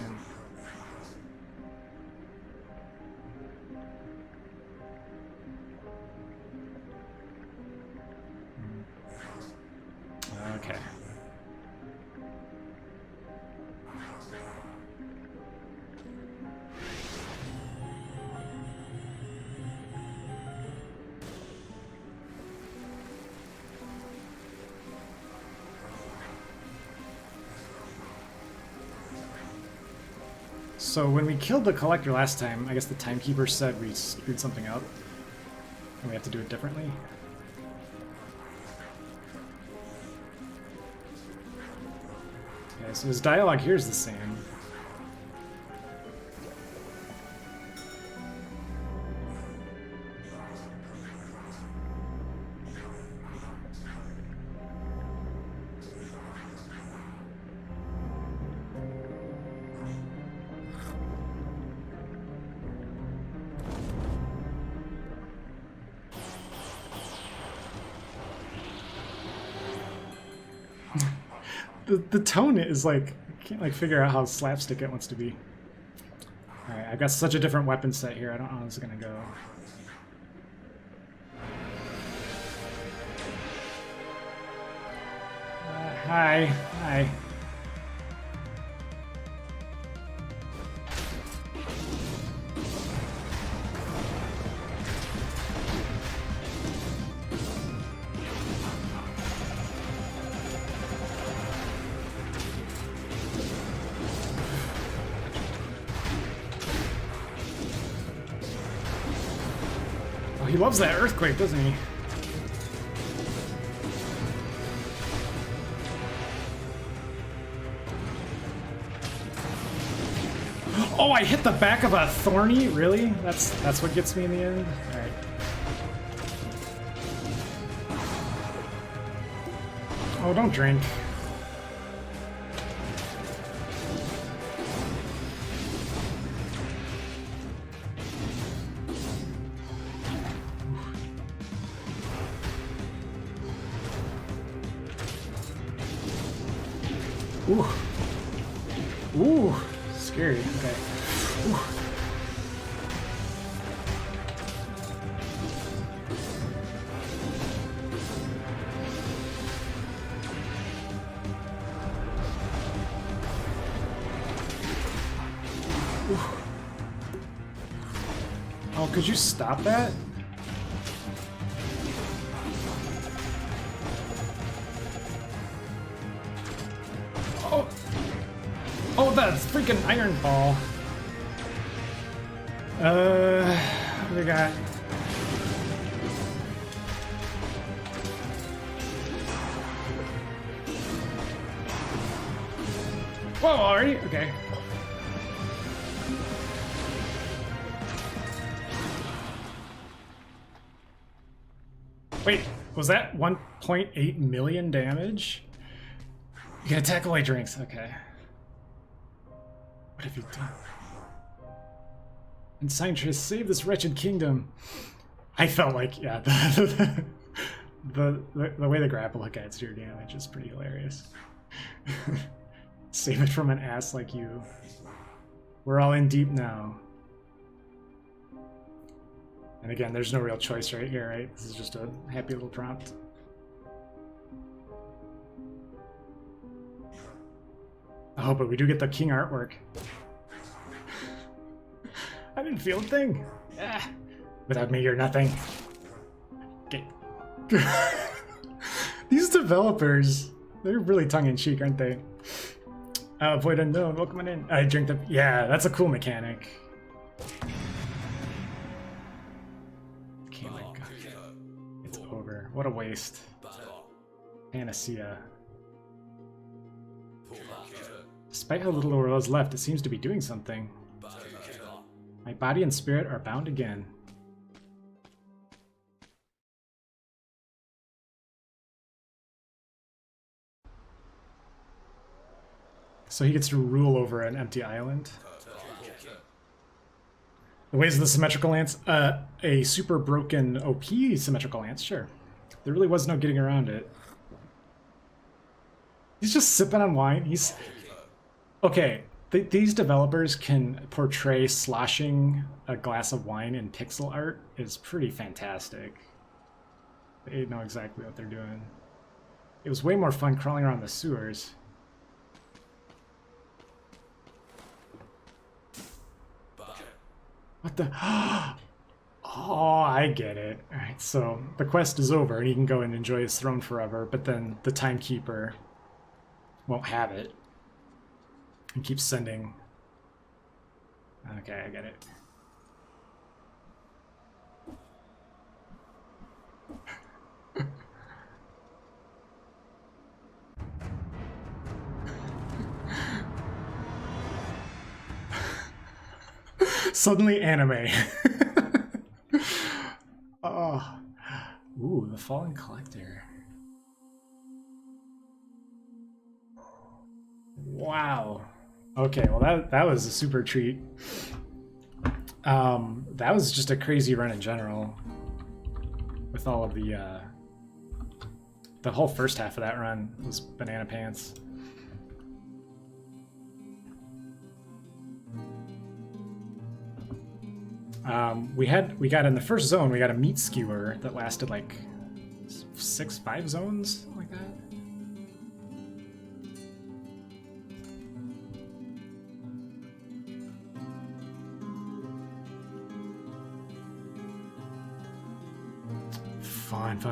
Okay. So when we killed the Collector last time, I guess the Timekeeper said we screwed something up, and we have to do it differently. Okay, so his dialogue here is the same. The tone is like, I can't like figure out how slapstick it wants to be. Alright, I've got such a different weapon set here, I don't know how this is gonna go. Hi. Hi. He loves that earthquake, doesn't he? Oh, I hit the back of a thorny? Really? That's what gets me in the end? Alright. Oh, don't drink. Ooh. Ooh. Scary. Okay. Ooh. Ooh. Oh, could you stop that? this freaking iron ball. What do we got? Whoa, already? Okay. Wait, was that 1.8 million damage? You can attack away drinks, okay. What have you done? And Scientist, save this wretched kingdom. I felt like, yeah, the way the grapple hook adds to your damage is pretty hilarious. Save it from an ass like you. We're all in deep now. And again, there's no real choice right here, right? This is just a happy little prompt. Oh, but we do get the king artwork. I didn't feel a thing. Ah, without me, you're nothing. Okay. These developers, they're really tongue-in-cheek, aren't they? Void Unknown, welcome in. I drink the... Yeah, that's a cool mechanic. Okay, my God. It's over. What a waste. Panacea. Despite how little world is left, it seems to be doing something. My body and spirit are bound again. So he gets to rule over an empty island. The ways of the symmetrical lance? A super broken OP symmetrical lance, sure. There really was no getting around it. He's just sipping on wine. He's... Okay, these developers can portray sloshing a glass of wine in pixel art is pretty fantastic. They know exactly what they're doing. It was way more fun crawling around the sewers. What the? Oh, I get it. Alright, so the quest is over and he can go and enjoy his throne forever, but then the timekeeper won't have it. And keeps sending... Okay, I get it. Suddenly anime. Oh. Ooh, the Fallen Collector. Wow. Okay, well that was a super treat. That was just a crazy run in general. With all of the whole first half of that run was banana pants. We got in the first zone, we got a meat skewer that lasted like 5 zones, something like that.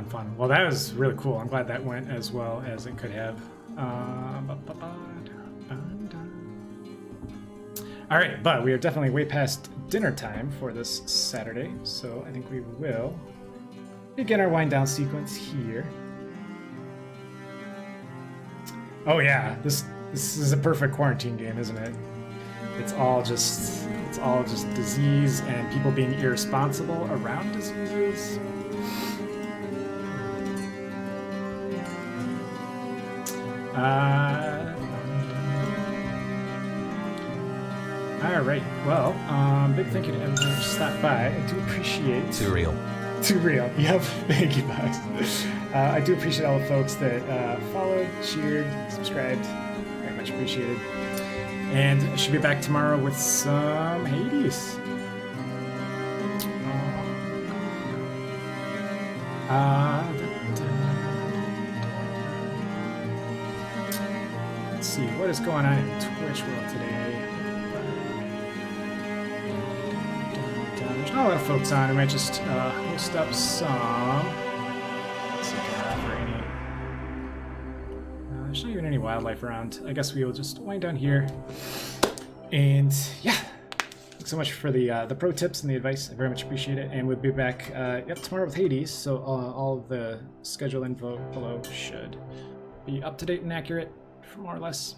Fun. Well, that was really cool. I'm glad that went as well as it could have. All right, but we are definitely way past dinner time for this Saturday, so I think we will begin our wind down sequence here. Oh yeah, this is a perfect quarantine game, isn't it? It's all just disease and people being irresponsible around diseases. All right. Well, big thank you to everyone who stopped by. I do appreciate. Too real. Too real. Yep. Thank you, guys. I do appreciate all the folks that followed, cheered, subscribed. Very much appreciated. And I should be back tomorrow with some Hades. Let's see what is going on in Twitch world today. There's not a lot of folks on. I might just host up some. Let's see if I can offer any. There's not even any wildlife around. I guess we will just wind down here. And yeah, thanks so much for the pro tips and the advice. I very much appreciate it. And we'll be back tomorrow with Hades. So all of the schedule info below should be up to date and accurate, for more or less.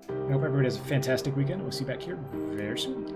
I hope everybody has a fantastic weekend. We'll see you back here very soon.